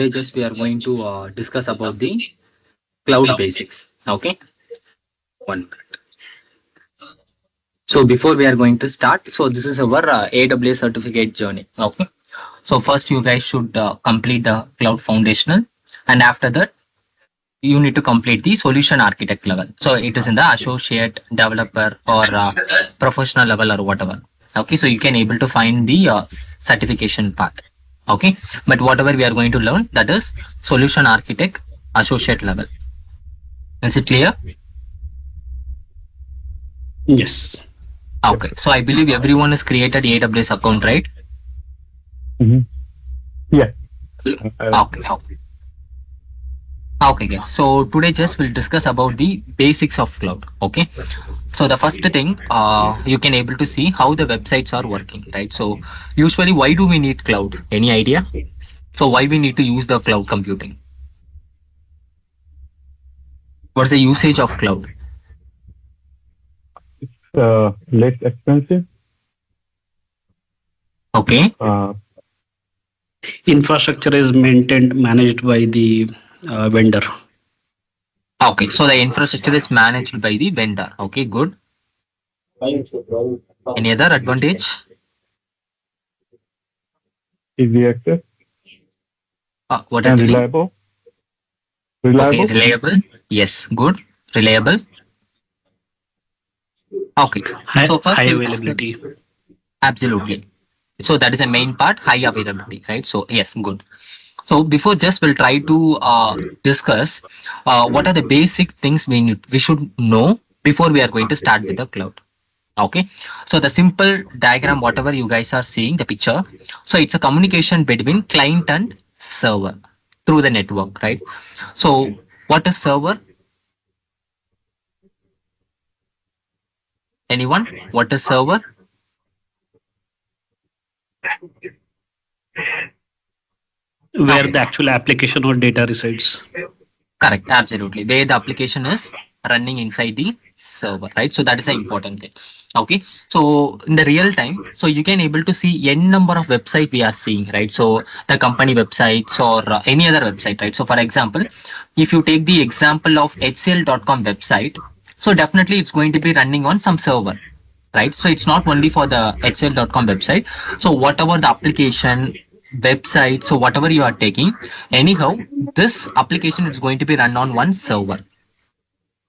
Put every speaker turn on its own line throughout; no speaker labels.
today just we are going to discuss about the cloud basics. Okay, 1 minute. So before we are going to start, so this is our AWS certificate journey. Okay, so first you guys should complete the cloud foundational, and after that you need to complete the solution architect level. So it is in the associate, developer, or professional level or whatever. Okay, so you can able to find the certification path. Okay, but whatever we are going to learn, that is solution architect associate level. Is it clear?
Yes.
Okay, so I believe everyone has created AWS account, right?
Yeah.
Okay. Okay, guys. So today just we'll discuss about the basics of cloud. Okay. So the first thing, you can able to see how the websites are working, right? So usually, why do we need cloud? Any idea? So why we need to use the cloud computing? What's the usage of cloud?
It's less expensive.
Okay.
Infrastructure is managed by the vendor.
Okay, so the infrastructure is managed by the vendor. Okay, good. Any other advantage?
Easy access.
What
and
are
reliable.
Okay, reliable. Yes, good. Reliable. Okay. So first
high
we'll
availability.
Absolutely. So that is the main part, high availability, right? So yes, good. So before just we'll try to discuss what are the basic things we should know before we are going to start with the cloud. Okay. So the simple diagram, whatever you guys are seeing, the picture. So it's a communication between client and server through the network, right? So what is server? Anyone? What is server?
Where the actual application or data resides.
Correct, absolutely. Where the application is running inside the server, right? So that is an important thing. Okay, so in the real time, so you can able to see n number of website we are seeing, right? So the company websites or any other website, right? So for example, if you take the example of HCL.com website, so definitely it's going to be running on some server, right? So it's not only for the HCL.com website. So whatever the application, website, so whatever you are taking, anyhow, this application is going to be run on one server.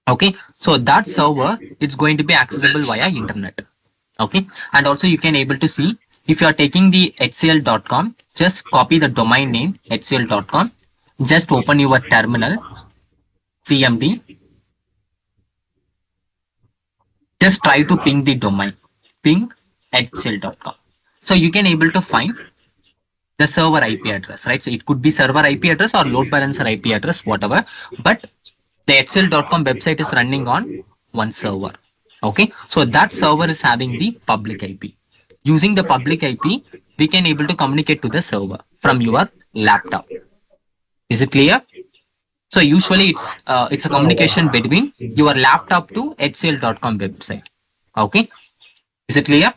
Okay, so that server is going to be accessible via internet. Okay, and also you can able to see if you are taking the HCL.com, just copy the domain name HCL.com, just open your terminal, CMD, just try to ping the domain, ping HCL.com. So you can able to find the server IP address, right? So it could be server IP address or load balancer IP address, whatever, but the HCL.com website is running on one server. Okay, so that server is having the public IP. Using the public IP, we can able to communicate to the server from your laptop. Is it clear? So usually it's a communication between your laptop to HCL.com website. Okay, is it clear?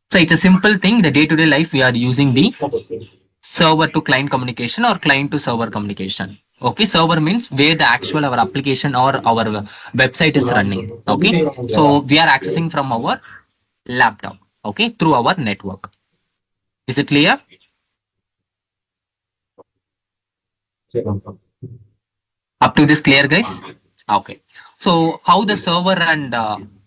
So it's a simple thing. The day-to-day life we are using the server to client communication or client to server communication. Okay, server means where the actual our application or our website is running. Okay, so we are accessing from our laptop. Okay, through our network. Is it clear? Up to this clear, guys? Okay. So how the server and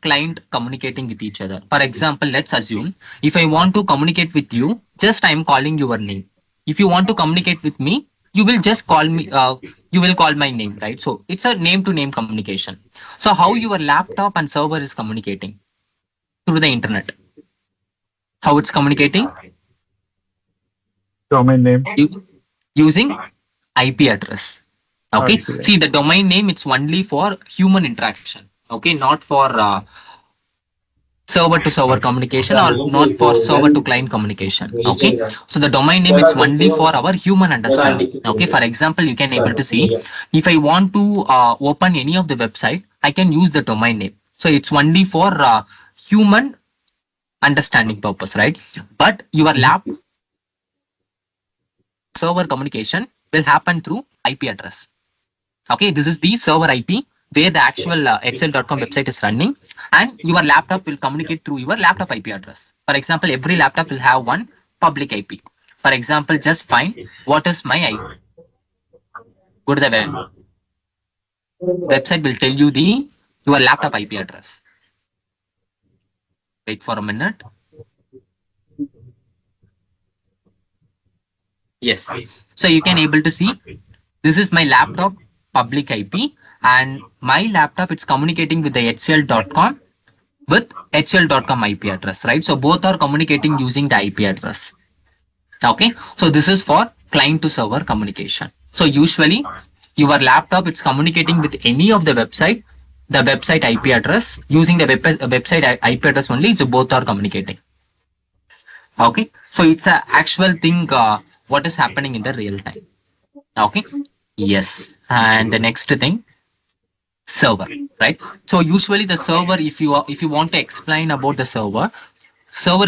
client communicating with each other? For example, let's assume if I want to communicate with you, just I'm calling your name. If you want to communicate with me, you will just call me, you will call my name, right? So it's a name to name communication. So how your laptop and server is communicating? Through the internet. How it's communicating?
Domain name.
Using IP address. Okay. See, the domain name, it's only for human interaction. Okay, not for server to server communication or not for server to client communication. Okay, so the domain name it's only for our human understanding. Okay, for example, you can able to see if I want to open any of the website, I can use the domain name. So it's only for human understanding purpose, right? But your lab server communication, will happen through IP address. Okay, this is the server IP where the actual excel.com website is running, and your laptop will communicate through your laptop IP address. For example, every laptop will have one public IP. For example, just find what is my IP. Go to the website will tell you the your laptop IP address. Wait for a minute. Yes. So you can able to see this is my laptop public IP, and my laptop it's communicating with the HCL.com with HCL.com IP address, right? So both are communicating using the IP address. Okay. So this is for client to server communication. So usually your laptop it's communicating with any of the website IP address using the website IP address only. So both are communicating. Okay. So it's a actual thing. What is happening in the real time. Okay. Yes. And the next thing, server, right? So usually the server, if you want to explain about the server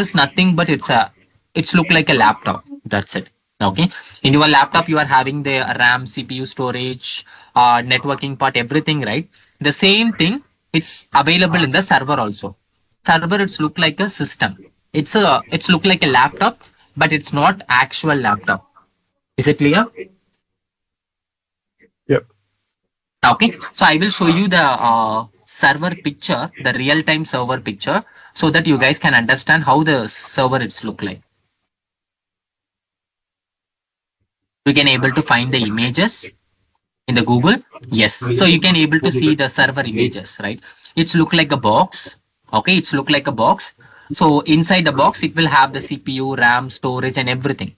is nothing but it's look like a laptop. That's it. Okay. In your laptop, you are having the RAM, CPU, storage, networking part, everything, right? The same thing, it's available in the server also. Server, it's look like a system. It's look like a laptop, but it's not actual laptop. Is it clear?
Yep.
Okay, so I will show you the server picture, the real-time server picture, so that you guys can understand how the server it's look like. You can able to find the images in the Google. Yes, so you can able to see the server images, right? It's look like a box. Okay, it's look like a box. So inside the box, it will have the CPU, RAM, storage, and everything.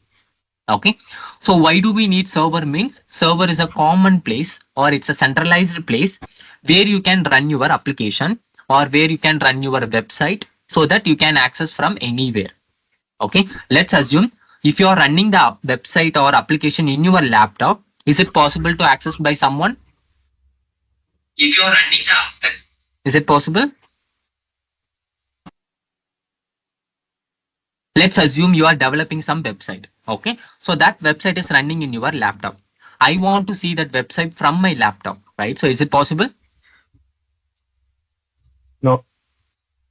Okay, so why do we need server? Means server is a common place, or it's a centralized place where you can run your application or where you can run your website so that you can access from anywhere. Okay, let's assume if you are running the website or application in your laptop, is it possible to access by someone? If you are running the, is it possible? Let's assume you are developing some website. Okay, so that website is running in your laptop. I want to see that website from my laptop, right? So is it possible?
No.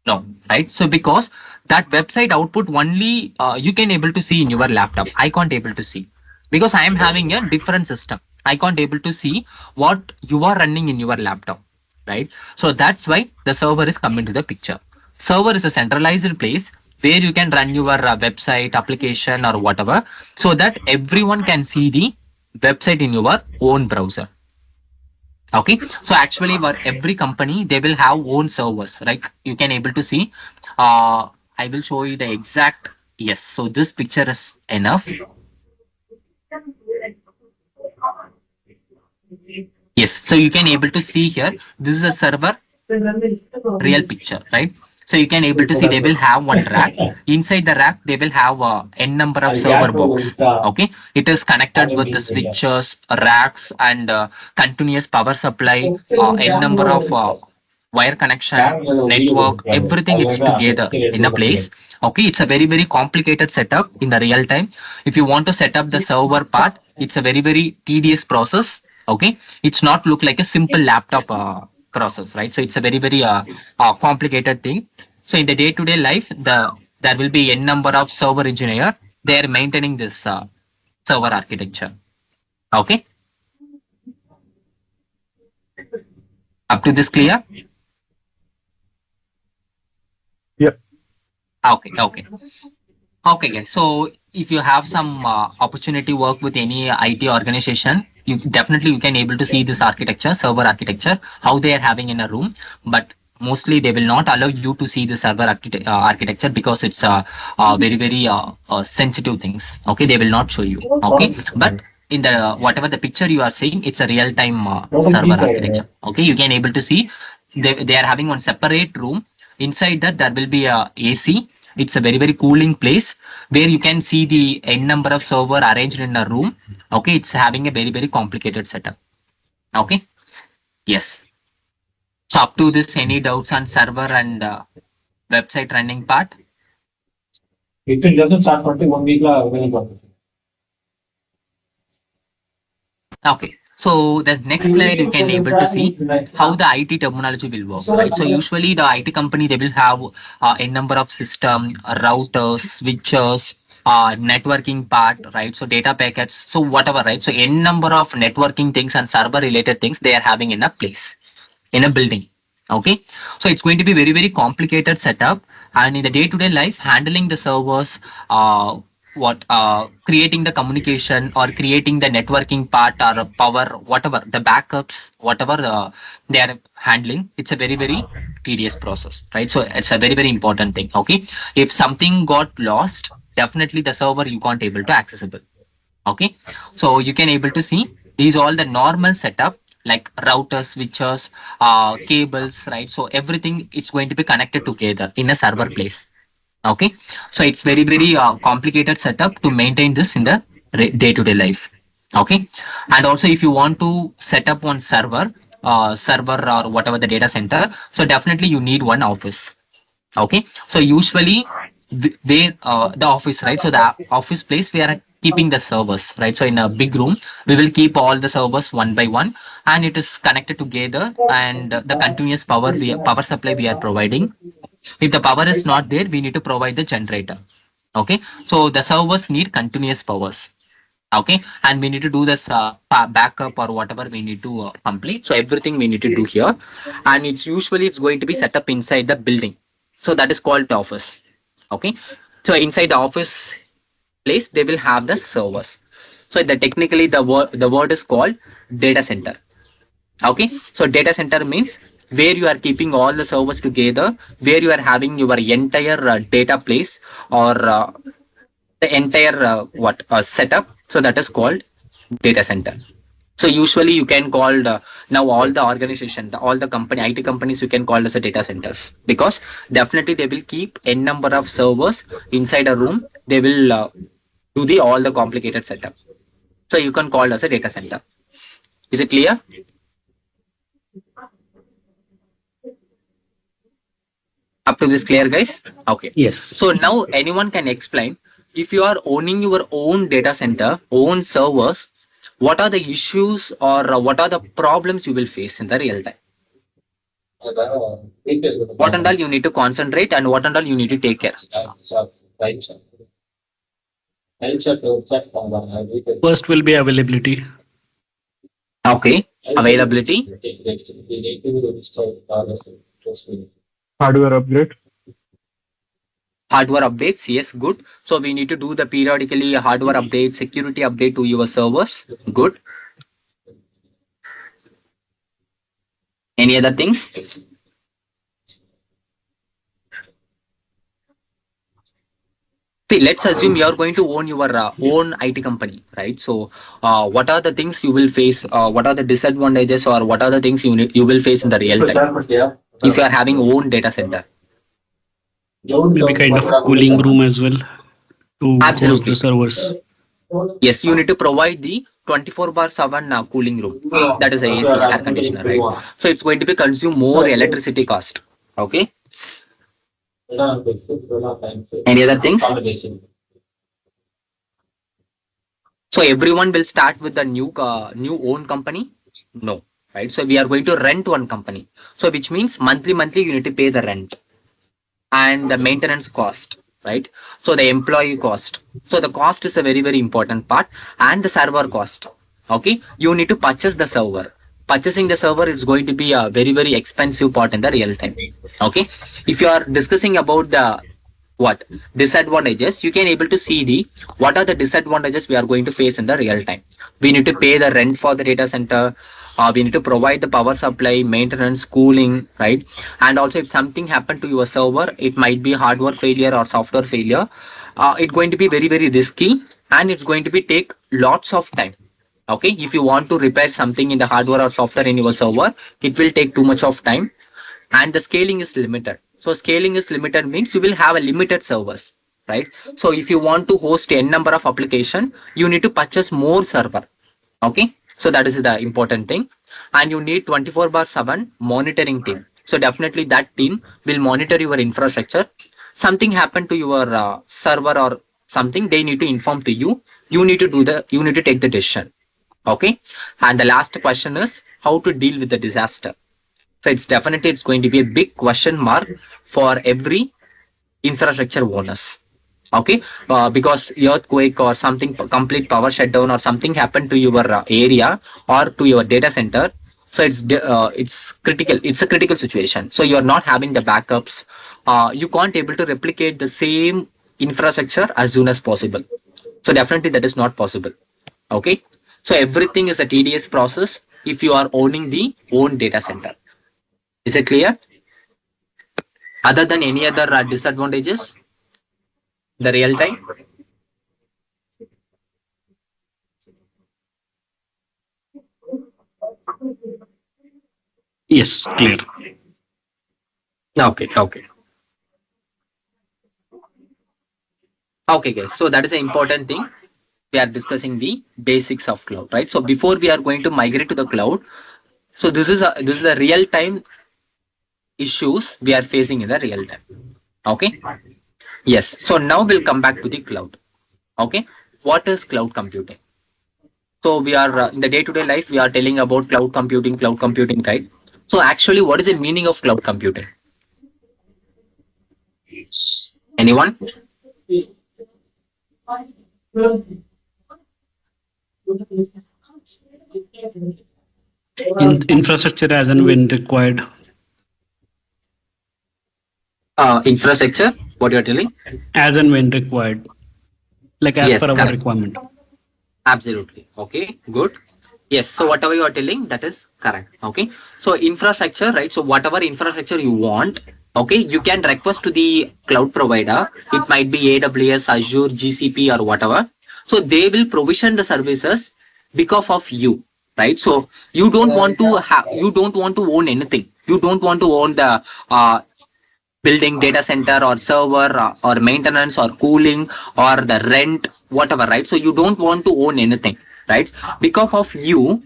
No, right? So because that website output only you can able to see in your laptop. I can't able to see because I am having a different system. I can't able to see what you are running in your laptop, right? So that's why the server is coming to the picture. Server is a centralized place where you can run your website, application, or whatever, so that everyone can see the website in your own browser. Okay, so actually for every company they will have own servers, right? You can able to see. I will show you the exact. Yes, so this picture is enough. Yes, so you can able to see here. This is a server real picture, right? So you can able to see they will have one rack. Inside the rack, they will have n number of server box. Okay, it is connected with the switches, racks, and continuous power supply. N number of wire connection, network, everything it's together in a place. Okay, it's a very complicated setup in the real time. If you want to set up the server part, it's a very tedious process. Okay, it's not look like a simple laptop process, right? So it's a very complicated thing. So in the day-to-day life, there will be n number of server engineer. They are maintaining this server architecture. Okay, up to this clear?
Yep.
Okay, guys. So if you have some opportunity work with any IT organization, you can able to see this architecture, server architecture, how they are having in a room. But mostly they will not allow you to see the server architecture because it's very sensitive things. Okay, they will not show you. Okay, but in the whatever the picture you are seeing, it's a real time server architecture. Okay, you can able to see they are having one separate room. Inside that there will be a AC. It's a very cooling place where you can see the n number of server arranged in a room. Okay, it's having a very complicated setup. Okay, yes. So up to this, any doubts on server and website running part?
If it doesn't start 1 week,
Okay. So the next slide you can able to see how the IT terminology will work, right? So usually the IT company they will have a number of system, routers, switches, networking part, right? So data packets, so whatever, right? So n number of networking things and server related things they are having in a place, in a building. Okay, so it's going to be very complicated setup, and in the day-to-day life handling the servers, what creating the communication or creating the networking part or power, whatever the backups, whatever they are handling, it's a very tedious process, right? So it's a very important thing. Okay, if something got lost, definitely the server you can't able to accessible. Okay, so you can able to see these all the normal setup like routers, switches, cables, right? So everything it's going to be connected together in a server place. Okay, so it's very complicated setup to maintain this in the day-to-day life. Okay, and also if you want to set up one server or whatever the data center, so definitely you need one office. Okay, so usually where the office, right? So the office place we are keeping the servers, right? So in a big room we will keep all the servers one by one, and it is connected together, and the continuous power supply we are providing. If the power is not there, we need to provide the generator. Okay, so the servers need continuous powers. Okay, and we need to do this backup or whatever we need to complete. So everything we need to do here, and it's going to be set up inside the building. So that is called office. Okay, so inside the office place they will have the servers. So the technically the word is called data center. Okay, so data center means where you are keeping all the servers together, where you are having your entire data place or the entire setup. So that is called data center. So usually you can call now all the organization, all the company IT companies you can call as a data centers, because definitely they will keep n number of servers inside a room. They will do the all the complicated setup. So you can call as a data center. Is it clear? Up to this clear, guys? Okay.
Yes.
So now anyone can explain, if you are owning your own data center, own servers, what are the issues or what are the problems you will face in the real time? What and all you need to concentrate and what and all you need to take care.
First will be availability.
Okay, availability,
Hardware upgrade.
hardware updates. Yes, good. So we need to do the periodically hardware update, security update to your servers. Good. Any other things? See, let's assume you are going to own your own IT company, right? So, what are the things you will face? What are the disadvantages, or what are the things you will face in the real time if you are having own data center?
Will be kind of cooling room as well to host
Absolutely.
the servers.
Yes, you need to provide the 24/7 cooling room. That is a AC, air conditioner, right? So it's going to be consume more electricity cost. Okay. Any other things? So everyone will start with the new own company? No, right? So we are going to rent one company. So which means monthly you need to pay the rent and the maintenance cost, right? So the employee cost. So the cost is a very important part, and the server cost. Okay, you need to purchase the server. Purchasing the server is going to be a very expensive part in the real time. Okay, if you are discussing about the what disadvantages, you can able to see the what are the disadvantages we are going to face in the real time. We need to pay the rent for the data center. We need to provide the power supply, maintenance, cooling, right? And also if something happened to your server, it might be hardware failure or software failure. It's going to be very risky, and it's going to be take lots of time. Okay, if you want to repair something in the hardware or software in your server, it will take too much of time, and the scaling is limited. So scaling is limited means you will have a limited servers, right? So if you want to host n number of application, you need to purchase more server. Okay, so that is the important thing, and you need 24/7 monitoring team. So definitely that team will monitor your infrastructure. Something happened to your server or something, they need to inform to you. You need to take the decision. Okay. And the last question is how to deal with the disaster. So it's going to be a big question mark for every infrastructure owners. Okay, because earthquake or something, complete power shutdown or something happened to your area or to your data center. So it's critical. It's a critical situation. So you're not having the backups. You can't able to replicate the same infrastructure as soon as possible. So definitely that is not possible. Okay. So everything is a tedious process if you are owning the own data center. Is it clear? Other than any other disadvantages, the real time.
Yes, clear.
Okay, okay. Okay, guys. So that is an important thing. We are discussing the basics of cloud, right? So before we are going to migrate to the cloud, so this is a real time issues we are facing in the real time. Okay. Yes. So now we'll come back to the cloud. Okay. What is cloud computing? So we are in the day-to-day life, we are telling about cloud computing, right? So actually, what is the meaning of cloud computing? Anyone?
Infrastructure as and when required.
Infrastructure. What you are telling?
As and when required, like as
Yes,
per our
correct.
requirement.
Absolutely. Okay, good. Yes. So whatever you are telling, that is correct. Okay. So infrastructure, right? So whatever infrastructure you want, okay, you can request to the cloud provider. It might be AWS, Azure, GCP, or whatever. So they will provision the services because of you, right? So you don't want to you don't want to own anything. You don't want to own the building, data center, or server, or maintenance, or cooling, or the rent, whatever, right? So you don't want to own anything, right? Because of you,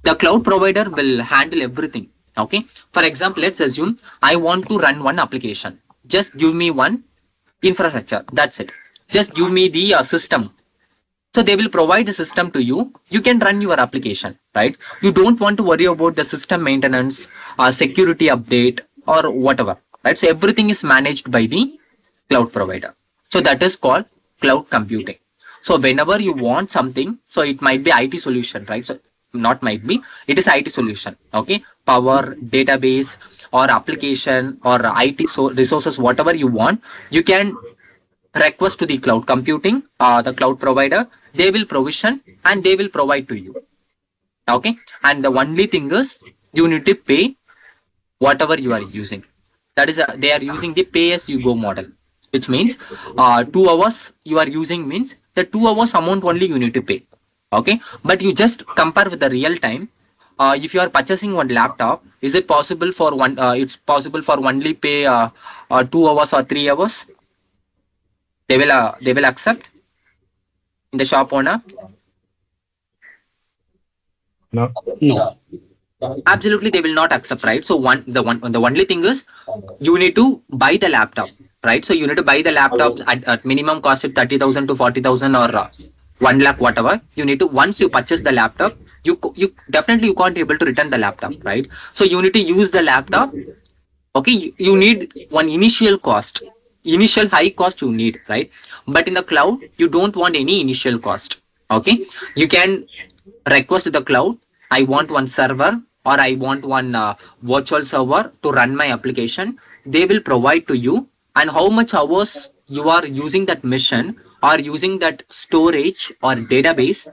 the cloud provider will handle everything. Okay. For example, let's assume I want to run one application. Just give me one infrastructure. That's it. Just give me the system. So they will provide the system to you. You can run your application, right? You don't want to worry about the system maintenance, security update, or whatever, right? So everything is managed by the cloud provider. So that is called cloud computing. So whenever you want something, so it might be IT solution, right? So not might be, it is IT solution. Okay, power, database, or application, or IT resources, whatever you want, you can request to the cloud computing, the cloud provider. They will provision and they will provide to you. Okay, and the only thing is you need to pay whatever you are using. That is they are using the pay as you go model, which means 2 hours you are using means the 2 hours amount only you need to pay. Okay, but you just compare with the real time. If you are purchasing one laptop, is it possible for one? It's possible for only pay 2 hours or 3 hours. They will accept in the shop owner.
No.
No.
Absolutely, they will not accept, right? So the only thing is you need to buy the laptop, right? So you need to buy the laptop at minimum cost of 30,000 to 40,000 or 1 lakh, whatever. You need to, once you purchase the laptop, you definitely you can't able to return the laptop, right? So you need to use the laptop. Okay, you need one initial cost, initial high cost you need, right? But in the cloud, you don't want any initial cost. Okay, you can request the cloud, I want one server, or I want one virtual server to run my application. They will provide to you, and how much hours you are using that mission or using that storage or database.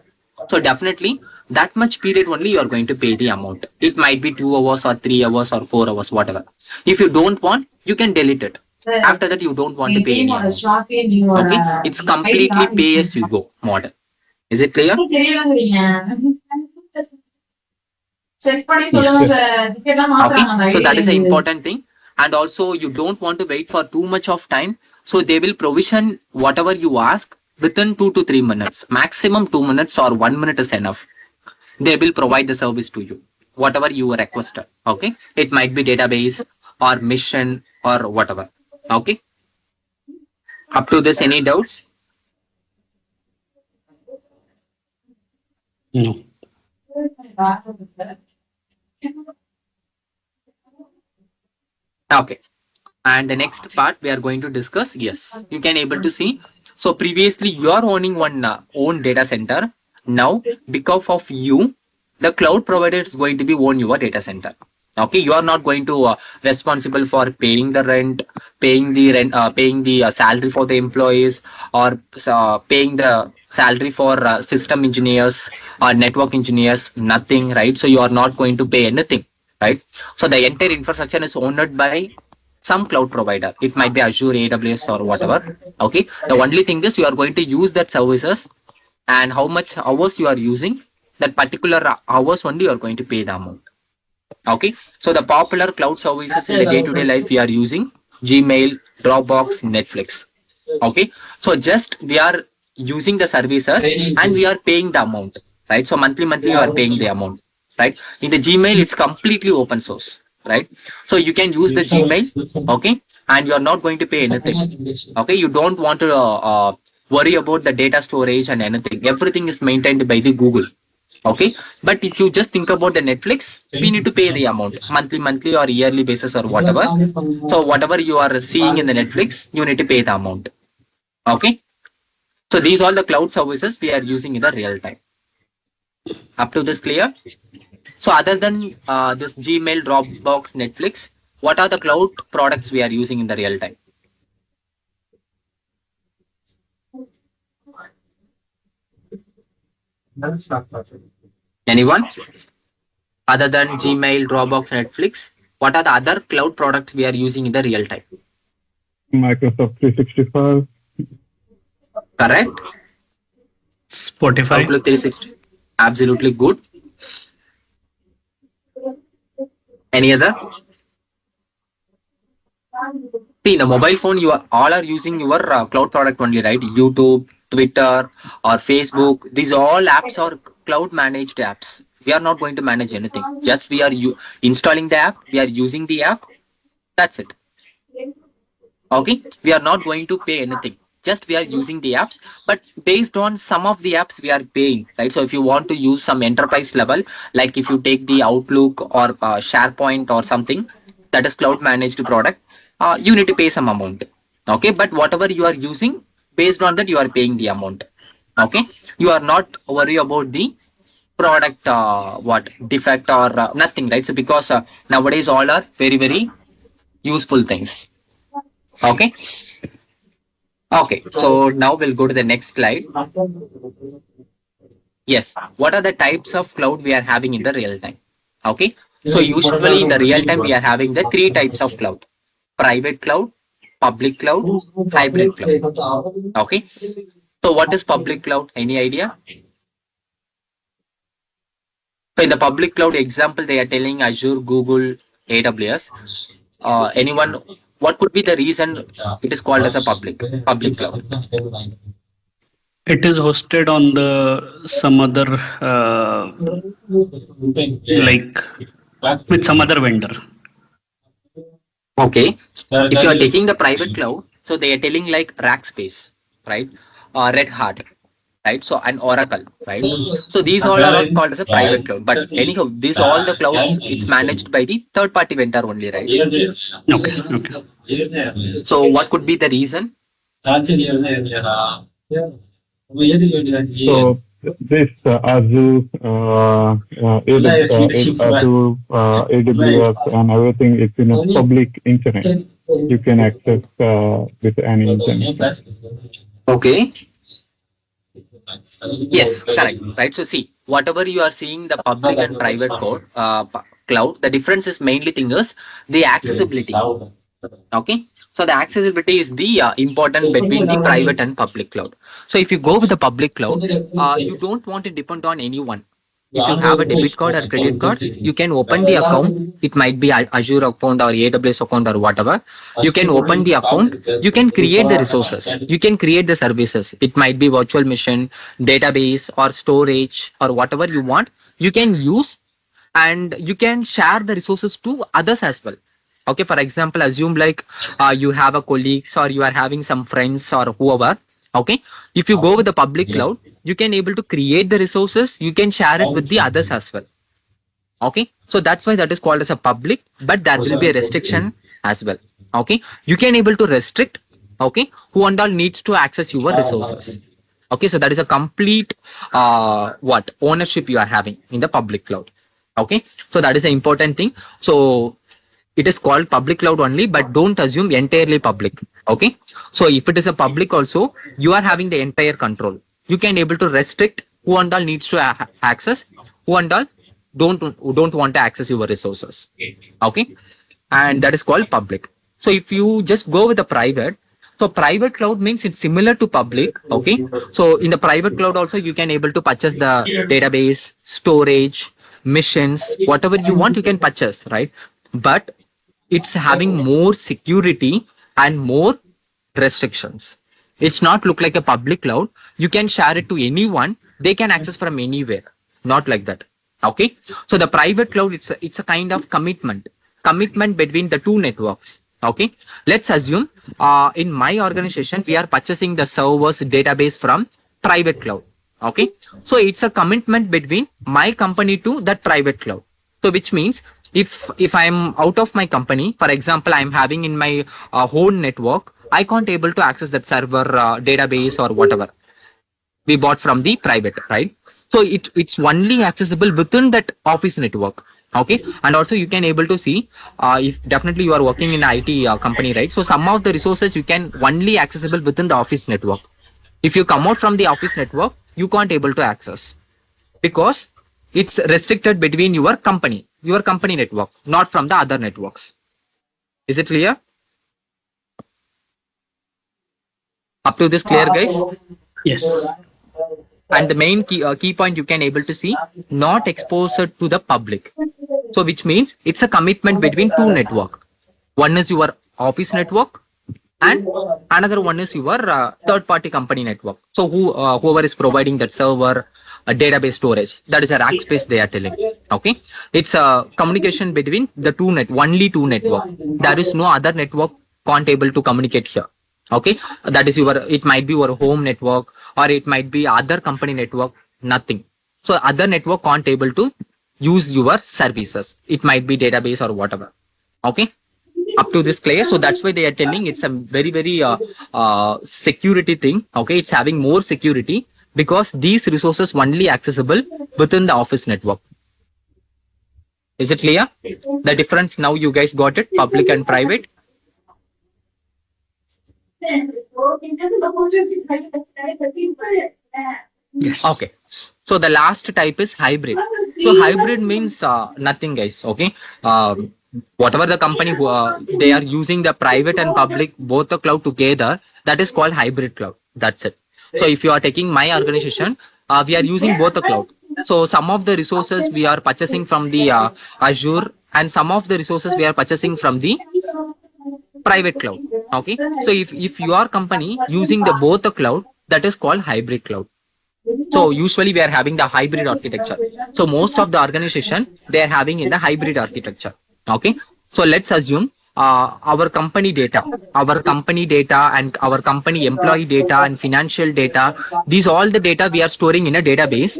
So definitely that much period only you are going to pay the amount. It might be 2 hours or 3 hours or 4 hours, whatever. If you don't want, you can delete it. After that, you don't want to pay any amount. Okay, it's completely pay as you go model. Is it clear? Okay, so that is an important thing. And also you don't want to wait for too much of time. So they will provision whatever you ask within 2 to 3 minutes. Maximum 2 minutes or 1 minute is enough. They will provide the service to you, whatever you requested. Okay, it might be database or mission or whatever. Okay, up to this, any doubts?
No.
Okay. And the next part we are going to discuss, yes, you can able to see. So previously you are owning one own data center. Now, because of you, the cloud provider is going to be own your data center. Okay, you are not going to responsible for paying the rent, paying the salary for the employees, or paying the salary for system engineers or network engineers. Nothing, right? So you are not going to pay anything, right? So the entire infrastructure is owned by some cloud provider. It might be Azure, AWS, or whatever. Okay. The only thing is you are going to use that services, and how much hours you are using that particular hours only you are going to pay the amount. Okay. So the popular cloud services in the day-to-day life we are using Gmail, Dropbox, Netflix. Okay. So just we are using the services and we are paying the amount, right? So monthly you are paying the amount, right? In the Gmail, it's completely open source, right? So you can use the Gmail, okay? And you are not going to pay anything, okay? You don't want to worry about the data storage and anything. Everything is maintained by the Google, okay? But if you just think about the Netflix, we need to pay the amount monthly or yearly basis or whatever. So whatever you are seeing in the Netflix, you need to pay the amount, okay? So these are the cloud services we are using in the real time. Up to this clear? So other than this Gmail, Dropbox, Netflix, what are the cloud products we are using in the real time? Anyone? Other than Gmail, Dropbox, Netflix, what are the other cloud products we are using in the real time?
Microsoft 365.
Correct?
Spotify.
Outlook 360. Absolutely good. Any other? See, in a mobile phone, you are all are using your cloud product only, right? YouTube, Twitter, or Facebook. These all apps are cloud managed apps. We are not going to manage anything. Just we are installing the app. We are using the app. That's it. Okay. We are not going to pay anything. Just we are using the apps, but based on some of the apps we are paying, right? So if you want to use some enterprise level, like if you take the Outlook or SharePoint or something, that is cloud managed product, you need to pay some amount. Okay, but whatever you are using, based on that you are paying the amount. Okay, you are not worry about the product what defect or nothing, right? So because nowadays all are very useful things. Okay. Okay, so now we'll go to the next slide. Yes, what are the types of cloud we are having in the real time? Okay, so usually in the real time we are having the three types of cloud: private cloud, public cloud, hybrid cloud. Okay, so what is public cloud? Any idea? So in the public cloud example, they are telling Azure, Google, AWS. Anyone? What could be the reason it is called as a public cloud?
It is hosted on the some other like with some other vendor.
Okay, if you are taking the private cloud, so they are telling like Rackspace, right? Red Hat, right? So and Oracle, right? So these all are all called as a private cloud. But anyhow, these all the clouds it's managed by the third party vendor only, right?
Okay.
So what could be the reason?
So this Azure, AWS, and everything is in a public internet. You can access with any internet.
Okay. Yes, correct. Right. So see, whatever you are seeing the public and private cloud, the difference is mainly thing is the accessibility. Okay. So the accessibility is the important between the private and public cloud. So if you go with the public cloud, you don't want to depend on anyone. If you have a debit card or credit card, you can open the account. It might be Azure account or AWS account or whatever. You can open the account. You can create the resources. You can create the services. It might be virtual machine, database, or storage, or whatever you want. You can use, and you can share the resources to others as well. Okay, for example, assume like you have a colleagues or you are having some friends or whoever. Okay, if you go with the public cloud, you can able to create the resources, you can share it with the others as well. Okay, so that's why that is called as a public, but there will be a restriction as well. Okay, you can able to restrict, okay, who and all needs to access your resources. Okay, so that is a complete ownership you are having in the public cloud. Okay, so that is an important thing. So it is called public cloud only, but don't assume entirely public. Okay, so if it is a public also, you are having the entire control. You can able to restrict who and all needs to access, who and all don't want to access your resources. Okay, and that is called public. So if you just go with the private, so private cloud means it's similar to public. Okay, so in the private cloud also you can able to purchase the database, storage, missions, whatever you want you can purchase, right? But it's having more security and more restrictions. It's not look like a public cloud. You can share it to anyone. They can access from anywhere. Not like that. Okay. So the private cloud, it's a kind of commitment between the two networks. Okay. Let's assume in my organization, we are purchasing the servers database from private cloud. Okay. So it's a commitment between my company to that private cloud. So which means if I'm out of my company, for example, I'm having in my own network, I can't able to access that server database or whatever we bought from the private, right? So it's only accessible within that office network. Okay, and also you can able to see if definitely you are working in an IT company, right? So some of the resources you can only accessible within the office network. If you come out from the office network, you can't able to access because it's restricted between your company network, not from the other networks. Is it clear? Up to this clear, guys?
Yes.
And the main key point you can able to see, not exposed to the public. So which means it's a commitment between two network. One is your office network and another one is your third party company network. So whoever is providing that server, a database storage, that is a rack space they are telling. Okay, it's a communication between the only two network. There is no other network can't able to communicate here. Okay, that is it might be your home network or it might be other company network, nothing. So other network can't able to use your services. It might be database or whatever. Okay, up to this clear. So that's why they are telling it's a very security thing. Okay, it's having more security because these resources only accessible within the office network. Is it clear? The difference now you guys got it, public and private.
Yes.
Okay. So the last type is hybrid. So hybrid means nothing, guys. Okay. Whatever the company they are using the private and public both the cloud together, that is called hybrid cloud. That's it. So if you are taking my organization, we are using both the cloud. So some of the resources we are purchasing from the Azure and some of the resources we are purchasing from the private cloud. Okay. So if your company using the both the cloud, that is called hybrid cloud. So usually we are having the hybrid architecture. So most of the organization they are having in the hybrid architecture. Okay. So let's assume our company data and our company employee data and financial data, these all the data we are storing in a database.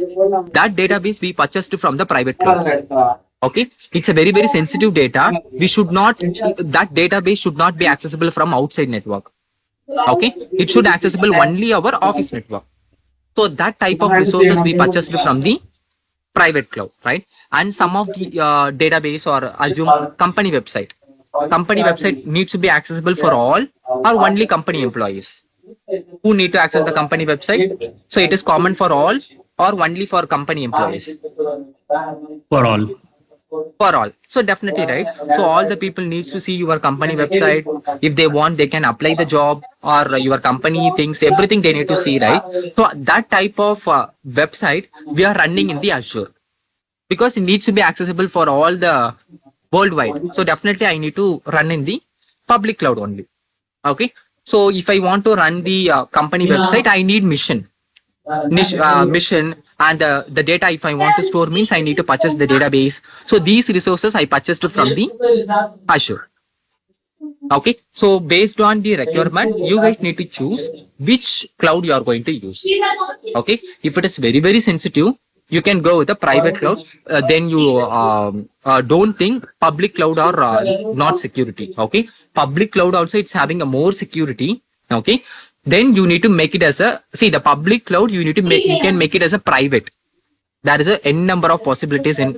That database we purchased from the private cloud. Okay, it's a very sensitive data. We should not, that database should not be accessible from outside network. Okay, it should accessible only our office network. So that type of resources we purchased from the private cloud, right? And some of the database or assume company website needs to be accessible for all or only company employees who need to access the company website. So it is common for all or only for company employees?
For all.
For all. So definitely, right? So all the people needs to see your company website. If they want, they can apply the job or your company things, everything they need to see, right? So that type of website we are running in the Azure because it needs to be accessible for all the worldwide. So definitely I need to run in the public cloud only. Okay. So if I want to run the company website, I need mission and the data if I want to store means I need to purchase the database. So these resources I purchased from the Azure. Okay, so based on the requirement, you guys need to choose which cloud you are going to use. Okay, if it is very sensitive, you can go with a private cloud. Then you don't think public cloud or not security. Okay, public cloud also it's having a more security. Okay, then you need to make it as a, see, the public cloud you need to make, you can make it as a private. There is a n number of possibilities in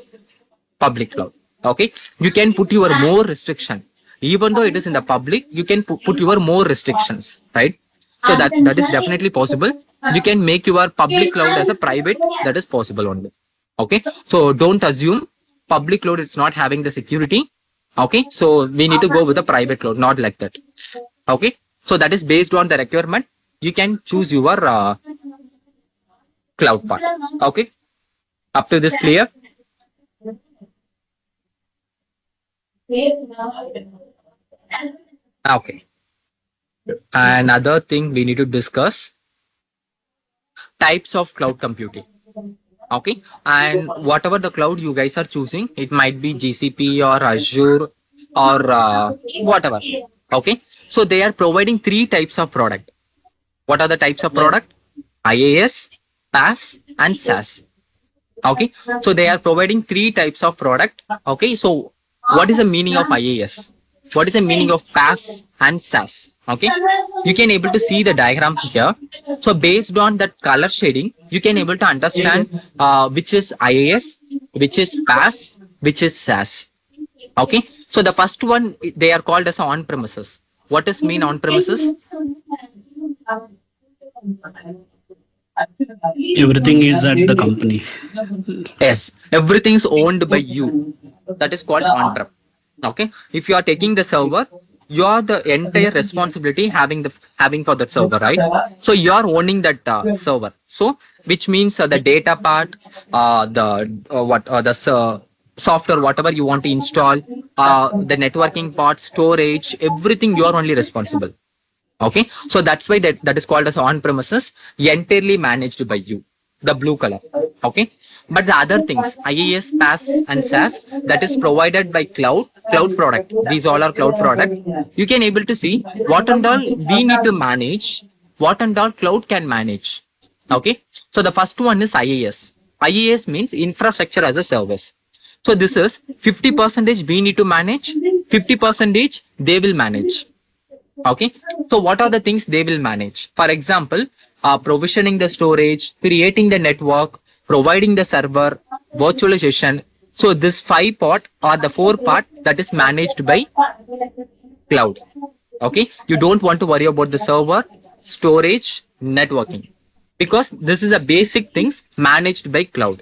public cloud. Okay, you can put your more restriction. Even though it is in the public, you can put your more restrictions, right? So that is definitely possible. You can make your public cloud as a private. That is possible only. Okay, so don't assume public cloud it's not having the security. Okay, so we need to go with a private cloud, not like that. Okay, so that is based on the requirement. You can choose your cloud part. Okay, up to this clear? Okay. Another thing we need to discuss, types of cloud computing. Okay, and whatever the cloud you guys are choosing, it might be GCP or Azure or whatever. Okay, so they are providing 3 types of product. What are the types of product? IaaS, PaaS, and SaaS. Okay, so they are providing 3 types of product. Okay, so what is the meaning of IaaS? What is the meaning of PaaS and SaaS? Okay, you can able to see the diagram here. So based on that color shading, you can able to understand which is IaaS, which is PaaS, which is SaaS. Okay, so the first one, they are called as on-premises. What does mean on-premises?
Everything is at the company.
Yes, everything is owned by you. That is called on-prem. Okay, if you are taking the server, you are the entire responsibility having for that server, right? So you are owning that server. So which means the data part, the software, whatever you want to install, the networking part, storage, everything you are only responsible. Okay, so that's why that is called as on-premises, entirely managed by you, the blue color. Okay, but the other things, IaaS, PaaS, and SaaS, that is provided by cloud product. These all are cloud product. You can able to see what and all we need to manage, what and all cloud can manage. Okay, so the first one is IaaS. IaaS means infrastructure as a service. So this is 50% we need to manage, 50% they will manage. Okay, so what are the things they will manage? For example, provisioning the storage, creating the network, providing the server, virtualization. So this 5 part or the 4 part that is managed by cloud. Okay, you don't want to worry about the server, storage, networking, because this is a basic things managed by cloud.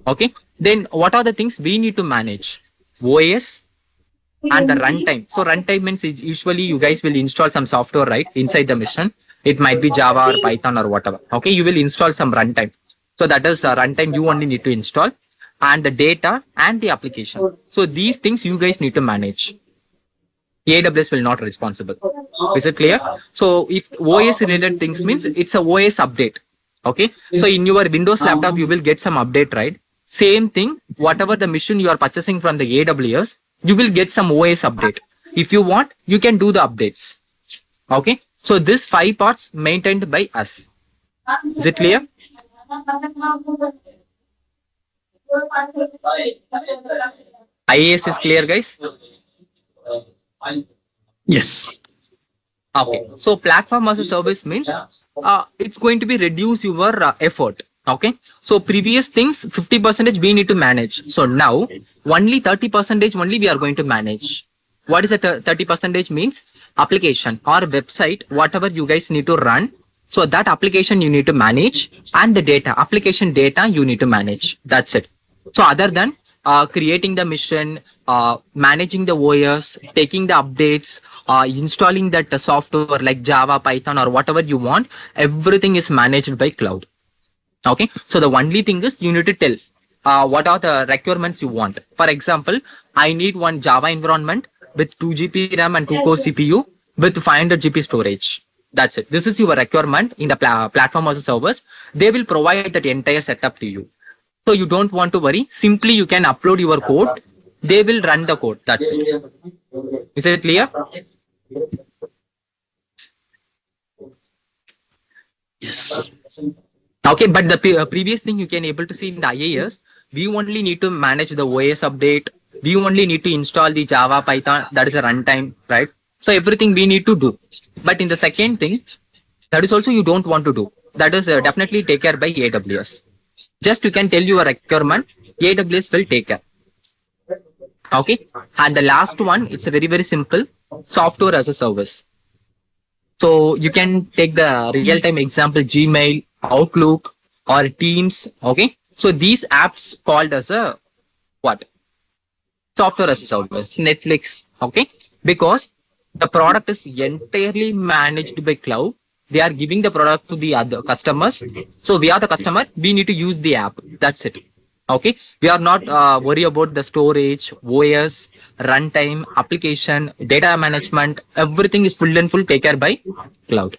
Okay, then what are the things we need to manage? OS and the runtime. So runtime means usually you guys will install some software, right, inside the machine. It might be Java or Python or whatever. Okay, you will install some runtime. So that is a runtime you only need to install, and the data and the application. So these things you guys need to manage. AWS will not responsible. Is it clear? So if OS related things means it's a OS update. Okay, so in your Windows laptop you will get some update, right? Same thing, whatever the machine you are purchasing from the AWS, you will get some OS update. If you want, you can do the updates. Okay, so this 5 parts maintained by us. Is it clear? IaaS is clear, guys?
Yes.
Okay, so platform as a service means it's going to be reduce your effort. Okay, so previous things 50% we need to manage. So now only 30% only we are going to manage. What is the 30% means? Application or website, whatever you guys need to run. So that application you need to manage, and the data, application data you need to manage. That's it. So other than creating the mission, managing the OS, taking the updates, installing that software like Java, Python or whatever you want, everything is managed by cloud. Okay, so the only thing is you need to tell what are the requirements you want. For example, I need one Java environment with 2 GB RAM and 2 core CPU with 500 GB storage. That's it. This is your requirement in the platform as a service. They will provide that entire setup to you. So you don't want to worry. Simply you can upload your code. They will run the code. That's it. Is it clear?
Yes.
Okay, but the previous thing you can able to see in the IAS, we only need to manage the OS update. We only need to install the Java, Python, that is a runtime, right? So everything we need to do. But in the second thing, that is also you don't want to do. That is definitely take care by AWS. Just you can tell your requirement, AWS will take care. Okay. And the last one, it's a very, very simple software as a service. So you can take the real-time example, Gmail, Outlook, or Teams. Okay. So these apps called as a what? Software as a service, Netflix. Okay. Because the product is entirely managed by cloud. They are giving the product to the other customers. So we are the customer. We need to use the app. That's it. Okay. We are not worry about the storage, OS, runtime, application, data management. Everything is full and full taken care by cloud.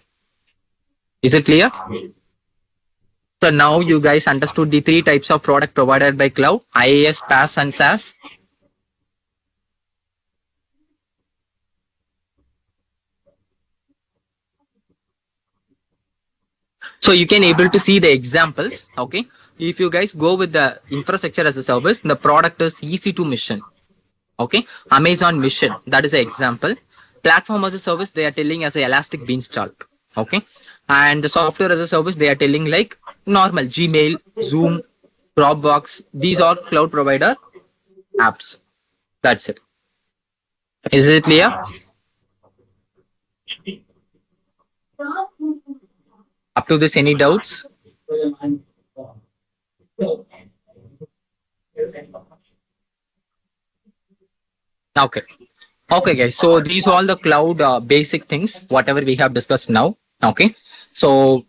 Is it clear? So now you guys understood the three types of product provided by cloud: IaaS, PaaS, and SaaS. So you can able to see the examples. Okay. If you guys go with the infrastructure as a service, the product is EC2 mission. Okay. Amazon mission. That is an example. Platform as a service, they are telling as a Elastic Beanstalk. Okay. And the software as a service, they are telling like normal Gmail, Zoom, Dropbox. These are cloud provider apps. That's it. Is it clear? Up to this, any doubts? Okay. Okay, guys. So these are all the cloud basic things, whatever we have discussed now. Okay. So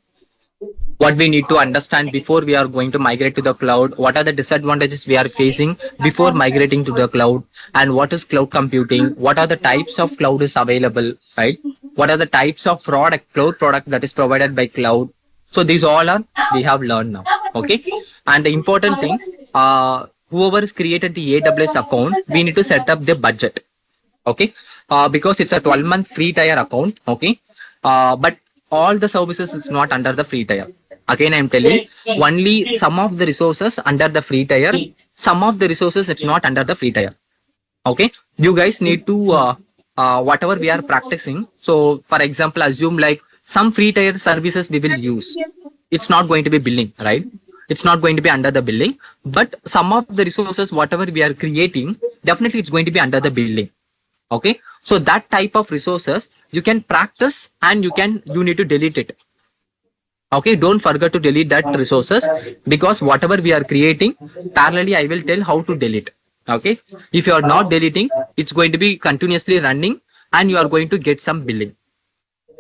what we need to understand before we are going to migrate to the cloud, what are the disadvantages we are facing before migrating to the cloud, and what is cloud computing, what are the types of cloud is available, right? What are the types of cloud product that is provided by cloud. So these all are we have learned now. Okay. And the important thing, whoever has created the AWS account, we need to set up the budget. Okay. Because it's a 12-month free tier account. Okay. But all the services is not under the free tier. Again, I'm telling only some of the resources under the free tier, some of the resources it's not under the free tier. Okay. You guys need to whatever we are practicing. So for example, assume like some free tier services we will use. It's not going to be billing, right? It's not going to be under the billing, but some of the resources, whatever we are creating, definitely it's going to be under the billing. Okay. So that type of resources you can practice and you need to delete it. Okay. Don't forget to delete that resources, because whatever we are creating, parallelly I will tell how to delete. Okay. If you are not deleting, it's going to be continuously running and you are going to get some billing.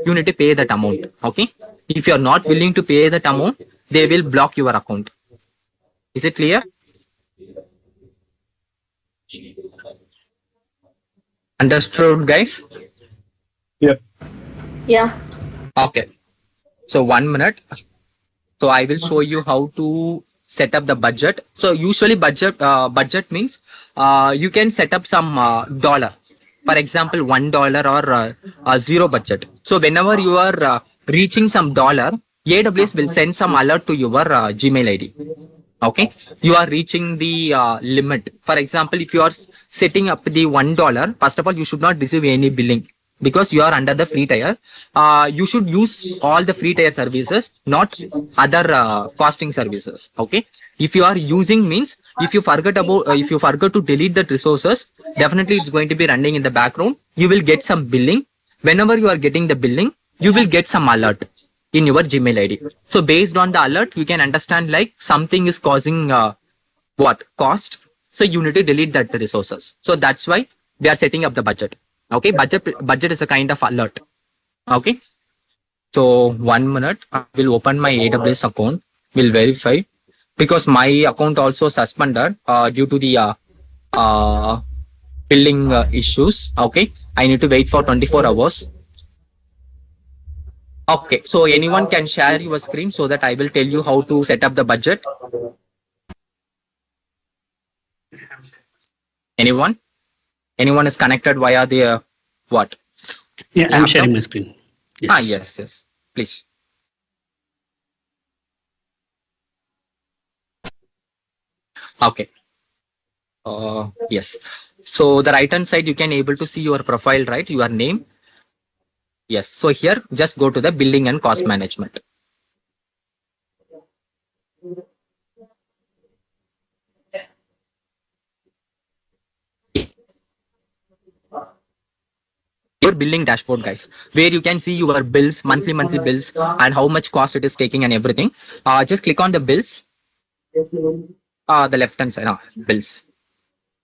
You need to pay that amount. Okay. If you are not willing to pay that amount, they will block your account. Is it clear? Understood, guys?
Yeah.
Yeah.
Okay. So 1 minute. So I will show you how to set up the budget. So usually budget means you can set up some dollar. For example, $1 or zero budget. So whenever you are reaching some dollar, AWS will send some alert to your Gmail ID. Okay. You are reaching the limit. For example, if you are setting up the $1, first of all, you should not receive any billing because you are under the free tier. You should use all the free tier services, not other costing services. Okay. If you are using means, if you forget to delete the resources, definitely it's going to be running in the background. You will get some billing. Whenever you are getting the billing, you will get some alert in your Gmail ID. So based on the alert, you can understand like something is causing cost. So you need to delete that resources. So that's why we are setting up the budget. Okay, budget is a kind of alert. Okay. So 1 minute, I will open my AWS account. Will verify because my account also suspended due to the billing issues. Okay, I need to wait for 24 hours. Okay, so anyone can share your screen so that I will tell you how to set up the budget. Anyone? Anyone is connected via the what?
Yeah, I'm
laptop?
sharing my screen. Yes.
Yes. Please. Okay. Yes. So the right hand side, you can able to see your profile, right? Your name. Yes. So here, just go to the billing and cost management. Your billing dashboard, guys, where you can see your bills, monthly bills, and how much cost it is taking and everything. Just click on the bills. The left hand side, bills.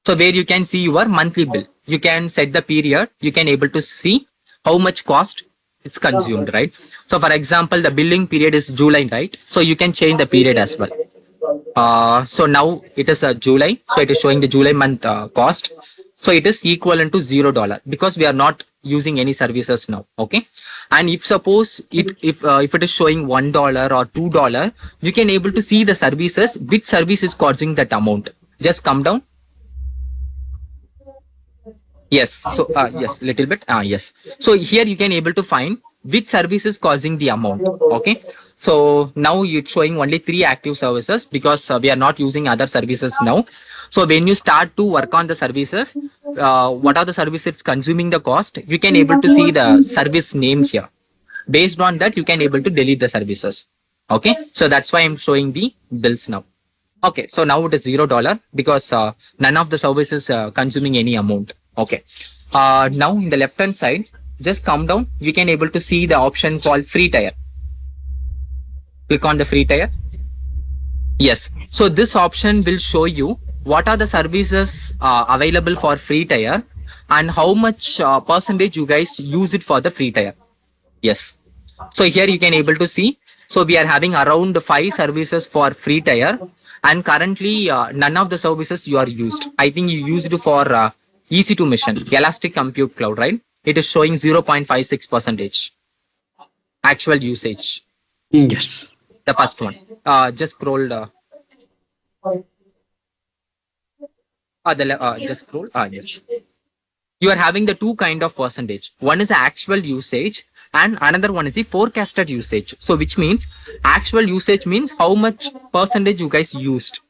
So where you can see your monthly bill, you can set the period. You can able to see how much cost it's consumed, right? So for example, the billing period is July, right? So you can change the period as well. So now it is July. So it is showing the July month cost. So it is equivalent to $0 because we are not using any services now. Okay. And if suppose if it is showing $1 or $2, you can able to see the services, which service is causing that amount. Just come down. Yes. So yes, little bit. Yes. So here you can able to find which service is causing the amount. Okay. So now you're showing only 3 active services because we are not using other services now. So when you start to work on the services, what are the services consuming the cost? You can able to see the service name here. Based on that, you can able to delete the services. Okay. So that's why I'm showing the bills now. Okay, so now it is $0 because none of the services consuming any amount. Okay. Now in the left hand side, just come down. You can able to see the option called free tier. Click on the free tier. Yes. So this option will show you what are the services available for free tier and how much percentage you guys use it for the free tier. Yes. So here you can able to see. So we are having around 5 services for free tier, and currently none of the services you are used. I think you used for EC2 mission, Elastic Compute Cloud, right? It is showing 0.56 percentage actual usage.
Yes.
The first one. Just scroll. Just scroll. Yes. You are having the 2 kind of percentage. One is the actual usage and another one is the forecasted usage. So which means actual usage means how much percentage you guys used.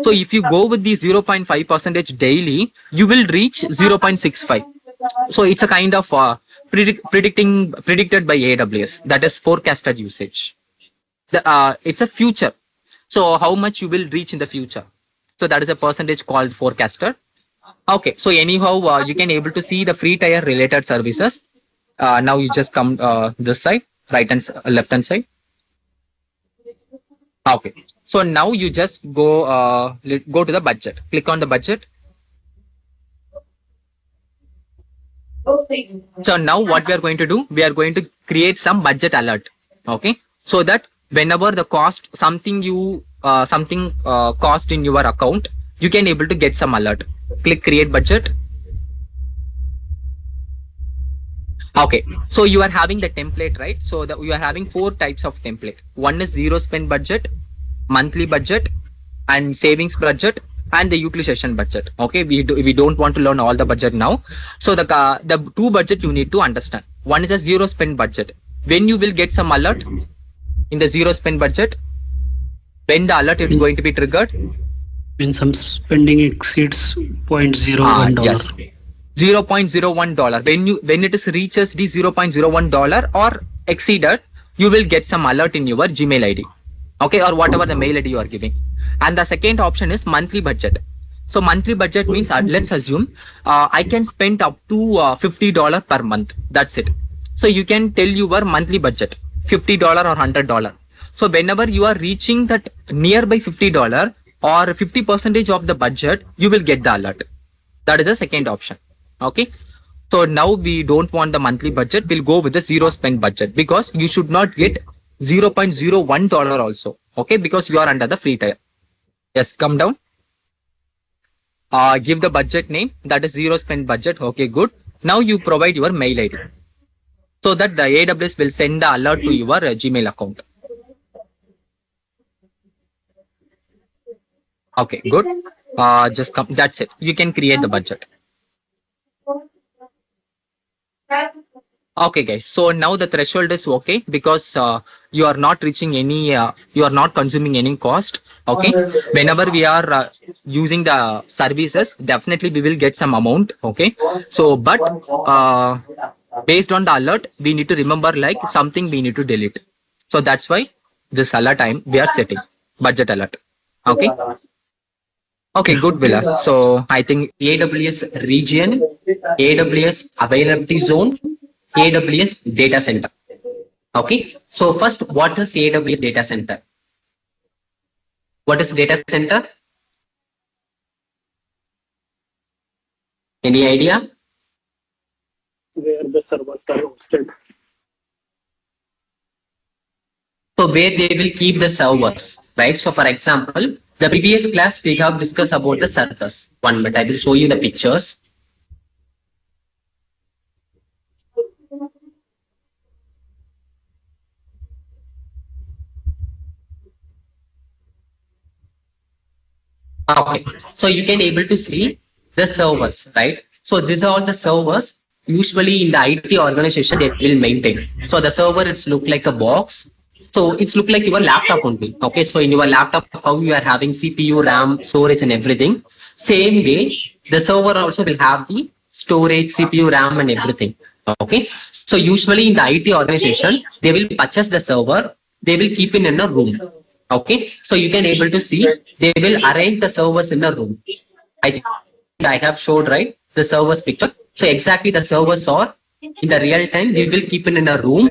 So if you go with the 0.5 percentage daily, you will reach 0.65. So it's a kind of predicted by AWS, that is forecasted usage. It's a future. So how much you will reach in the future. So that is a percentage called forecasted. Okay, so anyhow, you can able to see the free tier related services. Now you just come this side, left hand side. Okay, so now you just go to the budget. Click on the budget. So now what we are going to do, we are going to create some budget alert. Okay, so that whenever the cost something cost in your account, you can able to get some alert. Click create budget. Okay, so you are having the template, right? So you are having 4 types of template. One is zero spend budget, monthly budget, and savings budget, and the utilization budget. Okay, we don't want to learn all the budget now. So the 2 budget you need to understand. One is a zero spend budget. When you will get some alert in the zero spend budget, when the alert is going to be triggered,
when some spending exceeds $0.01.
Yes. $0.01. When it is reaches the $0.01 or exceeded, you will get some alert in your Gmail ID. Okay, or whatever the mail ID you are giving. And the second option is monthly budget. So monthly budget means let's assume I can spend up to $50 per month. That's it. So you can tell your monthly budget $50 or $100. So whenever you are reaching that nearby $50 or 50% of the budget, you will get the alert. That is the second option. Okay. So now we don't want the monthly budget. We'll go with the zero spend budget because you should not get $0.01 also. Okay. Because you are under the free tier. Yes. Come down. Give the budget name. That is zero spend budget. Okay. Good. Now you provide your mail ID so that the AWS will send the alert to your Gmail account. Okay. Good. Just come. That's it. You can create the budget. Okay, guys. So now the threshold is okay because you are not reaching any, you are not consuming any cost. Okay. Whenever we are using the services, definitely we will get some amount. Okay. So, but based on the alert, we need to remember like something we need to delete. So that's why this alert time we are setting budget alert. Okay. Okay, good, Vilas. So I think AWS region, AWS availability zone, AWS data center. Okay. So first, what is AWS data center? What is data center? Any idea?
Where the servers are hosted.
So where they will keep the servers, right? So for example, the previous class we have discussed about the servers. 1 minute, I will show you the pictures. Okay, so you can able to see the servers, right? So these are all the servers. Usually in the IT organization they will maintain. So the server it's look like a box. So it's look like your laptop only. Okay, so in your laptop how you are having CPU, RAM, storage and everything. Same way the server also will have the storage, CPU, RAM and everything. Okay, so usually in the IT organization they will purchase the server. They will keep it in a room. Okay, so you can able to see they will arrange the servers in a room. I think I have showed right the servers picture. So exactly the servers are in the real time. They will keep it in a room.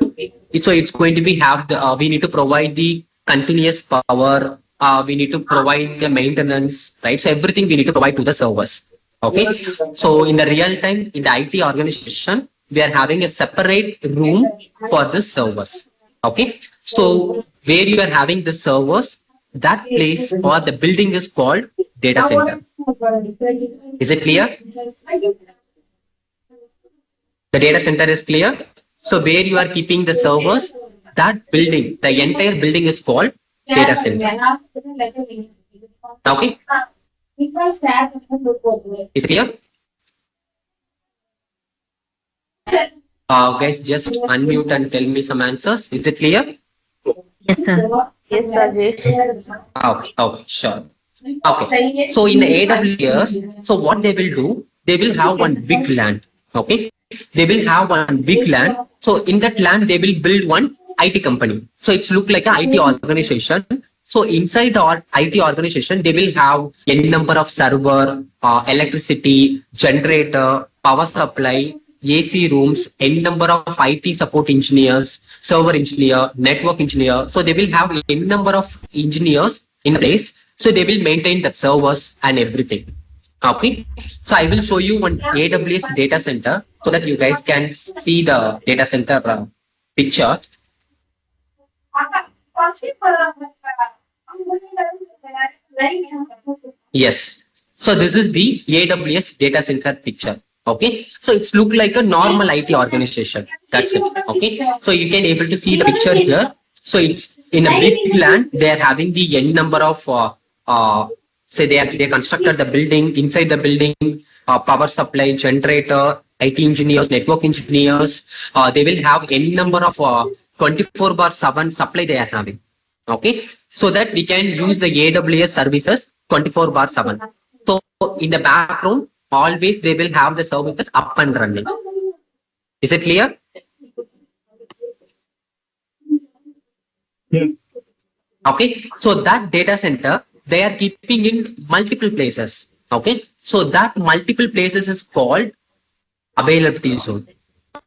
So it's going to be have the we need to provide the continuous power. We need to provide the maintenance, right? So everything we need to provide to the servers. Okay. So in the real time in the IT organization, we are having a separate room for the servers. Okay. So where you are having the servers, that place or the building is called data center. Is it clear? The data center is clear. So where you are keeping the servers, that building, the entire building is called data center. Okay. Is it clear? Guys, just unmute and tell me some answers. Is it clear?
Yes, sir. Yes, Rajesh.
Okay, okay, sure. Okay, so in the AWS, so what they will do, they will have one big land. Okay, they will have one big land. So in that land, they will build one IT company. So it's look like an IT organization. So inside the IT organization, they will have any number of server, electricity, generator, power supply, AC rooms, any number of IT support engineers, server engineer, network engineer. So they will have any number of engineers in place. So they will maintain the servers and everything. Okay. So I will show you one AWS data center so that you guys can see the data center picture. Yes. So this is the AWS data center picture. Okay. So it's look like a normal IT organization. That's it. Okay. So you can able to see the picture here. So it's in a big land. They are having the n number of say they constructed the building. Inside the building, power supply, generator, IT engineers, network engineers. They will have n number of 24/7 supply they are having. Okay, so that we can use the AWS services 24/7. So in the background, always they will have the services up and running. Is it clear?
Yeah.
Okay, so that data center they are keeping in multiple places. Okay, so that multiple places is called availability zone.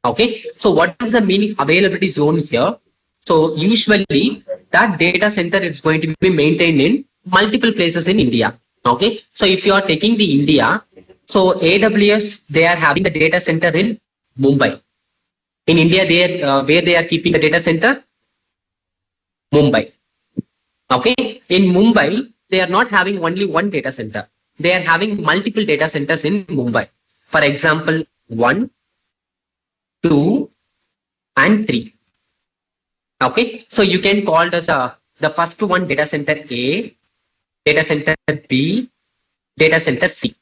Okay, so what is the meaning availability zone here? So usually that data center is going to be maintained in multiple places in India. Okay, so if you are taking the India, so AWS they are having the data center in Mumbai. In India, they are where they are keeping the data center, Mumbai. Okay, in Mumbai they are not having only one data center. They are having multiple data centers in Mumbai. For example, 1, 2, and 3. Okay, so you can call it as the first one data center A, data center B, data center C.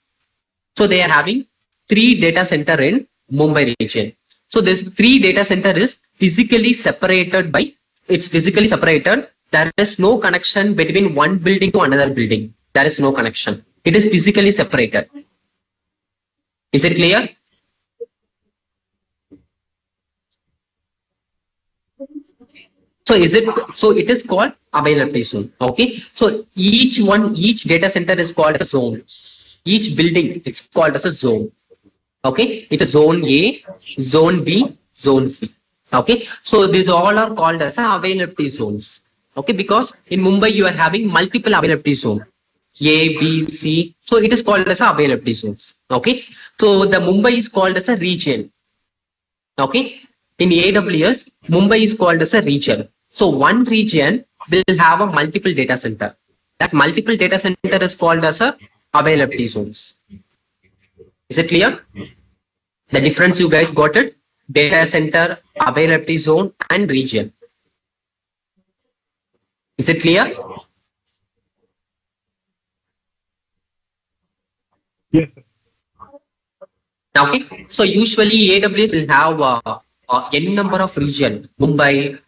So they are having 3 data center in Mumbai region.
So this 3 data center is physically separated by, it's physically separated. There is no connection between one building to another building. There is no connection. It is physically separated. Is it clear? So it is called availability zone. Okay. So each data center is called as a zone. Each building it's called as a zone. Okay. It's a zone A, zone B, zone C. Okay. So these all are called as availability zones. Okay. Because in Mumbai you are having multiple availability zones. A, B, C. So it is called as availability zones. Okay. So the Mumbai is called as a region. Okay. In AWS, Mumbai is called as a region. So one region will have a multiple data center. That multiple data center is called as a availability zones. Is it clear? The difference you guys got it? Data center, availability zone, and region. Is it clear?
Yes.
Okay. So usually AWS will have n number of region. Mumbai,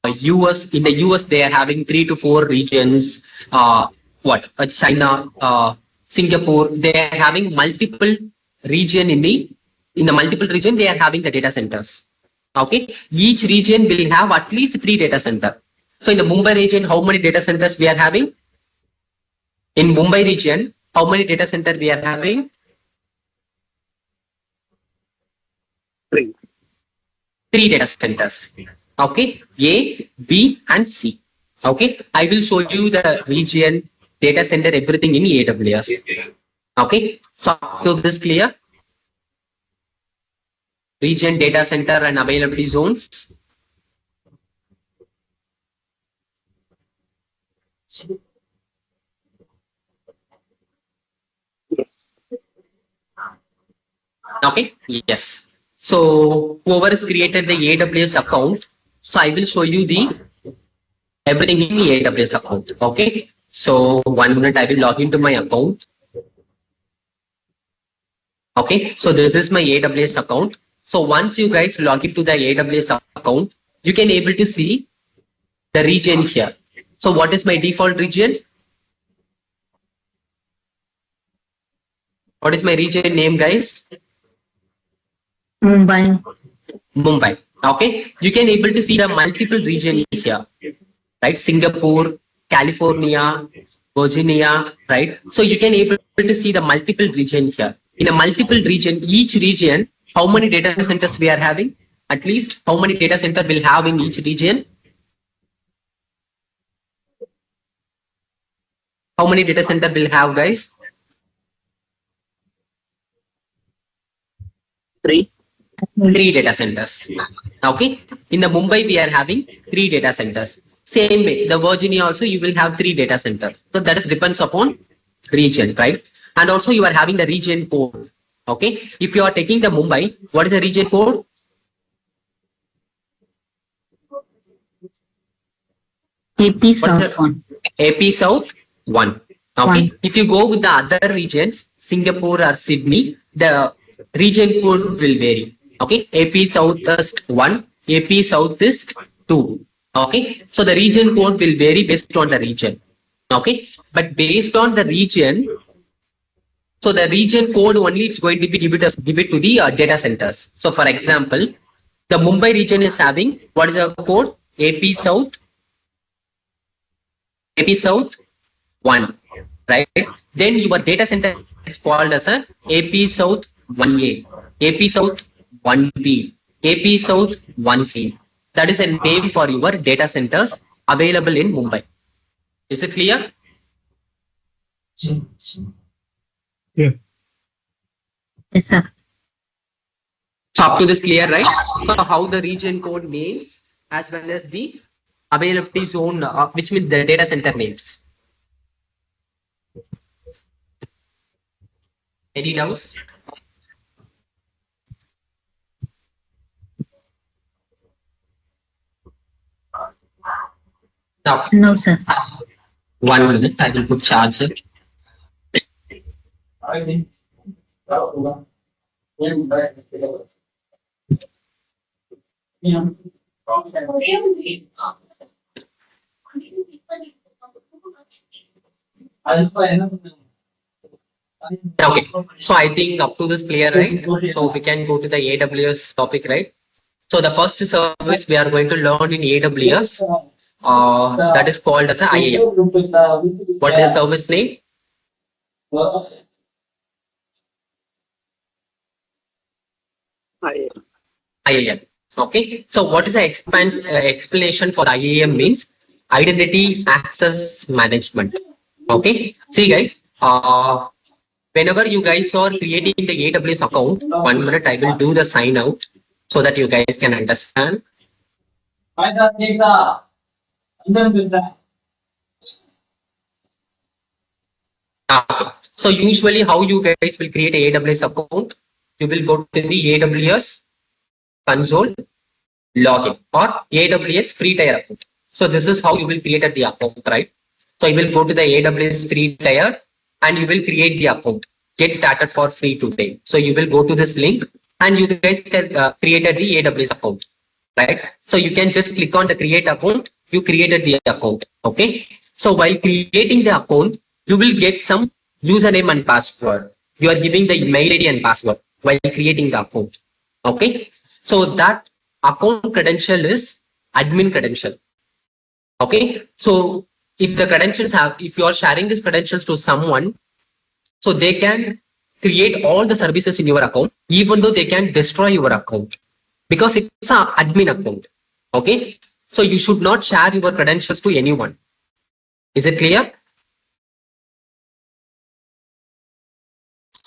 US. In the US, they are having 3 to 4 regions. China, Singapore. They are having multiple region in the multiple region. They are having the data centers. Okay. Each region will have at least 3 data center. So in the Mumbai region, how many data centers we are having? In Mumbai region, how many data center we are having? 3 data centers. Okay, A, B, and C. Okay, I will show you the region, data center, everything in AWS. Okay, so this clear? Region, data center, and availability zones. Okay, yes. So whoever has created the AWS account, so I will show you the everything in the AWS account. Okay. So 1 minute, I will log into my account. Okay. So this is my AWS account. So once you guys log into the AWS account, you can able to see the region here. So what is my default region? What is my region name, guys?
Mumbai.
Mumbai. Okay. You can able to see the multiple region here, right? Singapore, California, Virginia, right? So you can able to see the multiple region here. In a multiple region, each region, how many data centers we are having? At least how many data center will have in each region? How many data center will have, guys? 3 data centers. Okay. In the Mumbai, we are having 3 data centers. Same way, the Virginia also you will have 3 data centers. So that is depends upon region, right? And also you are having the region code. Okay. If you are taking the Mumbai, what is the region code?
AP South 1.
AP South 1. Okay. If you go with the other regions, Singapore or Sydney, the region code will vary. Okay. AP Southeast 1, AP Southeast 2. Okay. So the region code will vary based on the region. Okay. But based on the region, so the region code only it's going to be give it to the data centers. So for example, the Mumbai region is having what is the code? AP South 1, right? Then your data center is called as a AP South 1A, AP South 1B, AP South 1C. That is a name for your data centers available in Mumbai. Is it clear?
Yes.
Yes, sir.
So up to this clear, right? So how the region code names as well as the availability zone, which means the data center names. Any doubts?
No, sir.
1 minute, I will put charger. Okay, so I think up to this clear, right? So we can go to the AWS topic, right? So the first service we are going to learn in AWS, that is called as a IAM. What is the service name? IAM. Okay. So what is the explanation for the IAM means? Identity Access Management. Okay. See guys, whenever you guys are creating the AWS account, 1 minute I will do the sign out so that you guys can understand. Okay. So usually how you guys will create a AWS account, you will go to the AWS console login or AWS free tier account. So this is how you will create the account, right? So you will go to the AWS free tier and you will create the account. Get started for free today. So you will go to this link and you guys can created the AWS account, right? So you can just click on the create account. You created the account. Okay. So while creating the account, you will get some username and password. You are giving the email ID and password while creating the account. Okay. So that account credential is admin credential. Okay. So if the credentials if you are sharing these credentials to someone, so they can create all the services in your account, even though they can destroy your account because it's an admin account. Okay. So you should not share your credentials to anyone. Is it clear?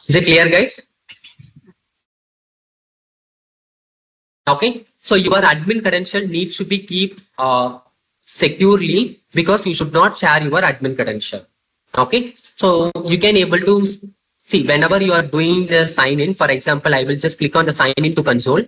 Is it clear, guys? Okay. So your admin credential needs to be kept securely because you should not share your admin credential. Okay. So you can able to see whenever you are doing the sign in. For example, I will just click on the sign in to console.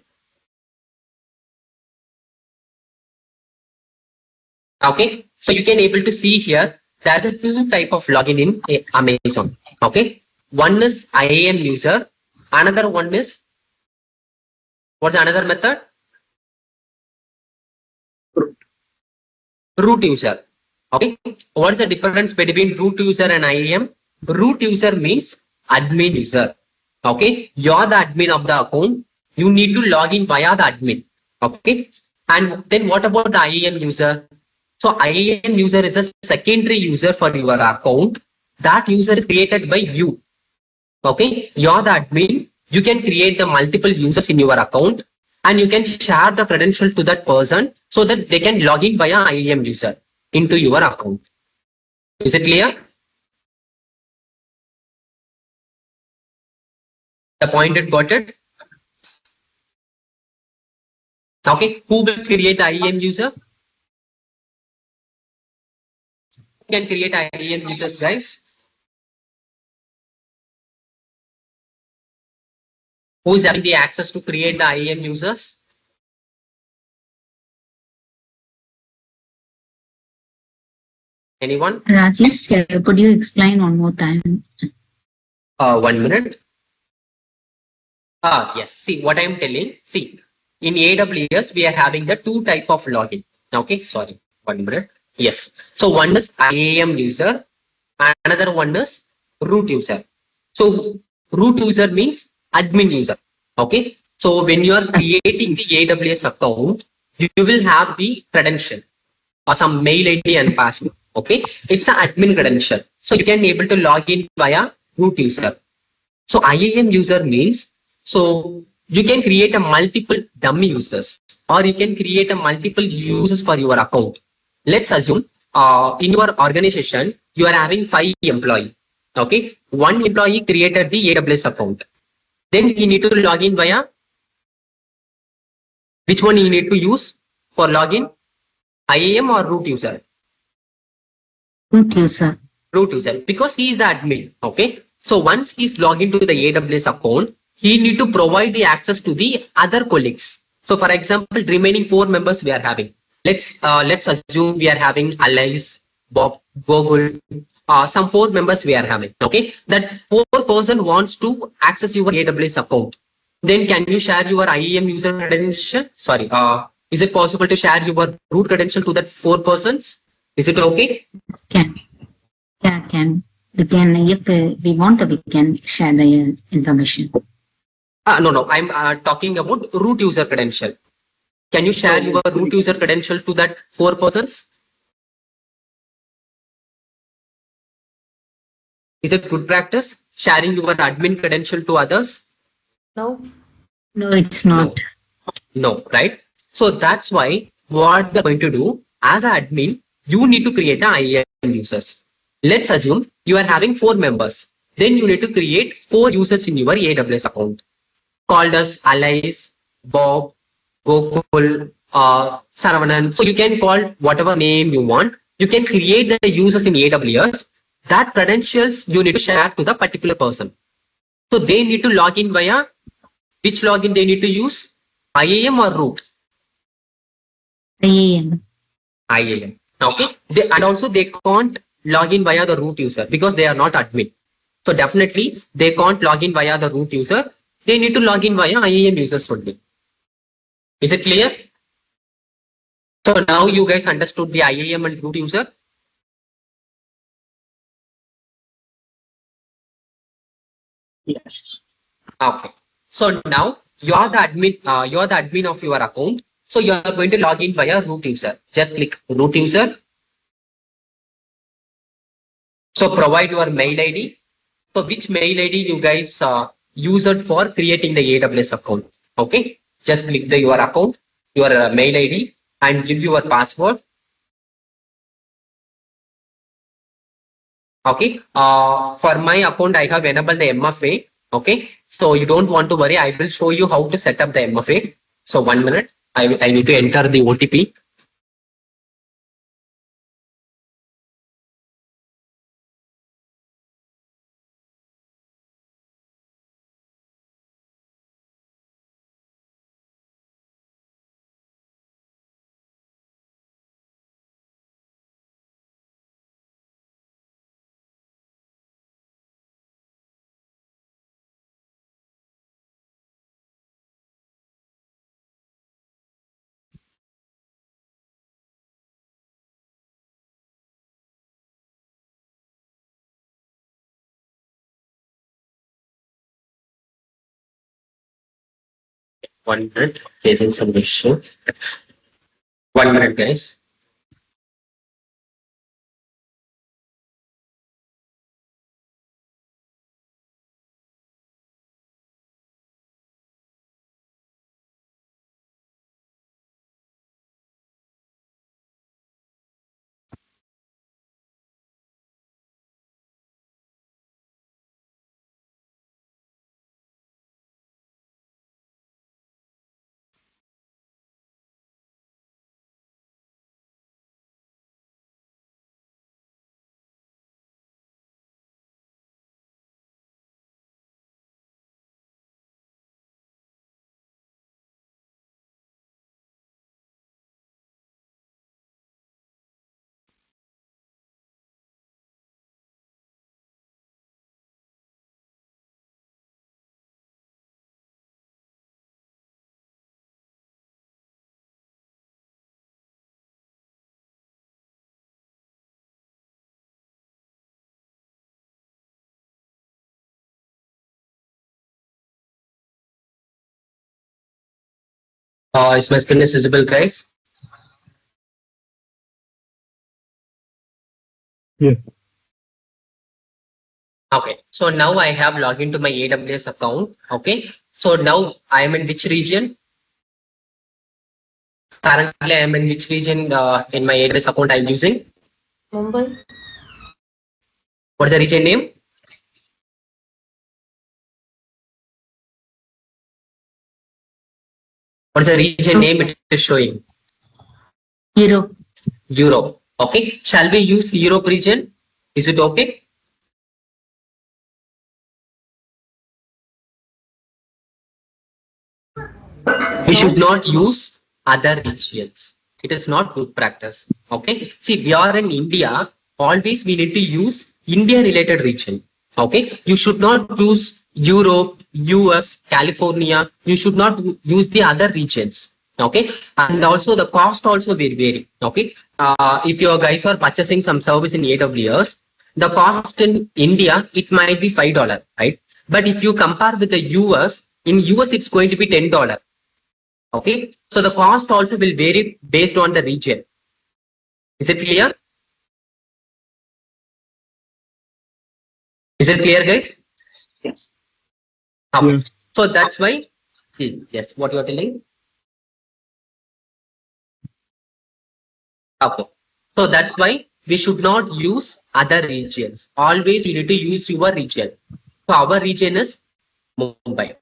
Okay. So you can able to see here there's a two type of login in Amazon. Okay. One is IAM user. Another one is, what's another method? Root user. Okay. What is the difference between root user and IAM? Root user means admin user. Okay. You're the admin of the account. You need to log in via the admin. Okay. And then what about the IAM user? So IAM user is a secondary user for your account. That user is created by you. Okay. You're the admin. You can create the multiple users in your account and you can share the credentials to that person so that they can log in via IAM user into your account. Is it clear? The point it got it? Okay. Who will create the IAM user? Who can create IAM users, guys? Who is having the access to create the IAM users? Anyone?
Rajesh, could you explain one more time?
1 minute. Yes. See what I'm telling. See, in AWS we are having the two type of login. Okay. Sorry. 1 minute. Yes. So one is IAM user, and another one is root user. So root user means admin user. Okay. So when you are creating the AWS account, you will have the credential or some mail ID and password. Okay. It's an admin credential. So you can able to log in via root user. So IAM user means, so you can create a multiple dummy users or you can create a multiple users for your account. Let's assume in your organization, you are having 5 employees. Okay. One employee created the AWS account. Then you need to log in via, which one you need to use for login? IAM or root user?
Root user.
Root user, because he is the admin. Okay. So once he's logged into the AWS account, he need to provide the access to the other colleagues. So for example, remaining 4 members we are having. Let's assume we are having Alice, Bob, Google, some 4 members we are having. Okay. That 4 person wants to access your AWS account. Then can you share your IAM user credential? Sorry, Is it possible to share your root credential to that 4 persons? Is it okay?
Can. Yeah, can. We can, if we want to, we can share the information.
No, I'm talking about root user credential. Can you share your root user credential to that 4 persons? Is it good practice? Sharing your admin credential to others?
No, it's not.
No, right? So that's why what we're going to do as an admin, you need to create the IAM users. Let's assume you are having 4 members. Then you need to create 4 users in your AWS account called as Alice, Bob, Gokul, Saravanan. So you can call whatever name you want. You can create the users in AWS. That credentials you need to share to the particular person. So they need to log in via which login they need to use? IAM or root?
IAM.
IAM. Okay. And also they can't log in via the root user because they are not admin. So definitely they can't log in via the root user. They need to log in via IAM users only. Is it clear? So now you guys understood the IAM and root user.
Yes.
Okay. So now you are the admin. You are the admin of your account. So you are going to log in via root user. Just click root user. So provide your mail ID. So which mail ID you guys used for creating the AWS account? Okay. Just click your account, your mail ID, and give your password. Okay. For my account, I have enabled the MFA. Okay. So you don't want to worry. I will show you how to set up the MFA. So 1 minute. I need to enter the OTP. One minute. Facing some issue. 1 minute, guys. Is my screen is visible, guys?
Yes.
Okay. So now I have logged into my AWS account. Okay. So now I am in which region? Currently, I am in which region in my AWS account I am using?
Mumbai.
What's the region name? What's the region name it is showing?
Europe.
Europe. Okay. Shall we use Europe region? Is it okay? We should not use other regions. It is not good practice. Okay. See, we are in India. Always we need to use India related region. Okay. You should not use Europe, US, California. You should not use the other regions. Okay, and also the cost also will vary. Okay, if you guys are purchasing some service in AWS, the cost in India it might be $5, right? But if you compare with the US, in US it's going to be $10. Okay, so the cost also will vary based on the region. Is it clear? Is it clear, guys?
Yes.
Yes.
So that's why. Yes, what you are telling? Okay. So that's why we should not use other regions. Always you need to use your region. So our region is Mumbai.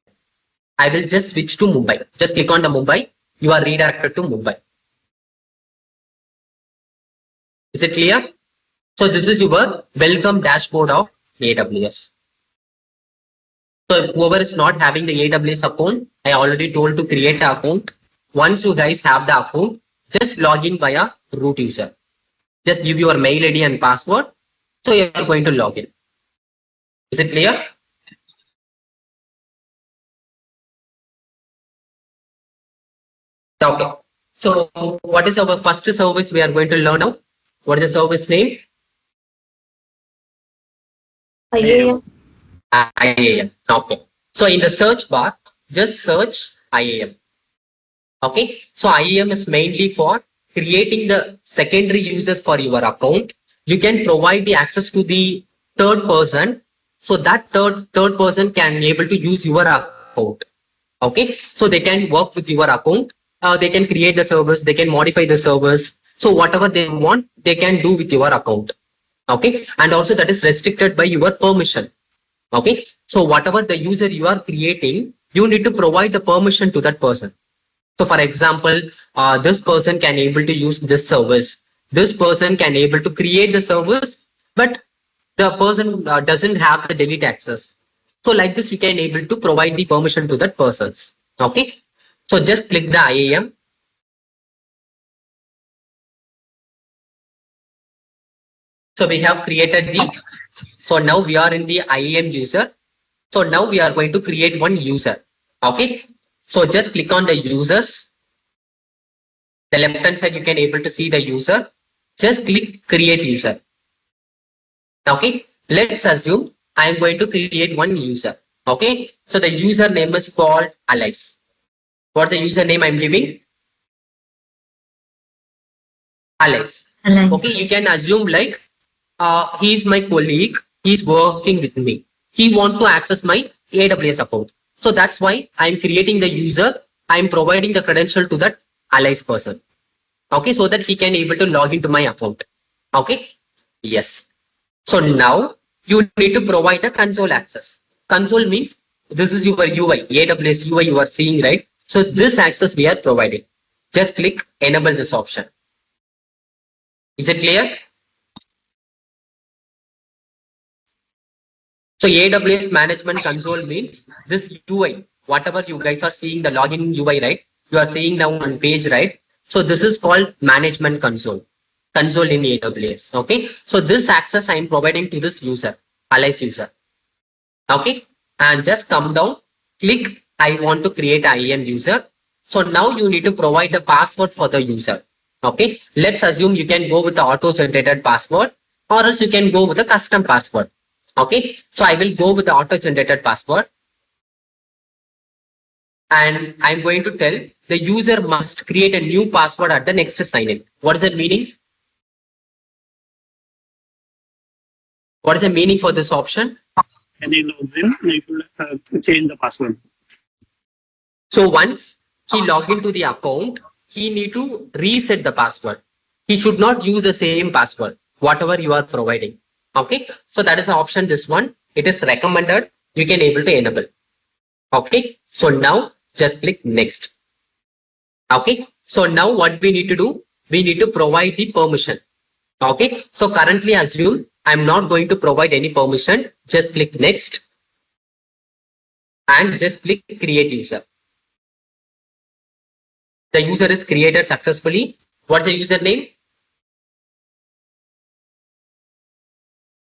I will just switch to Mumbai. Just click on the Mumbai. You are redirected to Mumbai. Is it clear? So this is your welcome dashboard of AWS. So whoever is not having the AWS account, I already told to create an account. Once you guys have the account, just log in via root user. Just give your mail ID and password. So you are going to log in. Is it clear? Okay. So what is our first service we are going to learn now? What is the service name?
IAM.
IAM. Okay. So in the search bar, just search IAM. Okay. So IAM is mainly for creating the secondary users for your account. You can provide the access to the third person. So that third person can be able to use your account. Okay. So they can work with your account. They can create the servers. They can modify the servers. So whatever they want, they can do with your account. Okay. And also that is restricted by your permission. Okay. So whatever the user you are creating, you need to provide the permission to that person. So for example, this person can able to use this service. This person can able to create the service, but the person doesn't have the delete access. So like this, you can able to provide the permission to that persons. Okay. So just click the IAM. So we have created the, so now we are in the IAM user. So now we are going to create one user. Okay. So just click on the users. The left hand side, you can able to see the user. Just click create user. Okay. Let's assume I am going to create one user. Okay. So the user name is called Alice. What's the username I'm giving? Alex.
Alex.
Okay, you can assume like he is my colleague. He's working with me. He want to access my AWS account. So that's why I'm creating the user. I'm providing the credential to that Alice person. Okay, so that he can able to log into my account. Okay. Yes. So now you need to provide the console access. Console means this is your UI, AWS UI you are seeing, right? So this access we are providing. Just click enable this option. Is it clear? So AWS management console means this UI, whatever you guys are seeing the login UI, right? You are seeing now on page, right? So this is called management console. Console in AWS. Okay. So this access I am providing to this user, Alice user. Okay. And just come down, click I want to create IAM user. So now you need to provide the password for the user. Okay. Let's assume you can go with the auto generated password, or else you can go with a custom password. Okay. So I will go with the auto generated password. And I'm going to tell the user must create a new password at the next sign in. What is the meaning? What is the meaning for this option?
When he logs in, you should change the password.
So once he log into the account, he need to reset the password. He should not use the same password, whatever you are providing. Okay. So that is the option. This one, it is recommended. You can able to enable. Okay. So now just click next. Okay. So now what we need to do, we need to provide the permission. Okay. So currently assume I'm not going to provide any permission. Just click next and just click create user. The user is created successfully. What's the username?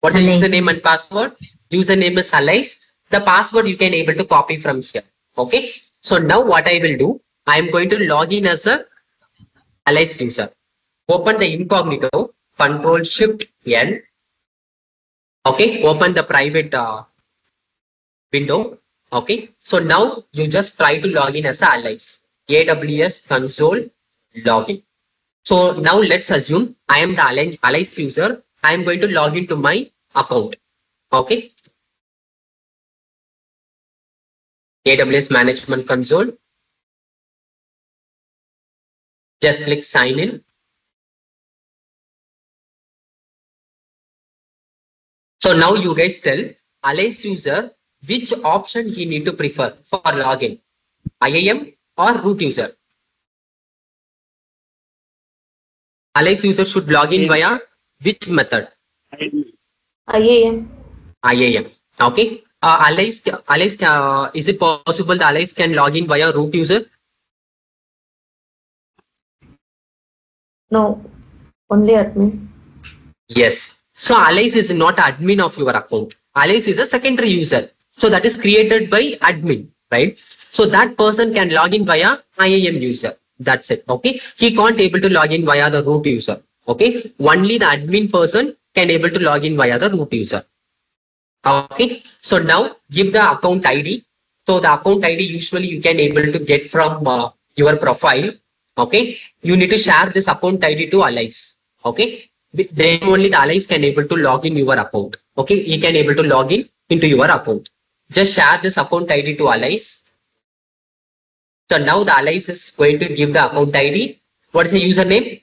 What's the
Alice.
username and password? Username is Alice. The password you can able to copy from here. Okay. So now what I will do, I am going to log in as a alias user. Open the incognito, Control Shift N. Okay, open the private window. Okay, so now you just try to log in as a alias. AWS console login. So now let's assume I am the alias user. I am going to log into my account. Okay. AWS Management Console. Just click sign in. So now you guys tell alias user which option he need to prefer for login, IAM or root user. Alias user should log in via which method?
IAM.
IAM. Okay. Alias, is it possible the alias can log in via root user?
No, only admin.
Yes. So alias is not admin of your account. Alias is a secondary user. So that is created by admin, right? So that person can log in via IAM user. That's it. Okay. He can't able to log in via the root user. Okay. Only the admin person can able to log in via the root user. Okay. So now give the account ID. So the account ID usually you can able to get from your profile. Okay. You need to share this account ID to alias. Okay. Then only the alias can able to log in your account. Okay. He can able to log in into your account. Just share this account ID to alias. So now the alias is going to give the account ID. What is the username?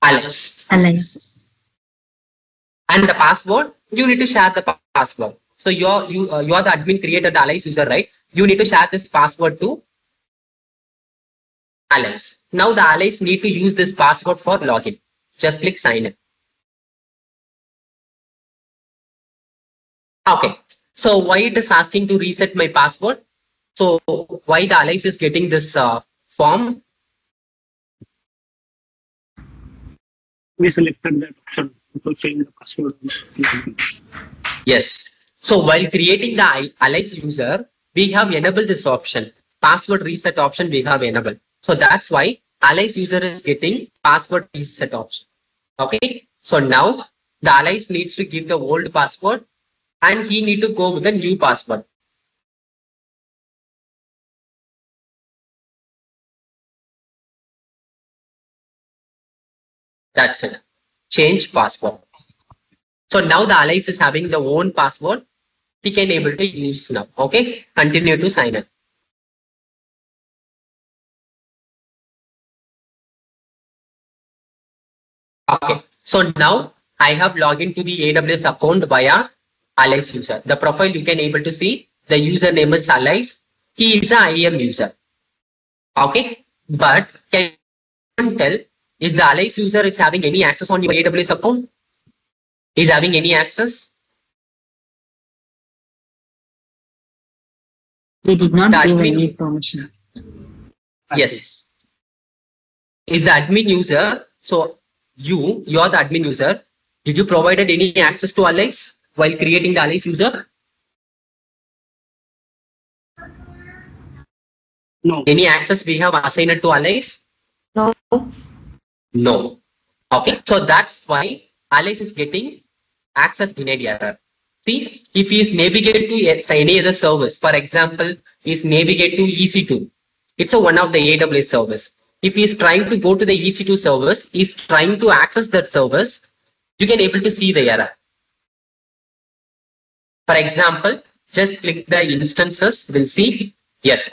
Alias. And the password, you need to share the password. So you are the admin created the alias user, right? You need to share this password to alias. Now the alias need to use this password for login. Just click sign in. Okay. So why it is asking to reset my password? So why the alias is getting this form?
We selected that option to change the password.
Yes. So while creating the alias user, we have enabled this option. Password reset option we have enabled. So that's why alias user is getting password reset option. Okay. So now the alias needs to give the old password and he need to go with the new password. That's it. Change password. So now the alias is having the own password. He can able to use now. Okay. Continue to sign in. Okay. So now I have logged into the AWS account via alias user. The profile you can able to see the username is alias. He is a IAM user. Okay. But can you tell is the alias user is having any access on your AWS account? Is having any access?
We did not
The
give
admin-
any permission.
Yes. Is the admin user, so you are the admin user. Did you provided any access to alias while creating the alias user?
No.
Any access we have assigned to alias?
No.
No. Okay. So that's why alias is getting access denied error. See, if he is navigate to any other service, for example, is navigate to EC2. It's one of the AWS service. If he is trying to go to the EC2 service, is trying to access that service, you can able to see the error. For example, just click the instances, we'll see. Yes.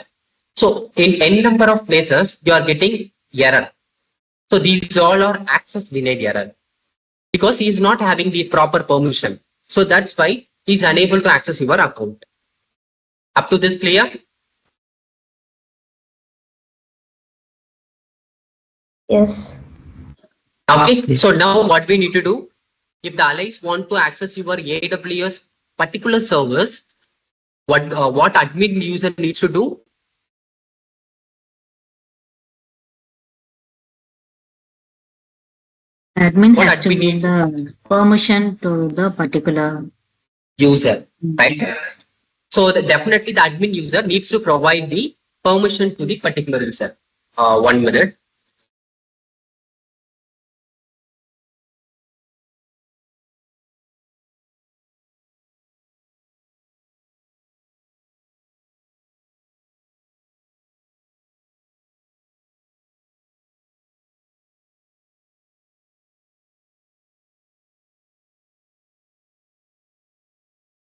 So in n number of places, you are getting error. So these all are access denied error because he is not having the proper permission. So that's why he is unable to access your account. Up to this clear?
Yes.
Okay. So now what we need to do, if the allies want to access your AWS particular service, what admin user needs to do?
Admin
What
has to
admin
give
needs?
the permission to the particular.
User, right? So definitely the admin user needs to provide the permission to the particular user. 1 minute.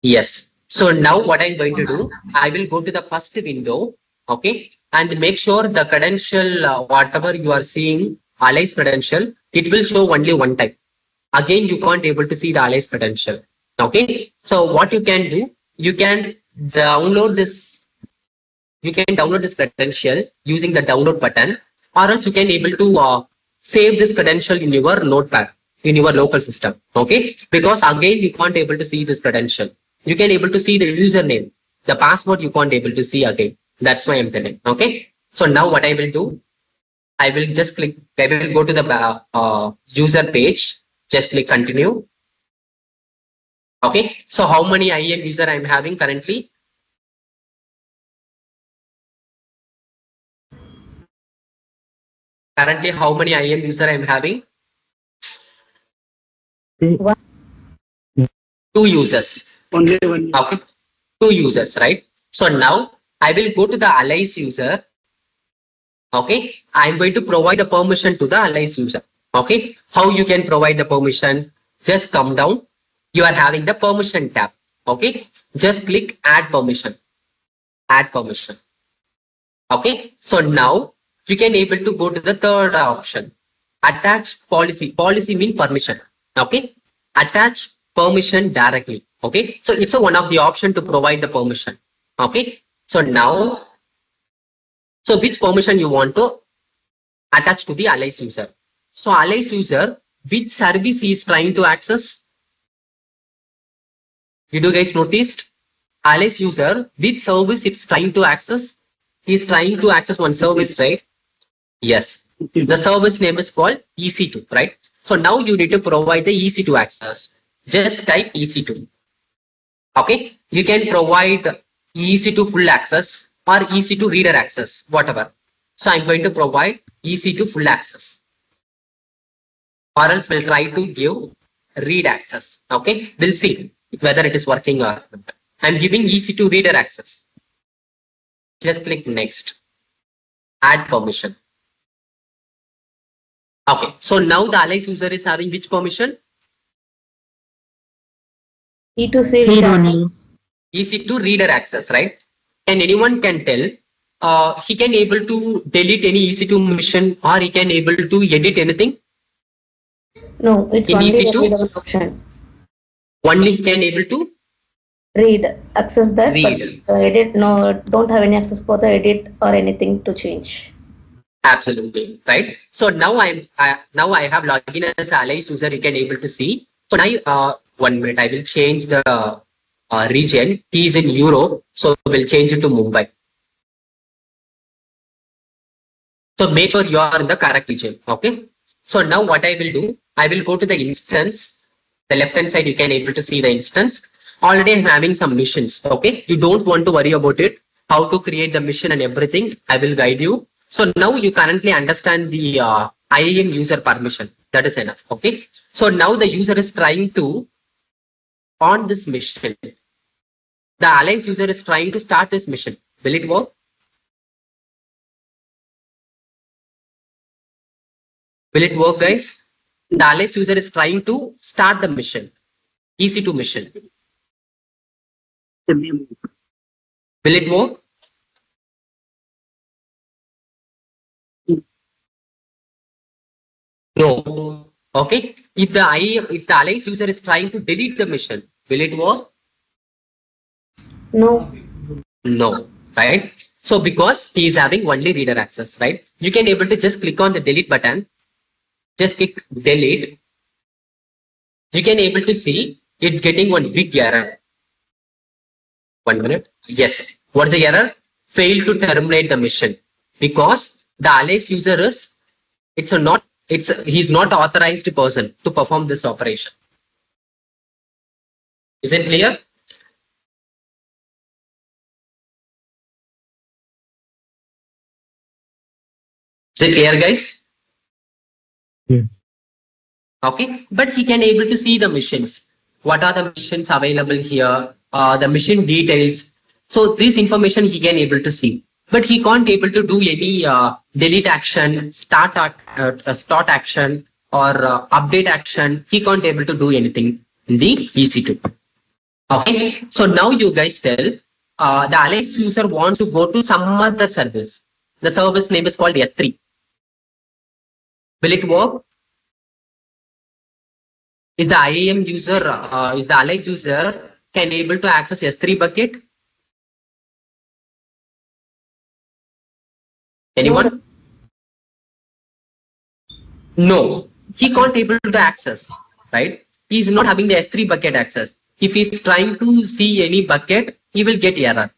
Yes. So now what I'm going to do, I will go to the first window, okay, and make sure the credential, whatever you are seeing, Alice credential, it will show only one time. Again, you can't able to see the Alice credential. Okay. So what you can do, you can download this. You can download this credential using the download button, or else you can able to save this credential in your notepad in your local system. Okay. Because again, you can't able to see this credential. You can able to see the username, the password you can't able to see again. That's why I'm telling. Okay. So now what I will do, I will just click, I will go to the user page, just click continue. Okay. So how many IAM user I'm having currently? Currently, how many IAM user I'm having?
Two.
Two users.
Only one.
Okay. Two users, right? So now I will go to the allies user. Okay. I'm going to provide the permission to the allies user. Okay. How you can provide the permission? Just come down. You are having the permission tab. Okay. Just click add permission. Add permission. Okay. So now you can able to go to the third option. Attach policy. Policy means permission. Okay. Attach permission directly. Okay. So it's one of the option to provide the permission. Okay. So now, so which permission you want to attach to the allies user? So allies user, which service he is trying to access? Did you guys noticed? Allies user, which service it's trying to access? He is trying to access one service, right? Yes. The service name is called EC2, right? So now you need to provide the EC2 access. Just type EC2. Okay. You can provide EC2 full access or EC2 reader access, whatever. So I'm going to provide EC2 full access. Or else we'll try to give read access. Okay. We'll see whether it is working or not. I'm giving EC2 reader access. Just click next. Add permission. Okay. So now the allies user is having which permission?
E2C
Read only.
EC2 reader access, right? And anyone can tell, he can able to delete any EC2 mission or he can able to edit anything.
No, it's
In
only the
EC2?
readable option.
Only he can able to
Read, access that,
read.
but edit, no, don't have any access for the edit or anything to change.
Absolutely, right? So now I have login as allies user. You can able to see. So now 1 minute, I will change the region. He is in Europe, so we'll change it to Mumbai. So make sure you are in the correct region. Okay. So now what I will do, I will go to the instance. The left hand side, you can able to see the instance. Already I'm having some missions. Okay. You don't want to worry about it. How to create the mission and everything. I will guide you. So now you currently understand the IAM user permission. That is enough. Okay. So now the user is trying to on this mission. The allies user is trying to start this mission. Will it work? Will it work, guys? The allies user is trying to start the mission. EC2 mission. Will it work? No. Okay. If the allies user is trying to delete the mission, will it work?
No.
No. Right. So because he is having only reader access, right? You can able to just click on the delete button. Just click delete. You can able to see it's getting one big error. 1 minute. Yes. What's the error? Failed to terminate the mission because the allies user is he's not authorized person to perform this operation. Is it clear? Is it clear, guys?
Yeah.
Okay, but he can able to see the machines. What are the machines available here? The machine details. So this information he can able to see, but he can't able to do any delete action, start action, or update action. He can't able to do anything in the EC2. Okay, so now you guys tell the Alice user wants to go to some other service. The service name is called S3. Will it work? Is the IAM user, is the Alice user can able to access S3 bucket? Anyone? No, he can't able to access, right? He is not having the S3 bucket access. If he is trying to see any bucket, he will get error.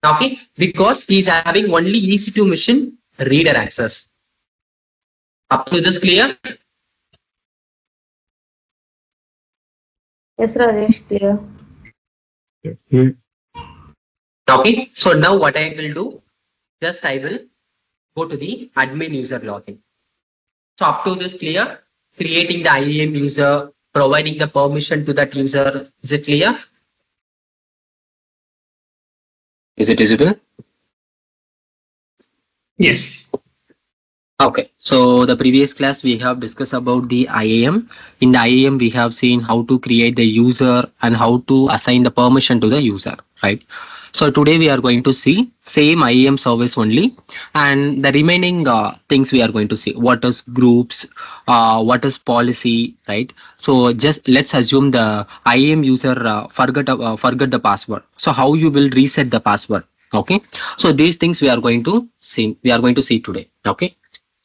Okay, because he is having only EC2 machine reader access. Up to this clear?
Yes, Rajesh, clear.
Yeah.
Okay, so now what I will do, just I will go to the admin user login. So up to this clear, creating the IAM user, providing the permission to that user. Is it clear? Is it visible?
Yes.
Okay, so the previous class we have discussed about the IAM. In the IAM, we have seen how to create the user and how to assign the permission to the user, right? So today we are going to see same IAM service only, and the remaining things we are going to see. What is groups, what is policy, right? So just let's assume the IAM user forget the password. So how you will reset the password? Okay, so these things we are going to see. We are going to see today. Okay.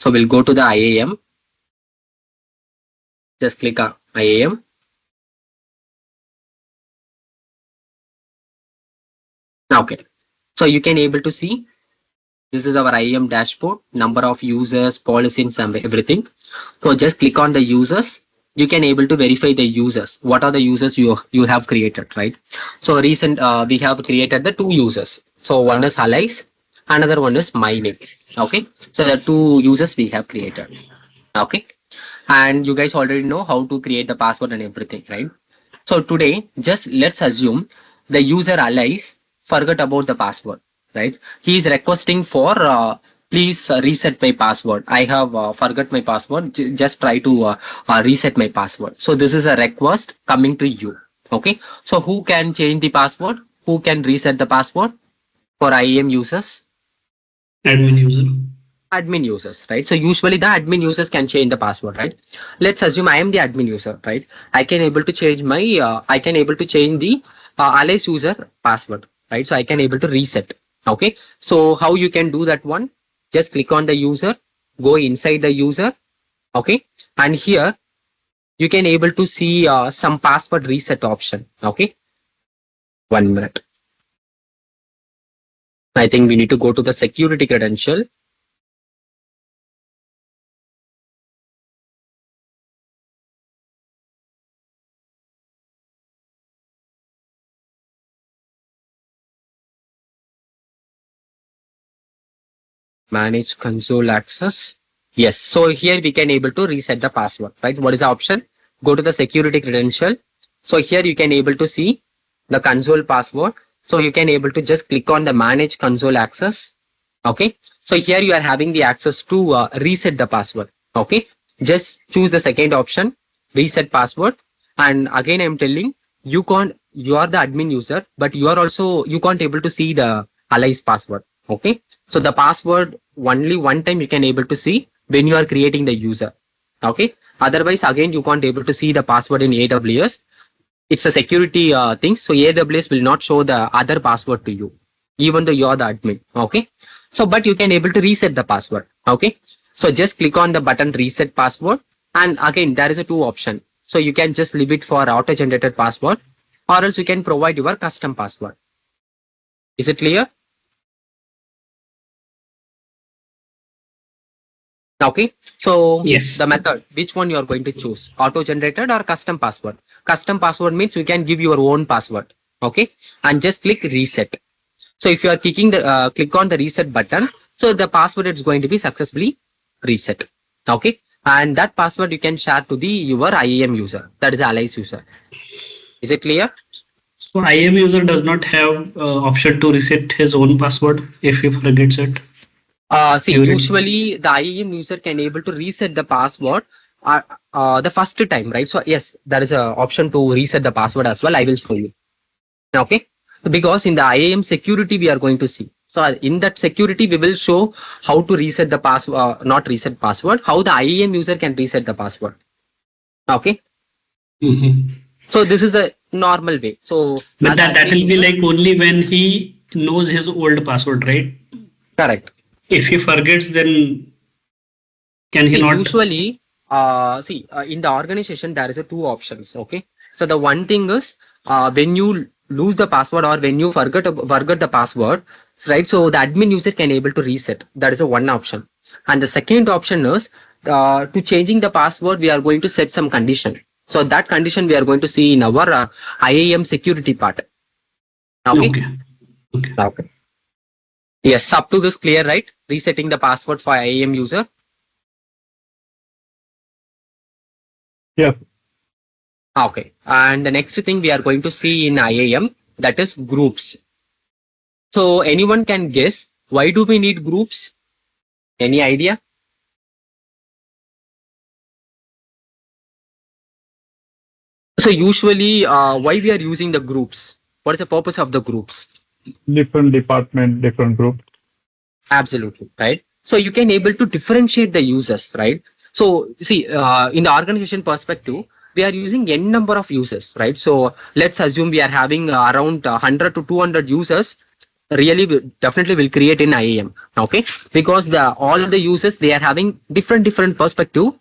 So we'll go to the IAM. Just click on IAM. Okay. So you can able to see this is our IAM dashboard, number of users, policies, and everything. So just click on the users. You can able to verify the users. What are the users you have created, right? So recent we have created the 2 users. So one is Alice, another one is my name. Okay. So the 2 users we have created. Okay, and you guys already know how to create the password and everything, right? So today, just let's assume the user Alice forgot about the password, right? He is requesting for please reset my password. I have forgot my password. Just try to reset my password. So this is a request coming to you. Okay, so who can change the password? Who can reset the password for IAM users?
Admin user.
Admin users, right? So usually the admin users can change the password, right? Let's assume I am the admin user, right? I can able to change my the Alice user password, right? So I can able to reset. Okay, so how you can do that one? Just click on the user, go inside the user. Okay, and here you can able to see some password reset option. Okay, 1 minute. I think we need to go to the security credential. Manage console access. Yes, so here we can able to reset the password, right? What is the option? Go to the security credential. So here you can able to see the console password. So you can able to just click on the manage console access. Okay, so here you are having the access to reset the password. Okay, just choose the second option, reset password. And again I'm telling you are the admin user, but you can't able to see the Alice password. Okay, so the password only one time you can able to see when you are creating the user. Okay, otherwise again you can't able to see the password in AWS. It's a security thing, so AWS will not show the other password to you, even though you are the admin. Okay, so but you can able to reset the password. Okay, so just click on the button reset password, and again there is a 2 option. So you can just leave it for auto generated password, or else you can provide your custom password. Is it clear? Okay, so
Yes.
the method, which one you are going to choose, auto generated or custom password? Custom password means you can give your own password. Okay, and just click reset. So if you are clicking the click on the reset button, So the password is going to be successfully reset. Okay. And that password you can share to the your IAM user, that is allies user. Is it clear?
So IAM user does not have option to reset his own password if he forgets it.
See, usually the IAM user can able to reset the password the first time, right? So yes, there is a option to reset the password as well. I will show you. Okay. Because in the IAM security we are going to see. So in that security we will show how to reset the password, not reset password, how the IAM user can reset the password. Okay. So this is the normal way. So
but that will be like only when he knows his old password, right?
Correct.
If he forgets, then can he not?
Usually, in the organization there is a two options. Okay. So the one thing is when you lose the password or when you forget the password, right? So the admin user can able to reset. That is a one option. And the second option is to changing the password, we are going to set some condition. So that condition we are going to see in our IAM security part. Okay. Okay. Yes, up to this clear, right? Resetting the password for IAM user.
Yes.
Okay. And the next thing we are going to see in IAM, that is groups. So anyone can guess why do we need groups? Any idea? So usually why we are using the groups? What is the purpose of the groups?
Different department, different group.
Absolutely, right? So you can able to differentiate the users, right? So see, in the organization perspective, we are using n number of users, right? So let's assume we are having around 100 to 200 users. Really, definitely will create in IAM, okay? Because all the users, they are having different perspective.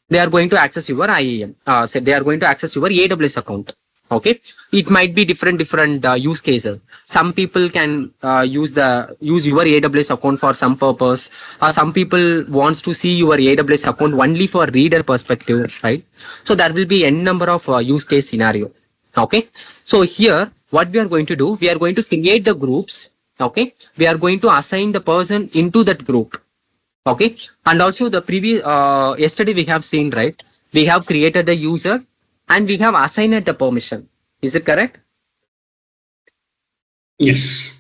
They are going to access your IAM. So they are going to access your AWS account. Okay, it might be different use cases. Some people can use your AWS account for some purpose. Some people wants to see your AWS account only for reader perspective, right? So there will be n number of use case scenario. Okay, so here what we are going to do, we are going to create the groups. Okay, we are going to assign the person into that group. Okay, and also the previous yesterday we have seen, right? We have created the user and we have assigned the permission. Is it correct?
Yes.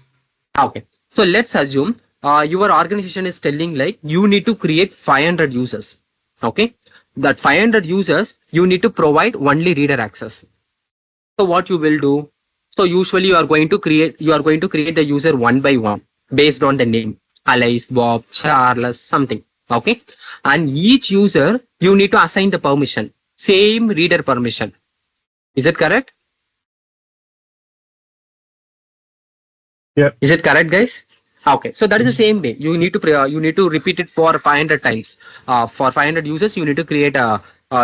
Okay. So let's assume your organization is telling like you need to create 500 users. Okay. That 500 users, you need to provide only reader access. So what you will do? So usually you are going to create the user one by one based on the name. Alice, Bob, Charles, something. Okay. And each user, you need to assign the permission. Same reader permission. Is it correct?
Yeah.
Is it correct, guys? Okay. So that is the same way. You need to repeat it for 500 times. For 500 users, you need to create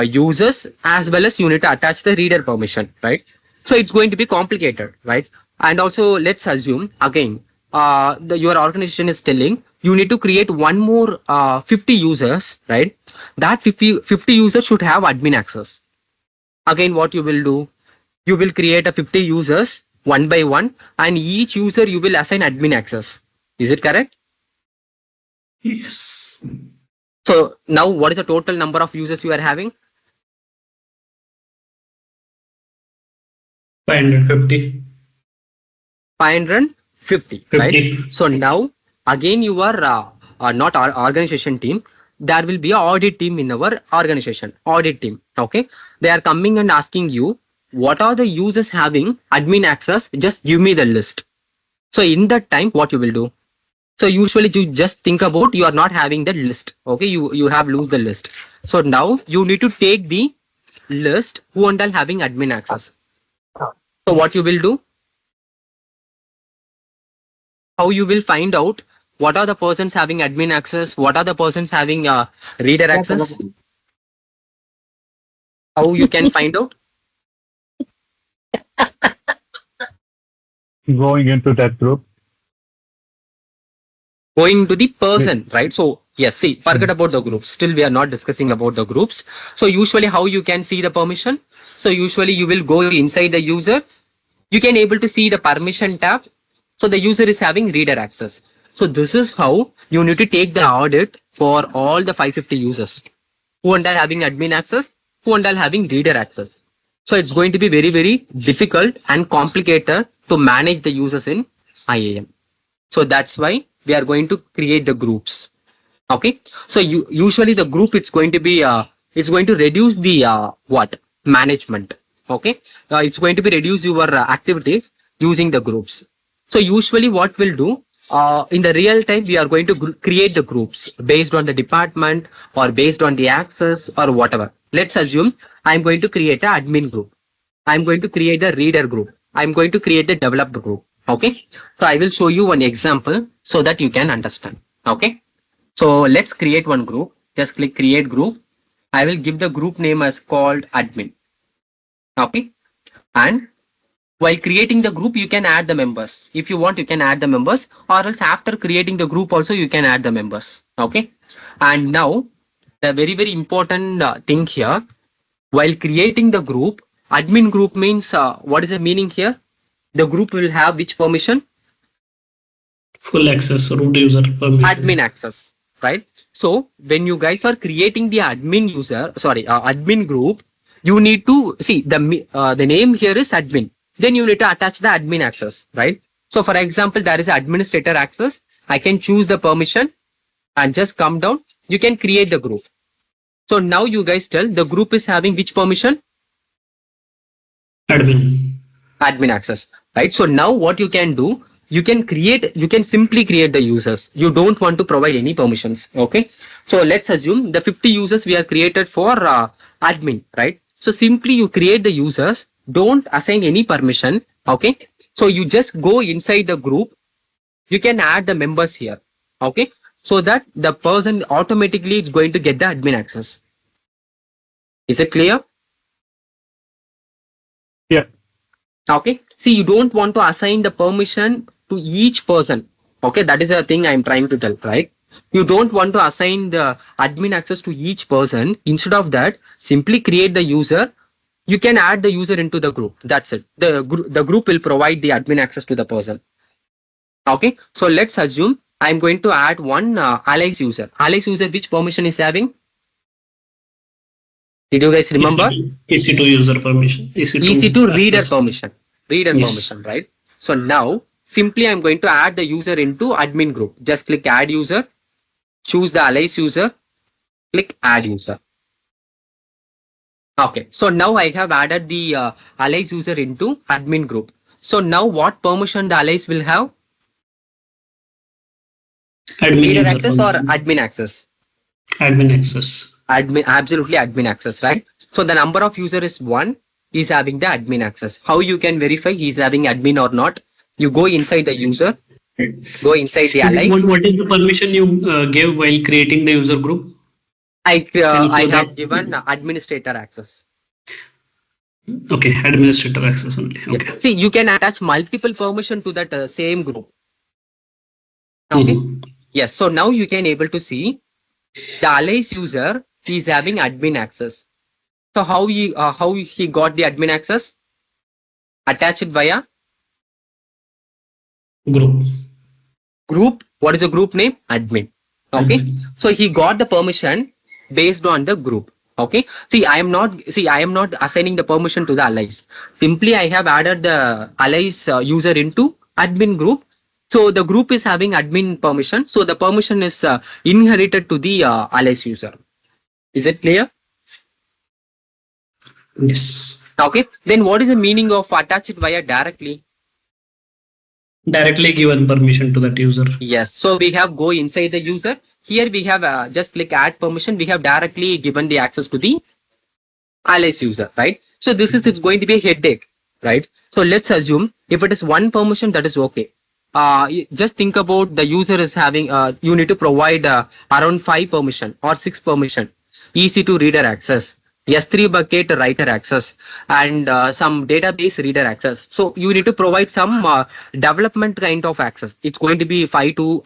users as well as you need to attach the reader permission, right? So it's going to be complicated, right? And also let's assume again, your organization is telling you need to create one more 50 users, right? That 50 users should have admin access. Again, what you will do, you will create a 50 users one by one, and each user you will assign admin access. Is it correct?
Yes.
So now what is the total number of users you are having?
550.
550,
50.
right? So now again you are not our organization team. There will be an audit team in our organization. Audit team. Okay. They are coming and asking you, what are the users having admin access? Just give me the list. So in that time, what you will do? So usually you just think about you are not having the list. Okay. You have lose the list. So now you need to take the list who and all having admin access. So what you will do? How you will find out what are the persons having admin access? What are the persons having reader access? How you can find out?
Going into that group.
Going to the person, right? So yes, see, forget about the groups. Still, we are not discussing about the groups. So usually how you can see the permission? So usually you will go inside the user. You can able to see the permission tab. So the user is having reader access. So this is how you need to take the audit for all the 550 users who and all having admin access, who and all having reader access. So it's going to be very, very difficult and complicated to manage the users in IAM. So that's why we are going to create the groups. Okay. So usually the group, it's going to be, it's going to reduce the management. Okay. It's going to be reduce your activities using the groups. So usually what we'll do, in the real time, we are going to create the groups based on the department or based on the access or whatever. Let's assume I'm going to create an admin group. I'm going to create a reader group. I'm going to create the developer group. Okay. So I will show you one example so that you can understand. Okay. So let's create one group. Just click create group. I will give the group name as called admin. Okay. And while creating the group, you can add the members. If you want, you can add the members, or else after creating the group also, you can add the members. Okay. And now the very, very important thing here, while creating the group, admin group means what is the meaning here? The group will have which permission?
Full access, root user permission.
Admin access, right? So when you guys are creating the admin admin group, you need to see the name here is admin. Then you need to attach the admin access, right? So for example, there is administrator access. I can choose the permission and just come down. You can create the group. So now you guys tell the group is having which permission? Admin access, right? So now what you can do, you can simply create the users. You don't want to provide any permissions. Okay. So let's assume the 50 users we are created for admin, right? So simply you create the users, don't assign any permission. Okay. So you just go inside the group. You can add the members here. Okay. So that the person automatically is going to get the admin access. Is it clear?
Yeah.
Okay. See, you don't want to assign the permission to each person. Okay. That is the thing I'm trying to tell, right? You don't want to assign the admin access to each person. Instead of that, simply create the user. You can add the user into the group. That's it. The group will provide the admin access to the person. Okay. So let's assume I'm going to add one allies user. Allies user, which permission is having? Did you guys remember?
EC2 user permission.
EC2 reader
access.
permission. Reader permission, right? So now simply I'm going to add the user into admin group. Just click add user, choose the allies user, click add user. Okay. So now I have added the allies user into admin group. So now what permission the allies will have? Reader access or admin access?
Admin access.
Admin, absolutely admin access, right? So the number of user is 1, is having the admin access. How you can verify he's having admin or not? You go inside the user, go inside the allies.
What is the permission you gave while creating the user group?
I have given administrator access.
Okay, administrator access only. Okay.
Yeah. See, you can attach multiple permission to that same group. Okay. Yes. So now you can able to see the allies user is having admin access. So how he got the admin access? Attached via group. What is the group name? Admin. Okay. So he got the permission based on the group. Okay. See, I am not assigning the permission to the allies. Simply I have added the allies user into admin group. So the group is having admin permission. So the permission is inherited to the allies user. Is it clear?
Yes.
Okay. Then what is the meaning of attach it via directly?
Directly given permission to that user.
Yes. So we have go inside the user. Here we have just click add permission. We have directly given the access to the allies user, right? So this is it's going to be a headache, right? So let's assume if it is one permission, that is okay. Just think about the user is having, you need to provide around 5 permission or 6 permission, EC2 reader access, S3 bucket writer access, and some database reader access. So you need to provide some development kind of access. It's going to be 5 to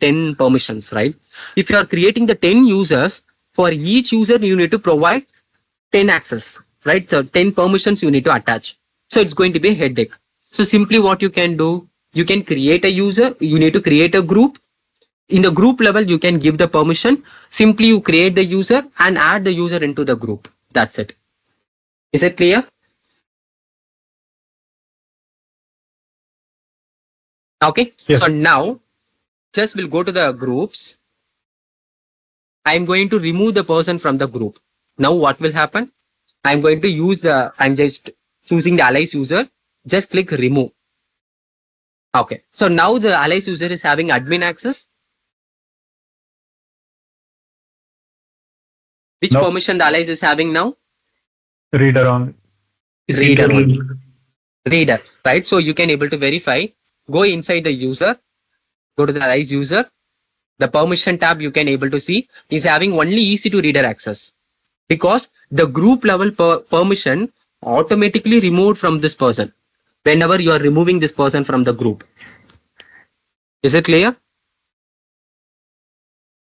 10 permissions, right? If you are creating the 10 users, for each user you need to provide 10 access, right? So 10 permissions you need to attach. So it's going to be a headache. So simply what you can do, you can create a user, you need to create a group, In the group level, you can give the permission. Simply you create the user and add the user into the group. That's it. Is it clear? Okay.
Yes.
So now just we'll go to the groups. I'm going to remove the person from the group. Now what will happen? I'm going to use I'm just choosing the allies user. Just click remove. Okay. So now the allies user is having admin access. Which
No.
permission the allies is having now?
Reader only.
Reader only. Reader, right? So you can able to verify. Go inside the user. Go to the allies user. The permission tab you can able to see is having only EC2 reader access, because the group level permission automatically removed from this person whenever you are removing this person from the group. Is it clear?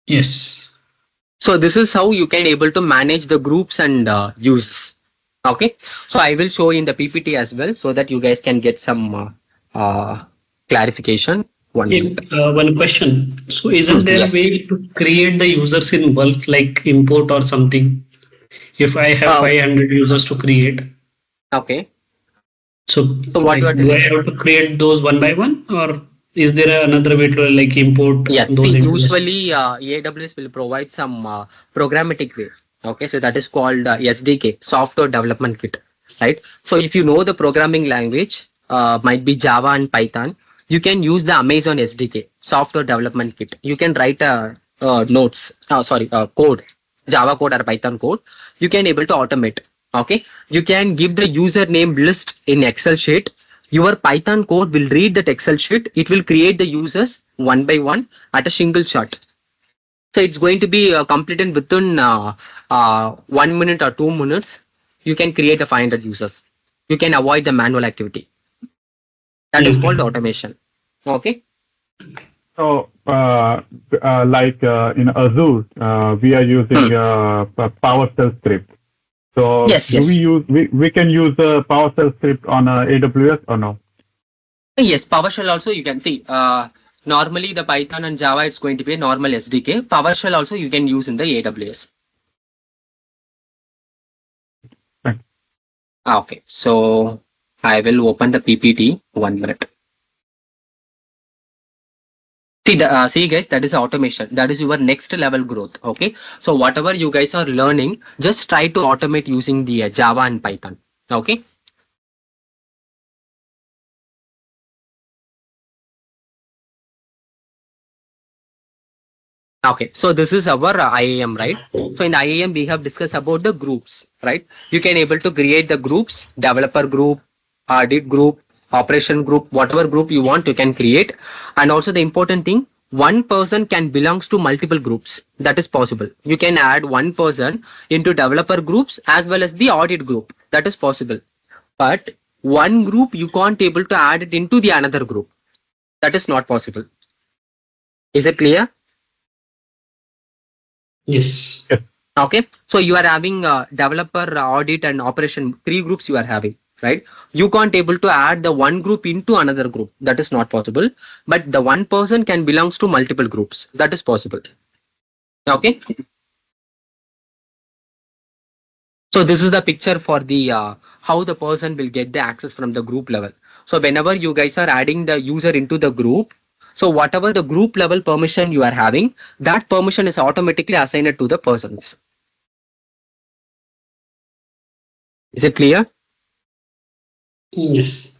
Yes.
So this is how you can able to manage the groups and users. Okay. So I will show in the PPT as well so that you guys can get some clarification. One
question. So isn't there
Yes.
a way to create the users in bulk, like import or something? If I have 500 users to create,
Okay.
so
what you are
do I
doing?
have to create those one by one, or is there another way to like import
Yes.
those
See,
into the system?
usually AWS will provide some programmatic way. Okay. So that is called SDK, Software Development Kit, right? So if you know the programming language, might be Java and Python, you can use the Amazon SDK, Software Development Kit. You can write code, Java code or Python code. You can able to automate. Okay. You can give the username list in Excel sheet. Your Python code will read that Excel sheet. It will create the users one by one at a single shot. So it's going to be completed within 1 minute or 2 minutes. You can create a 500 users. You can avoid the manual activity. That is called automation. Okay.
So, like in Azure, we are using PowerShell script. So,
Yes,
do
yes.
we can use the PowerShell script on AWS or no?
Yes, PowerShell also you can see. Normally the Python and Java, it's going to be a normal SDK. PowerShell also you can use in the AWS.
Right.
Okay, so I will open the PPT. 1 minute. See guys, that is automation. That is your next level growth. Okay. So whatever you guys are learning, just try to automate using the Java and Python. Okay. Okay, so this is our IAM, right? So in IAM, we have discussed about the groups, right? You can able to create the groups, developer group, audit group, operation group, whatever group you want, you can create. And also the important thing, one person can belongs to multiple groups. That is possible. You can add one person into developer groups as well as the audit group. That is possible. But one group, you can't able to add it into the another group. That is not possible. Is it clear?
Yes.
Okay, so you are having developer, audit and operation, 3 groups you are having, right? You can't able to add the one group into another group. That is not possible. But the one person can belongs to multiple groups. That is possible. Okay. So this is the picture for the how the person will get the access from the group level. So whenever you guys are adding the user into the group, so whatever the group level permission you are having, that permission is automatically assigned to the persons. Is it clear?
Yes.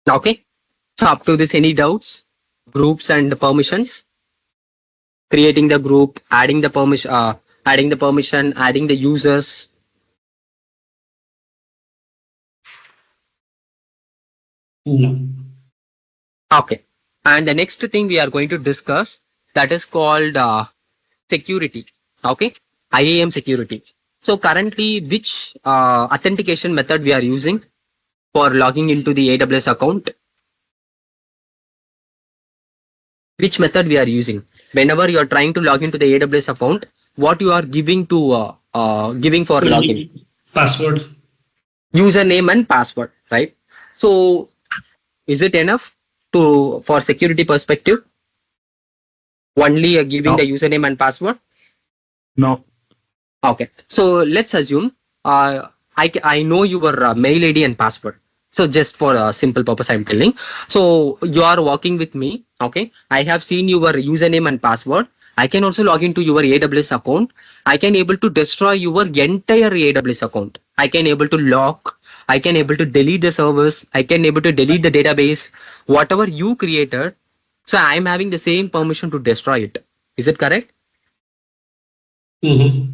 Okay. So up to this, any doubts? Groups and permissions. Creating the group, adding the permission, adding the users.
No.
Okay. And the next thing we are going to discuss, that is called security. Okay. IAM security. So currently, which authentication method we are using for logging into the AWS account? Which method we are using? Whenever you are trying to log into the AWS account, what you are giving to giving for login?
Password.
Username and password, right? So is it enough to for security perspective? Only giving
No.
the username and password?
No.
Okay. So let's assume I know your mail ID and password. So just for a simple purpose, I'm telling. So you are working with me. Okay. I have seen your username and password. I can also log into your AWS account. I can able to destroy your entire AWS account. I can able to lock. I can able to delete the servers. I can able to delete the database. Whatever you created. So I'm having the same permission to destroy it. Is it correct?
Mm-hmm.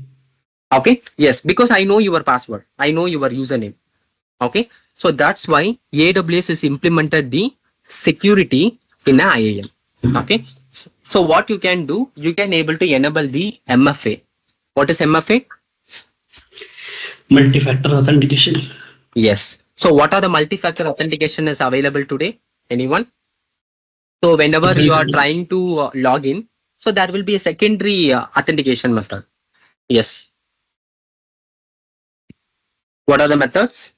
Okay. Yes, because I know your password. I know your username. Okay. So that's why AWS has implemented the security in a IAM. Okay. So what you can do, you can able to enable the MFA. What is MFA?
Multi-factor authentication.
Yes. So what are the multi-factor authentication is available today? Anyone? So whenever you are trying to log in, so there will be a secondary authentication method. Yes. What are the methods?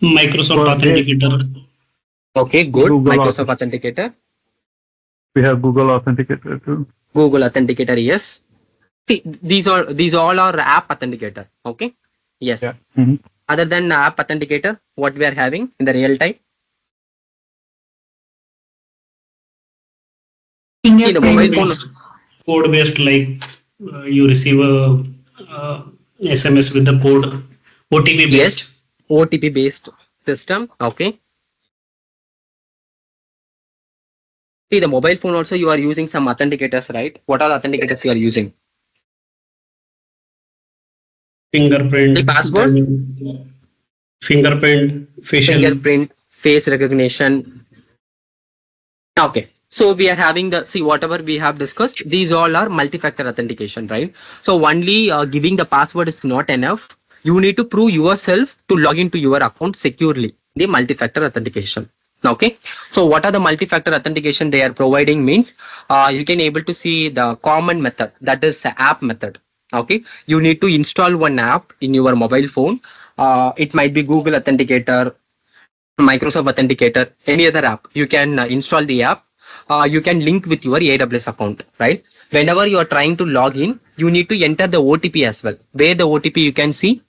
Microsoft Authenticator.
Okay, good.
Google
Microsoft Authenticator.
We have Google Authenticator too.
Google Authenticator, yes. See, these all are app authenticator. Okay. Yes.
Yeah. Mm-hmm.
Other than app authenticator, what we are having in the real time? See, the mobile phone.
Code based, like you receive a SMS with the code, OTP based.
Yes. OTP based system. Okay. See, the mobile phone also you are using some authenticators, right? What are the authenticators you are using?
Fingerprint.
The password?
Fingerprint, facial.
Fingerprint, face recognition. Okay. So we are having the, see, whatever we have discussed, these all are multi-factor authentication, right? So only giving the password is not enough. You need to prove yourself to log into your account securely, the multi-factor authentication. Okay. So what are the multi-factor authentication they are providing means you can able to see the common method, that is app method. Okay. You need to install one app in your mobile phone. It might be Google Authenticator, Microsoft Authenticator, any other app. You can install the app. You can link with your AWS account, right? Whenever you are trying to log in, you need to enter the OTP as well. Where the OTP you can see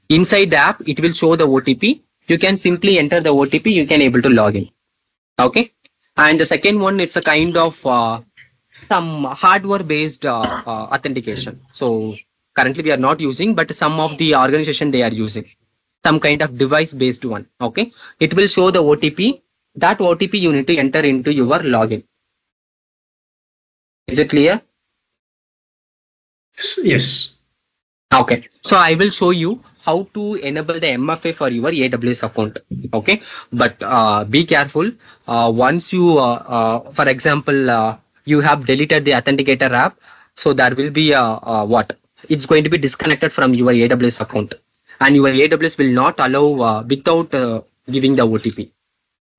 inside the app, it will show the OTP. You can simply enter the OTP. You can able to log in. Okay. And the second one, it's a kind of some hardware based authentication. So currently we are not using, but some of the organization they are using some kind of device based one. Okay. It will show the OTP. That OTP you need to enter into your login. Is it clear?
Yes.
Okay. So I will show you how to enable the MFA for your AWS account. Okay. But be careful. Once you, for example, you have deleted the authenticator app. So there will be what? It's going to be disconnected from your AWS account. And your AWS will not allow without giving the OTP.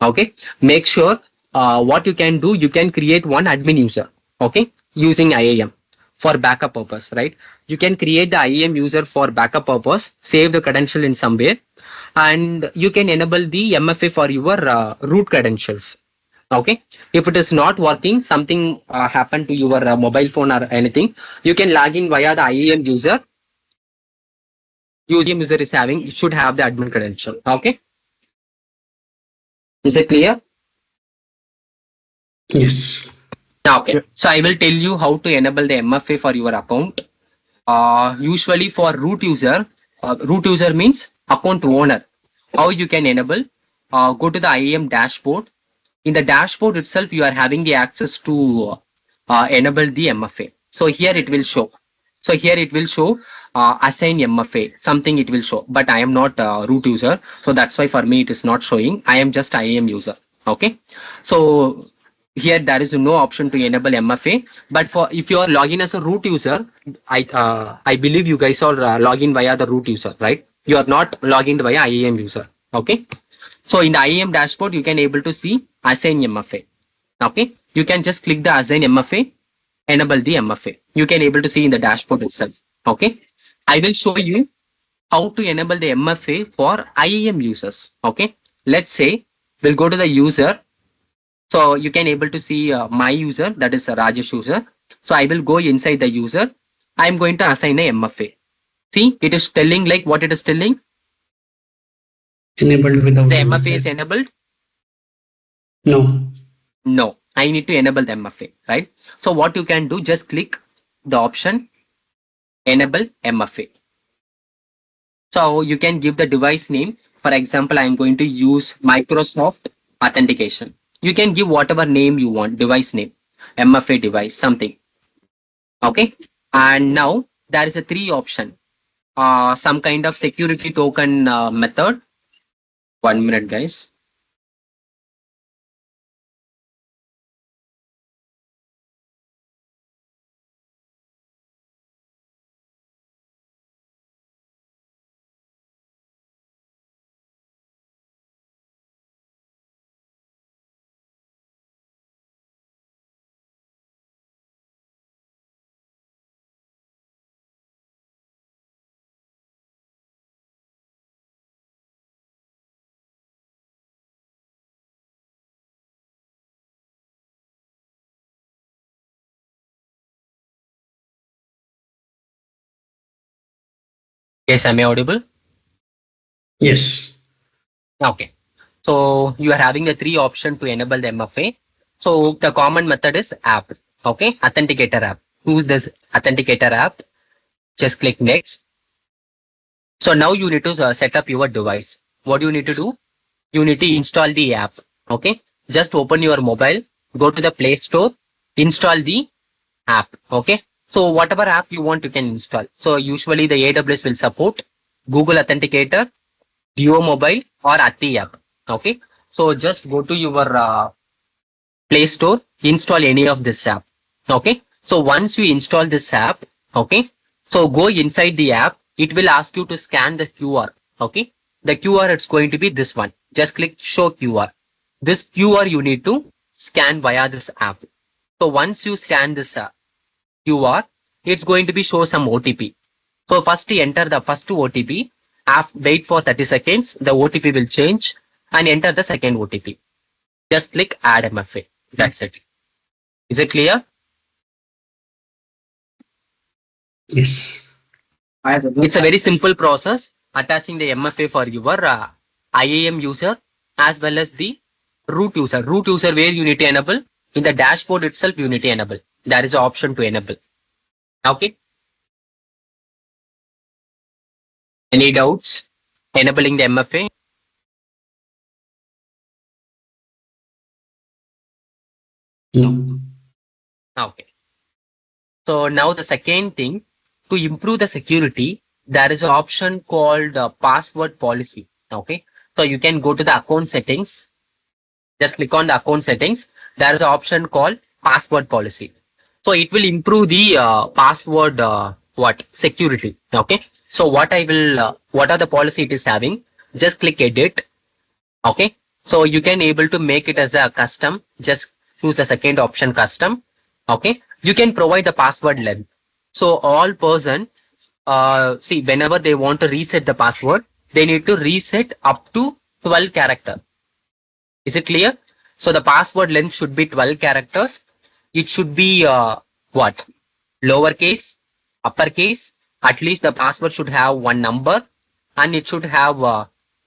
Okay. Make sure what you can do, you can create one admin user. Okay. Using IAM for backup purpose, right? You can create the IAM user for backup purpose, save the credential in some way, and you can enable the MFA for your root credentials. Okay. If it is not working, something happened to your mobile phone or anything, you can log in via the IAM user. IAM user is having, it should have the admin credential. Okay. Is it clear?
Yes.
Okay. So I will tell you how to enable the MFA for your account. Usually for root user means account owner. How you can enable? Go to the IAM dashboard. In the dashboard itself, you are having the access to enable the MFA. So here it will show. So here it will show assign MFA, something it will show. But I am not root user. So that's why for me it is not showing. I am just IAM user. Okay. So here there is no option to enable MFA. But for if you are logging as a root user, I believe you guys are logging via the root user, right? You are not logging via IAM user. Okay. So in the IAM dashboard, you can able to see assign MFA. Okay. You can just click the assign MFA, enable the MFA. You can able to see in the dashboard itself. Okay. I will show you how to enable the MFA for IAM users. Okay. Let's say we'll go to the user. So you can able to see my user, that is a Rajesh user. So I will go inside the user. I'm going to assign a MFA. See, it is telling like what it is telling.
Enabled without.
The MFA is enabled.
No.
No, I need to enable the MFA, right? So what you can do, just click the option enable MFA. So you can give the device name. For example, I'm going to use Microsoft Authentication. You can give whatever name you want, device name, MFA device, something. Okay. And now there is a 3 option. Some kind of security token method. 1 minute, guys. Yes, am I audible?
Yes.
Okay. So you are having the 3 options to enable the MFA. So the common method is app. Okay. Authenticator app. Choose this authenticator app. Just click next. So now you need to set up your device. What do you need to do? You need to install the app. Okay. Just open your mobile, go to the Play Store, install the app. Okay. So whatever app you want, you can install. So usually the AWS will support Google Authenticator, Duo Mobile or Ati app. Okay. So just go to your Play Store, install any of this app. Okay. So once you install this app, okay. So go inside the app. It will ask you to scan the QR. Okay. The QR, it's going to be this one. Just click show QR. This QR you need to scan via this app. So once you scan this QR, it's going to be show some OTP. So first enter the first OTP. Wait for 30 seconds. The OTP will change and enter the second OTP. Just click add MFA. That's it. Is it clear?
Yes.
It's a very simple process, attaching the MFA for your IAM user as well as the root user. Root user where you need to enable. In the dashboard itself, you need to enable. There is an option to enable. Okay. Any doubts? Enabling the MFA?
No.
Okay. So now the second thing, to improve the security, there is an option called password policy. Okay. So you can go to the account settings. Just click on the account settings. There is an option called password policy. So it will improve the password security. Okay. So what are the policy it is having? Just click edit. Okay. So you can able to make it as a custom. Just choose the second option, custom. Okay. You can provide the password length. So all person, see, whenever they want to reset the password, they need to reset up to 12 character. Is it clear? So the password length should be 12 characters. It should be lowercase, uppercase. At least the password should have one number, and it should have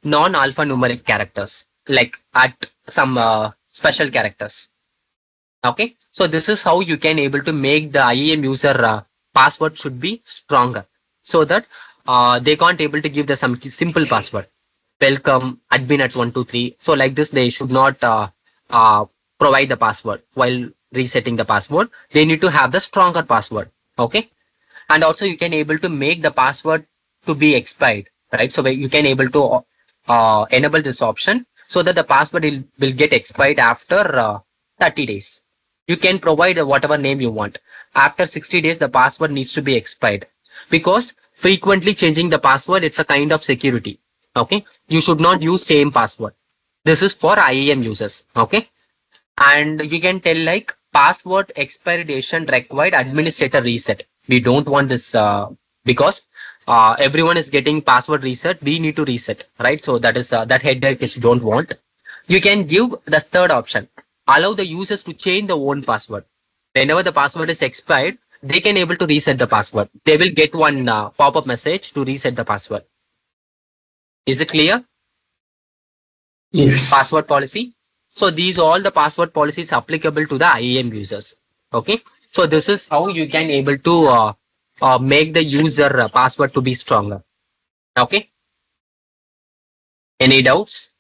non-alphanumeric characters, like at some special characters. Okay. So this is how you can able to make the IAM user password should be stronger, so that they can't able to give the some simple password. Welcome admin at 123. So like this, they should not provide the password while resetting the password. They need to have the stronger password. Okay. And also you can able to make the password to be expired, right? So you can able to enable this option so that the password will get expired after 30 days. You can provide whatever name you want. After 60 days, the password needs to be expired, because frequently changing the password, it's a kind of security. Okay. You should not use same password. This is for IAM users. Okay. And you can tell like password expiration required administrator reset. We don't want this because everyone is getting password reset. We need to reset, right? So that is that header case you don't want. You can give the third option. Allow the users to change their own password. Whenever the password is expired, they can able to reset the password. They will get one pop-up message to reset the password. Is it clear?
Yes.
Password policy. So these all the password policies applicable to the IAM users. Okay. So this is how you can able to make the user password to be stronger. Okay. Any doubts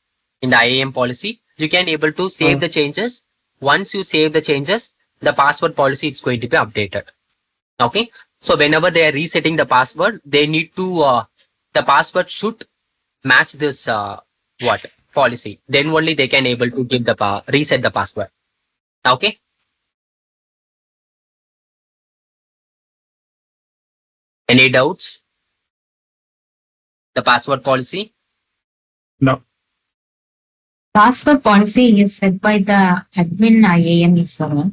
in the IAM policy? You can able to save the changes. Once you save the changes, the password policy is going to be updated. Okay. So whenever they are resetting the password, they need to the password should match this what policy. Then only they can able to give the reset the password. Okay. Any doubts? The password policy?
No.
Password policy is set by the admin IAM user.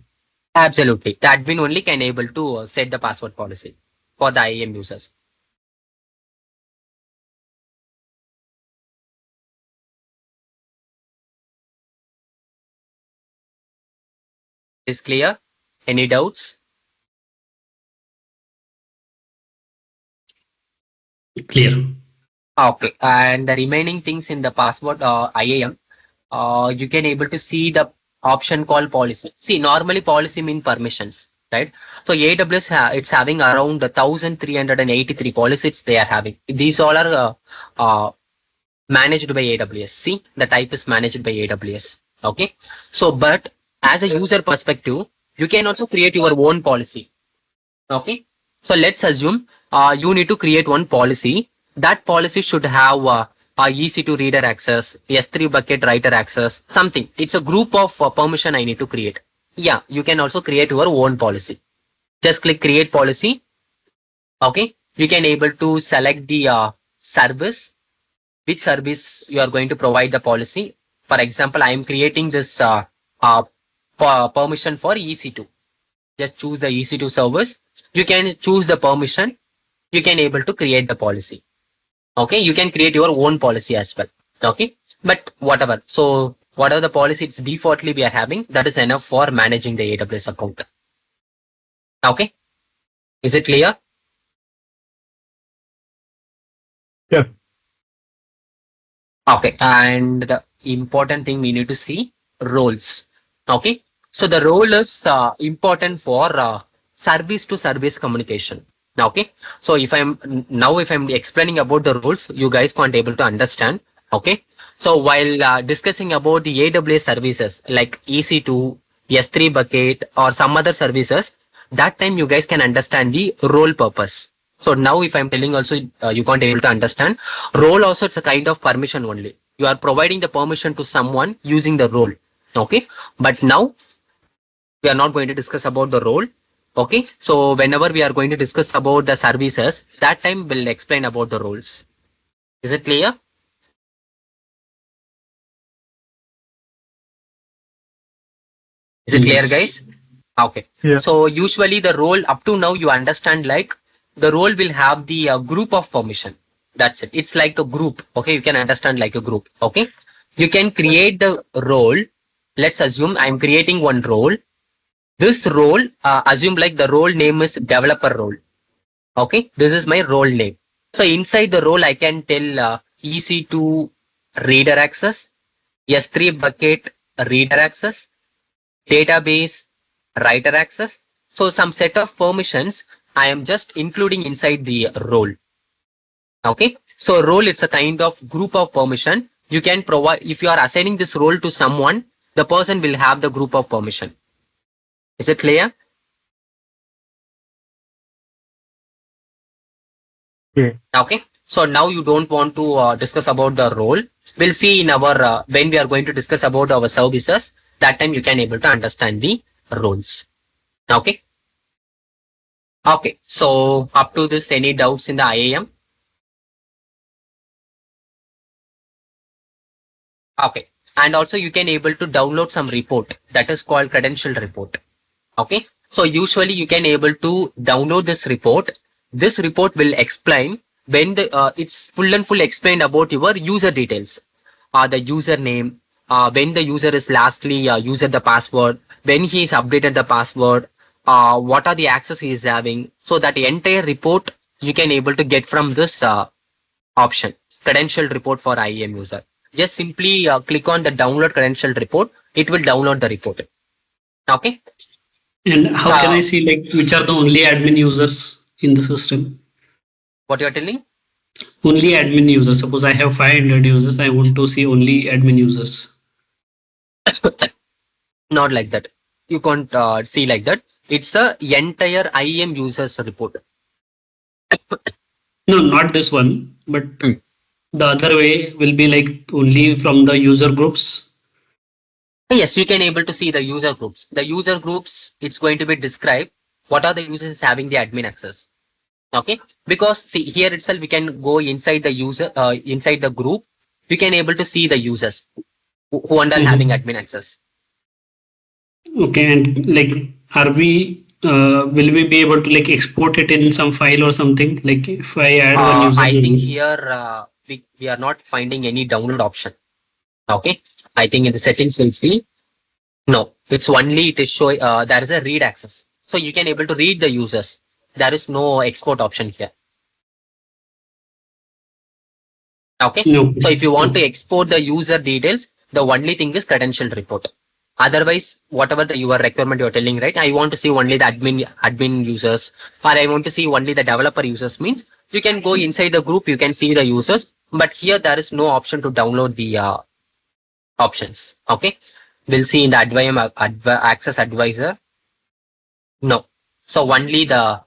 Absolutely. The admin only can able to set the password policy for the IAM users. Is clear? Any doubts?
Clear.
Okay. And the remaining things in the password IAM, you can able to see the option called policy. See, normally policy mean permissions, right? So AWS it's having around 1,383 policies they are having. These all are managed by AWS. See, the type is managed by AWS. Okay. So, but as a user perspective, you can also create your own policy. Okay. So let's assume you need to create one policy. That policy should have EC2 reader access, S3 bucket writer access, something. It's a group of permission I need to create. Yeah, you can also create your own policy. Just click create policy. Okay. You can able to select the service, which service you are going to provide the policy. For example, I am creating this permission for EC2. Just choose the EC2 service. You can choose the permission. You can able to create the policy. Okay, you can create your own policy as well. Okay, but whatever. So whatever the policy it's defaultly we are having, that is enough for managing the AWS account. Okay, is it clear?
Yes.
Okay, and the important thing we need to see roles. Okay, so the role is important for service to service communication. Okay, so if I'm explaining about the rules, you guys can't able to understand. Okay, so while discussing about the AWS services like EC2, S3 bucket or some other services, that time you guys can understand the role purpose. So now if I'm telling also you can't able to understand. Role also it's a kind of permission only. You are providing the permission to someone using the role. Okay, but now we are not going to discuss about the role. Okay, so whenever we are going to discuss about the services, that time we'll explain about the roles. Is it clear? Is it clear,
Yes.
guys? Okay.
Yeah.
So usually the role up to now you understand like the role will have the group of permission. That's it. It's like a group. Okay, you can understand like a group. Okay, you can create the role. Let's assume I'm creating one role. This role, assume like the role name is developer role. Okay, this is my role name. So inside the role, I can tell EC2 reader access, S3 bucket reader access, database writer access. So some set of permissions I am just including inside the role. Okay, so role it's a kind of group of permission. You can provide if you are assigning this role to someone, the person will have the group of permission. Is it clear?
Yeah.
Okay, so now you don't want to discuss about the role. We'll see in our when we are going to discuss about our services. That time you can able to understand the roles. Okay. Okay, so up to this, any doubts in the IAM? Okay, and also you can able to download some report that is called credential report. Okay, so usually you can able to download this report. This report will explain when the it's full and full explained about your user details, the username, when the user is lastly used the password, when he is updated the password, what are the access he is having. So that entire report you can able to get from this option, credentialed report for IAM user. Just simply click on the download credentialed report. It will download the report. Okay.
And how can I
So-
see like which are the only admin users in the system?
What you are telling?
Only admin users. Suppose I have 500 users. I want to see only admin users.
Not like that. You can't see like that. It's the entire IAM users report.
No, not this one, but
Hmm.
the other way will be like only from the user groups.
Yes, you can able to see the user groups. The user groups, it's going to be described what are the users having the admin access. Okay, because see here itself we can go inside the user, inside the group. We can able to see the users who are having admin access.
Okay, and like, are we? Will we be able to like export it in some file or something? Like if I add one user.
I think here we are not finding any download option. Okay, I think in the settings we'll see. No, it's only it is showing there is a read access. So you can able to read the users. There is no export option here. Okay.
No.
So if you want to export the user details, the only thing is credential report. Otherwise, whatever your requirement you're telling, right? I want to see only the admin users, or I want to see only the developer users. Means you can go inside the group, you can see the users, but here there is no option to download the options. Okay, we'll see in the access advisor. No, so only the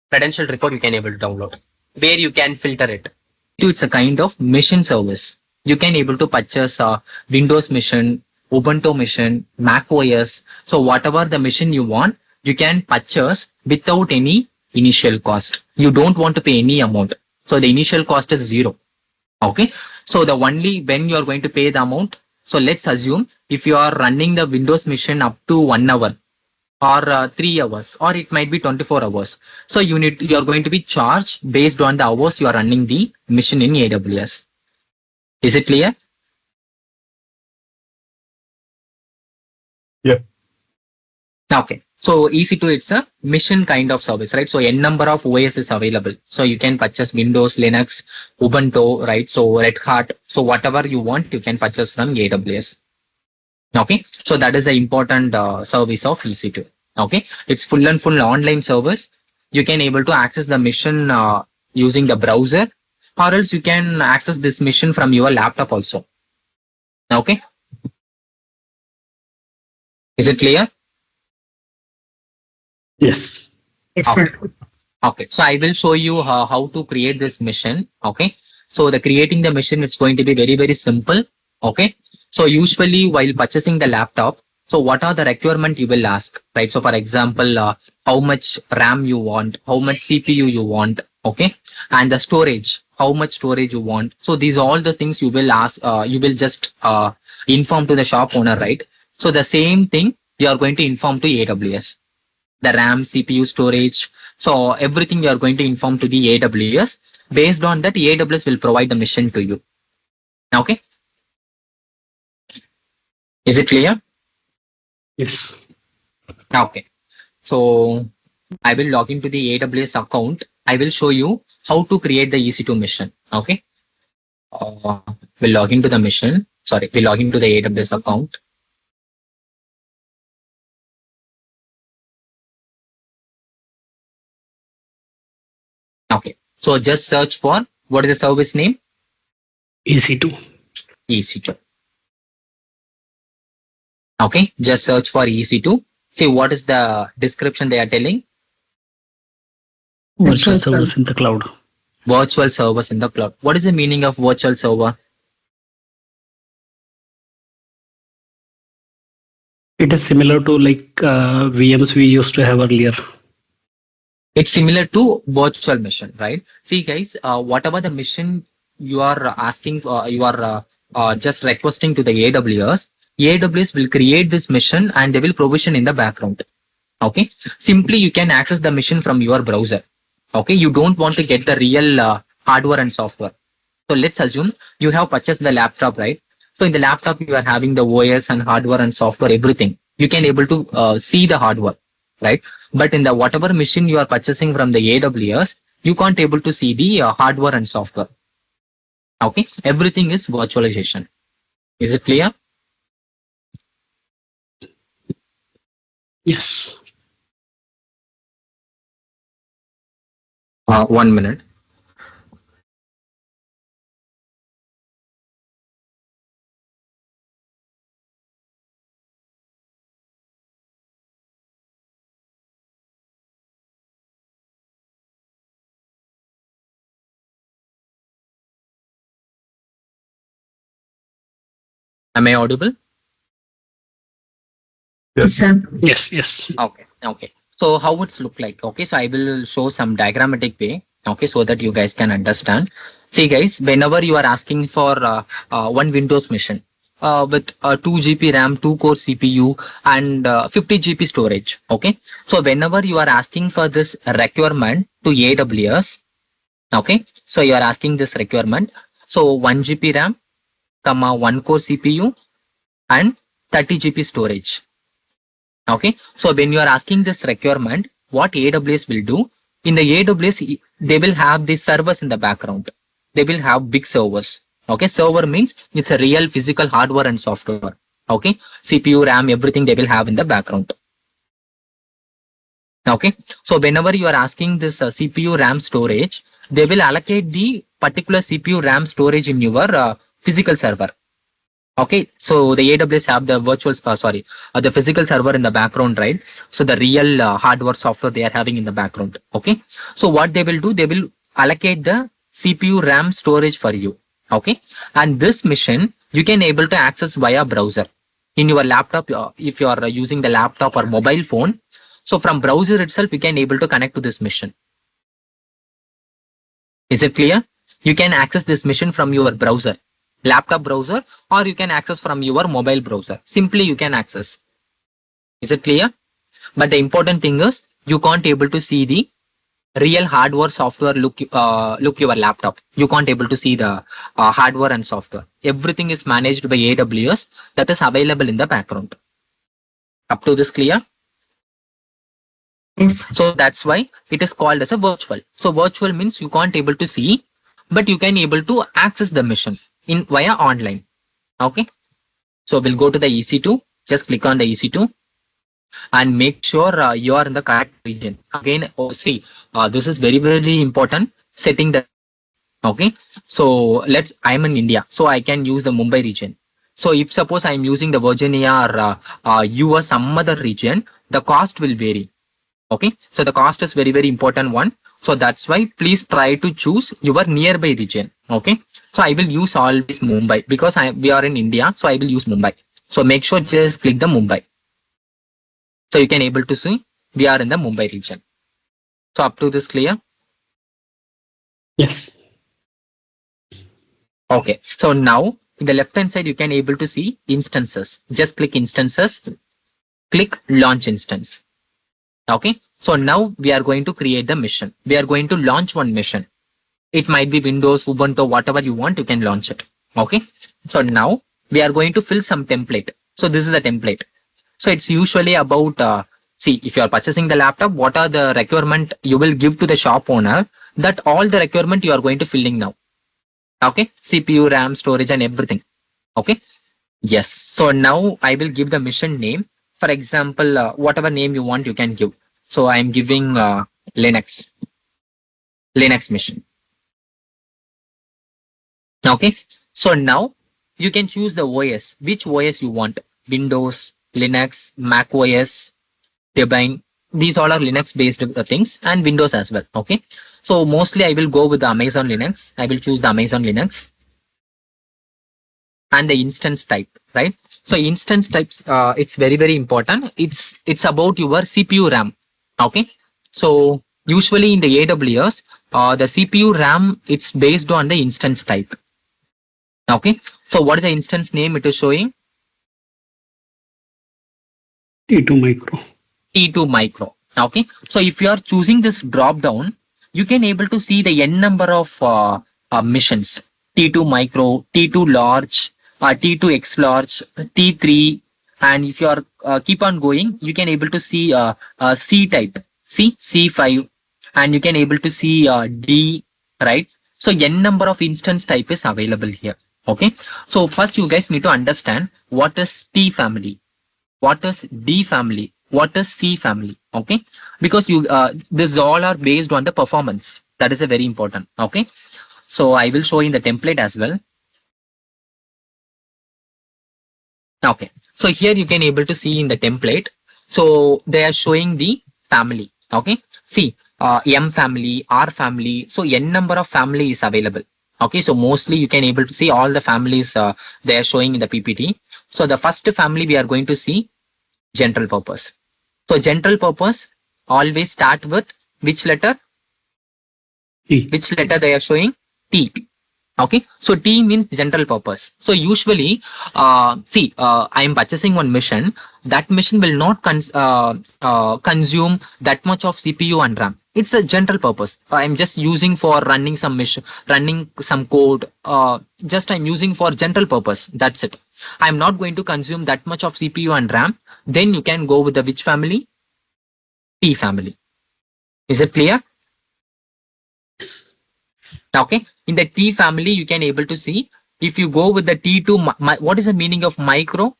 credential report you can able to download, where you can filter it. It's a kind of mission service. You can able to purchase a Windows mission, Ubuntu mission, Mac OS. So whatever the mission you want, you can purchase without any initial cost. You don't want to pay any amount. So the initial cost is 0. Okay. So the only when you are going to pay the amount. So let's assume if you are running the Windows mission up to 1 hour or 3 hours, or it might be 24 hours. So you are going to be charged based on the hours you are running the mission in AWS. Is it clear?
Yes.
Okay. So EC2, it's a mission kind of service, right? So n number of OS is available. So you can purchase Windows, Linux, Ubuntu, right? So Red Hat. So whatever you want, you can purchase from AWS. Okay. So that is the important service of EC2. Okay. It's full and full online service. You can able to access the mission using the browser, or else you can access this mission from your laptop also. Okay. Is it clear?
Yes.
Yes, sir.
Okay, so I will show you how to create this mission. Okay, so the creating the mission, it's going to be very, very simple. Okay, so usually while purchasing the laptop, so what are the requirement you will ask, right? So for example, how much RAM you want, how much CPU you want, okay, and the storage, how much storage you want. So these are all the things you will ask. You will just inform to the shop owner, right? So the same thing you are going to inform to AWS. The RAM, CPU, storage. So everything you are going to inform to the AWS. Based on that, AWS will provide the mission to you. Okay. Is it clear?
Yes.
Okay. So I will log into the AWS account. I will show you how to create the EC2 mission. Okay. We'll log into the mission. Sorry, we'll log into the AWS account. Okay, so just search for what is the service name?
EC2.
EC2. Okay, just search for EC2. See what is the description they are telling?
Virtual servers in the cloud.
Virtual servers in the cloud. What is the meaning of virtual server?
It is similar to like VMs we used to have earlier.
It's similar to virtual mission, right? See guys, whatever the mission you are asking for, you are just requesting to the AWS will create this mission and they will provision in the background. Okay, simply you can access the mission from your browser. Okay, you don't want to get the real hardware and software. So let's assume you have purchased the laptop, right? So in the laptop you are having the OS and hardware and software, everything. You can able to see the hardware. right? But in the whatever machine you are purchasing from the AWS, you can't able to see the hardware and software. Okay, everything is virtualization. Is it clear?
Yes.
1 minute. Am I audible?
Yes, sir.
Yes. Yes.
Okay. Okay. So how it's look like? Okay. So I will show some diagrammatic way. Okay. So that you guys can understand. See guys, whenever you are asking for one Windows machine with 2 GB RAM, 2 core CPU and 50 GB storage. Okay. So whenever you are asking for this requirement to AWS, okay. So you are asking this requirement. So 1 GB RAM, comma 1 core CPU and 30 GB storage. Okay, so when you are asking this requirement, what AWS will do, in the AWS, they will have the servers in the background. They will have big servers. Okay, server means it's a real physical hardware and software. Okay, CPU, RAM, everything they will have in the background. Okay, so whenever you are asking this CPU, RAM storage, they will allocate the particular CPU, RAM storage in your physical server. Okay, so the AWS have the the physical server in the background, right? So the real hardware software they are having in the background. Okay, so what they will do, they will allocate the CPU RAM storage for you. Okay, and this machine you can able to access via browser in your laptop. If you are using the laptop or mobile phone, so from browser itself you can able to connect to this machine. Is it clear? You can access this machine from your browser, laptop browser, or you can access from your mobile browser. Simply you can access. Is it clear? But the important thing is you can't able to see the real hardware software look your laptop. You can't able to see the hardware and software. Everything is managed by AWS that is available in the background. Up to this clear?
Yes.
So that's why it is called as a virtual. So virtual means you can't able to see, but you can able to access the machine in via online. Okay, so we'll go to the EC2. Just click on the EC2 and make sure you are in the correct region. Again, this is very important. Setting the okay. So I'm in India, so I can use the Mumbai region. So if suppose I'm using the Virginia or US some other region, the cost will vary. Okay, so the cost is very important one. So that's why please try to choose your nearby region. Okay, so I will use always Mumbai because we are in India, so I will use Mumbai. So make sure just click the Mumbai. So you can able to see we are in the Mumbai region. So up to this clear?
Yes.
Okay, so now in the left hand side you can able to see instances. Just click instances, click launch instance. Okay, so now we are going to create the mission. We are going to launch one mission. It might be Windows, Ubuntu, whatever you want, you can launch it. Okay, so now we are going to fill some template. So this is the template. So it's usually about, if you are purchasing the laptop, what are the requirement you will give to the shop owner, that all the requirement you are going to filling now. Okay, CPU, RAM, storage and everything. Okay, yes. So now I will give the mission name. For example, whatever name you want, you can give. So I am giving Linux mission. Okay, so now you can choose the OS, which OS you want. Windows, Linux, Mac OS, Debian. These all are Linux based things and Windows as well. Okay, so mostly I will go with the Amazon Linux. I will choose the Amazon Linux. And the instance type, right? So instance types, it's very important. It's about your CPU RAM. Okay, so usually in the AWS, the CPU RAM, it's based on the instance type. Okay, so what is the instance name it is showing?
T2 micro.
T2 micro. Okay, so if you are choosing this drop down, you can able to see the n number of missions. T2 micro, T2 large, T2 X large, T3, And if you are keep on going, you can able to see C type, see C5, and you can able to see D, right? So n number of instance type is available here. Okay. So first you guys need to understand what is T family, what is D family, what is C family. Okay. Because you this all are based on the performance. That is a very important. Okay. So I will show in the template as well. Okay. So here you can able to see in the template. So they are showing the family. Okay. See, M family, R family. So n number of family is available. Okay. So mostly you can able to see all the families they are showing in the PPT. So the first family we are going to see general purpose. So general purpose always start with which letter?
T.
Which letter they are showing? T. Okay, so T means general purpose. So usually, see, I am purchasing one machine. That machine will not consume that much of CPU and RAM. It's a general purpose. I'm just using for running some mission, running some code. Just I'm using for general purpose. That's it. I'm not going to consume that much of CPU and RAM. Then you can go with the which family? T family. Is it clear? Okay, in the T family, you can able to see if you go with the T2, what is the meaning of micro?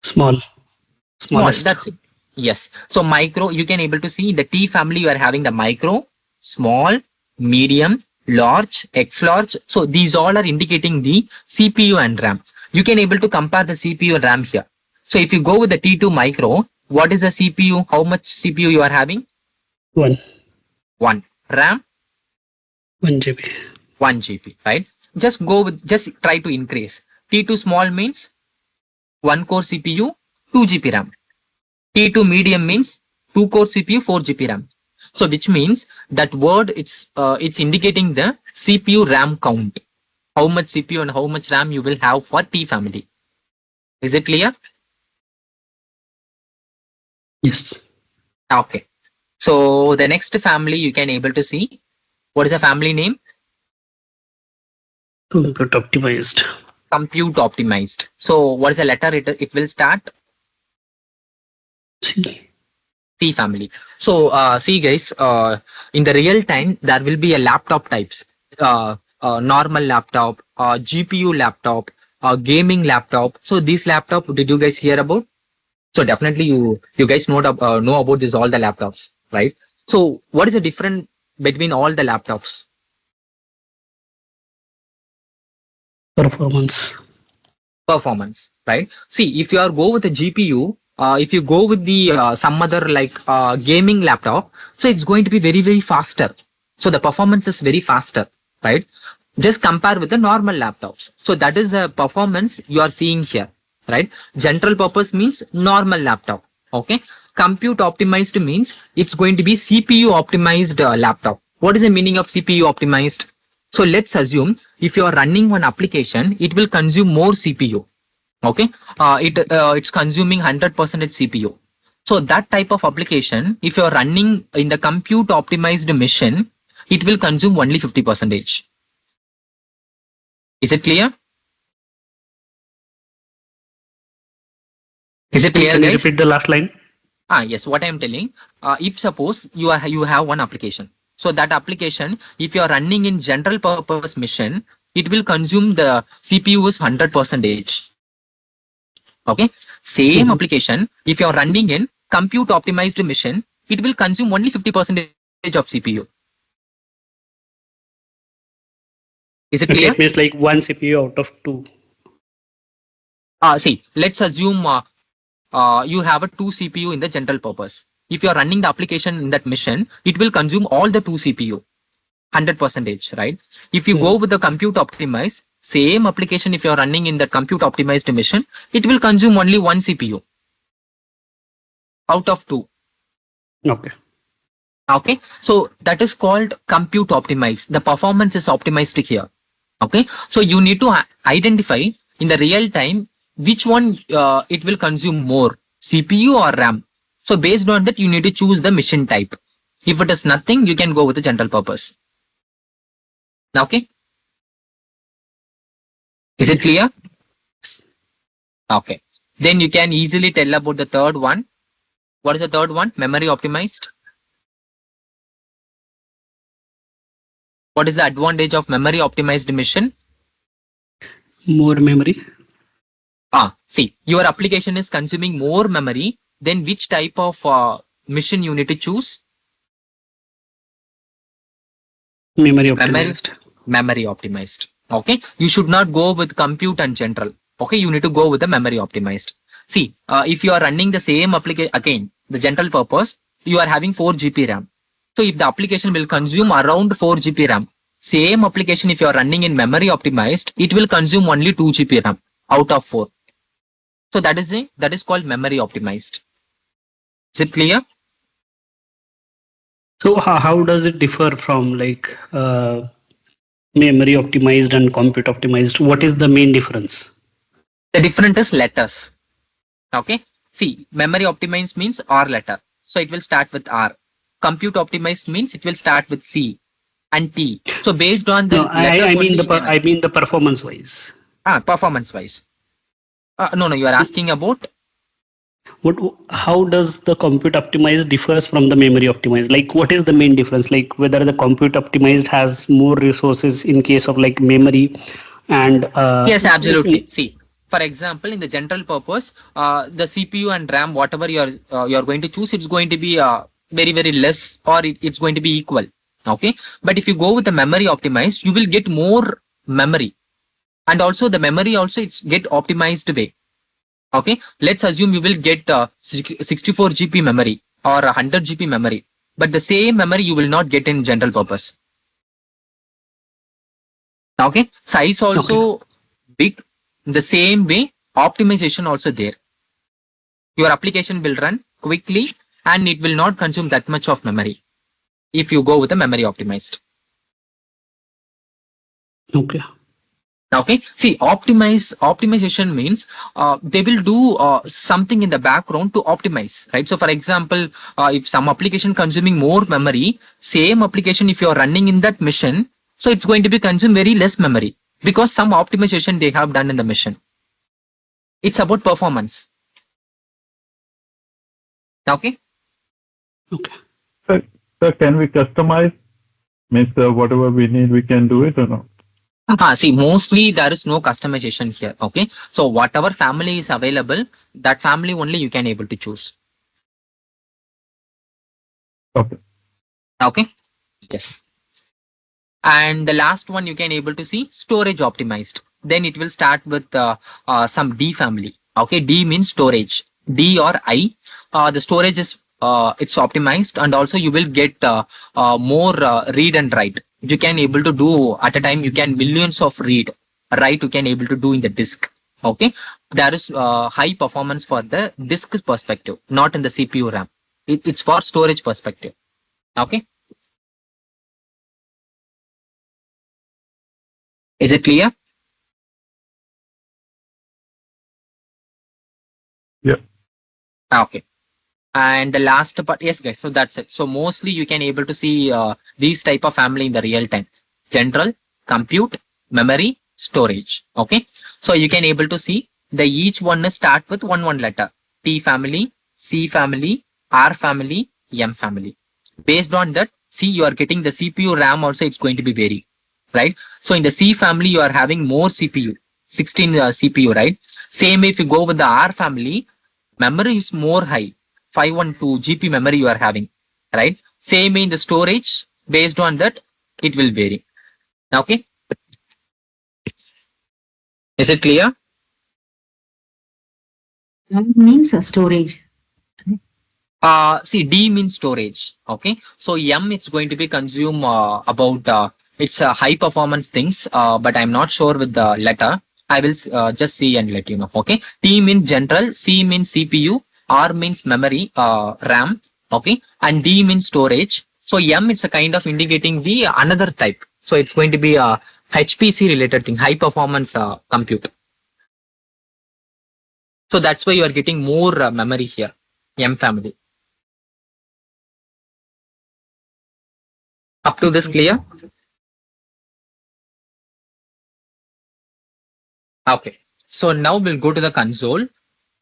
Small. Smallest.
That's it. Yes. So micro, you can able to see in the T family, you are having the micro, small, medium, large, X large. So these all are indicating the CPU and RAM. You can able to compare the CPU and RAM here. So if you go with the T2 micro, what is the CPU? How much CPU you are having?
1.
1. RAM?
1 GB.
1 GB, right? Just go with, just try to increase. T2 small means 1 core CPU, 2 GB RAM. T2 medium means 2 core CPU, 4 GB RAM. So which means that word it's indicating the CPU RAM count. How much CPU and how much RAM you will have for T family. Is it clear?
Yes.
Okay. So the next family you can able to see. What is the family name?
Compute optimized.
Compute optimized. So what is the letter it will start?
C.
C family. So see guys, in the real time there will be a laptop types. Normal laptop, GPU laptop, gaming laptop. So this laptop, did you guys hear about? So definitely you guys know about this all the laptops, right? So what is the difference between all the laptops? Performance, right? See, if you are go with the GPU, if you go with the some other like gaming laptop, so it's going to be very, very faster. So the performance is very faster, right? Just compare with the normal laptops. So that is the performance you are seeing here, right? General purpose means normal laptop. Okay. Compute optimized means it's going to be CPU optimized laptop. What is the meaning of CPU optimized? So let's assume if you are running one application, it will consume more CPU. Okay. It's consuming 100% CPU. So that type of application, if you are running in the compute optimized machine, it will consume only 50%. Is it clear? Is it clear,
Can you
guys?
repeat the last line?
Yes, what I am telling, if suppose you have one application. So that application, if you are running in general purpose machine, it will consume the CPU is 100%. Okay. Same application, if you are running in compute optimized machine, it will consume only 50% of CPU. Is it
Okay,
clear?
it means like 1 CPU out of 2.
See, let's assume you have a 2 CPU in the general purpose. If you are running the application in that machine, it will consume all the 2 CPU, 100%, right? If you go with the compute optimized, same application, if you are running in the compute optimized machine, it will consume only 1 CPU out of 2.
Okay.
Okay, so that is called compute optimized. The performance is optimized here. Okay, so you need to identify in the real time which one it will consume more, CPU or RAM. So based on that, you need to choose the machine type. If it is nothing, you can go with the general purpose. Okay, is it clear? Okay, Then you can easily tell about the third one. What is the third one? Memory optimized. What is the advantage of memory optimized mission?
More memory.
See, your application is consuming more memory. Then which type of mission you need to choose?
Memory optimized.
Memory optimized. Okay, you should not go with compute and general. Okay, you need to go with the memory optimized. See, if you are running the same application, again, the general purpose, you are having 4 GB RAM. So if the application will consume around 4 GB RAM, same application if you are running in memory optimized, it will consume only 2 GB RAM out of 4. So that is called memory optimized. Is it clear?
So how does it differ from like memory optimized and compute optimized? What is the main difference?
The difference is letters. Okay. See, memory optimized means R letter. So it will start with R. Compute optimized means it will start with C and T. So based on the
No, I mean the performance wise.
Performance wise. No, you are asking about
How does the compute optimized differs from the memory optimized? Like what is the main difference? Like whether the compute optimized has more resources in case of like memory and
yes, absolutely. See, for example, in the general purpose, the CPU and RAM, whatever you're going to choose, it's going to be very less, or it's going to be equal. Okay, but if you go with the memory optimized, you will get more memory, and also the memory also it's get optimized way. Okay, let's assume you will get 64 GB memory or 100 GB memory, but the same memory you will not get in general purpose. Okay, size also big. In the same way, optimization also there. Your application will run quickly and it will not consume that much of memory if you go with the memory optimized.
Okay.
Okay, see, optimization means they will do something in the background to optimize, right? So for example, if some application consuming more memory, same application if you are running in that mission, so it's going to be consume very less memory because some optimization they have done in the mission. It's about performance. Okay.
Okay. So can we customize? Means whatever we need, we can do it or not?
See, mostly there is no customization here. Okay, so whatever family is available, that family only you can able to choose.
Okay.
Okay. Yes. And the last one you can able to see storage optimized. Then it will start with some D family. Okay, D means storage. D or I. The storage is it's optimized, and also you will get more read and write. You can able to do at a time. You can millions of write. You can able to do in the disk. Okay, there is high performance for the disk perspective, not in the CPU RAM. It's for storage perspective. Okay. Is it clear?
Yeah.
Okay. And the last part, yes, guys. So that's it. So mostly you can able to see these type of family in the real time: general, compute, memory, storage. Okay. So you can able to see the each one is start with one letter: T family, C family, R family, M family. Based on that, see, you are getting the CPU RAM also. It's going to be vary, right? So in the C family, you are having more CPU, 16 CPU, right? Same if you go with the R family, memory is more high, 512 GB memory you are having, right? Same in the storage, based on that, it will vary. Okay. Is it clear?
That means storage.
See, D means storage. Okay. So M, it's going to be consume about it's high performance things, but I'm not sure with the letter. I will just see and let you know. Okay. T means general, C means CPU, R means memory, RAM. Okay. And D means storage. So M, it's a kind of indicating the another type. So it's going to be a HPC related thing, high performance compute. So that's why you are getting more memory here, M family. Up to this clear? Okay. So now we'll go to the console.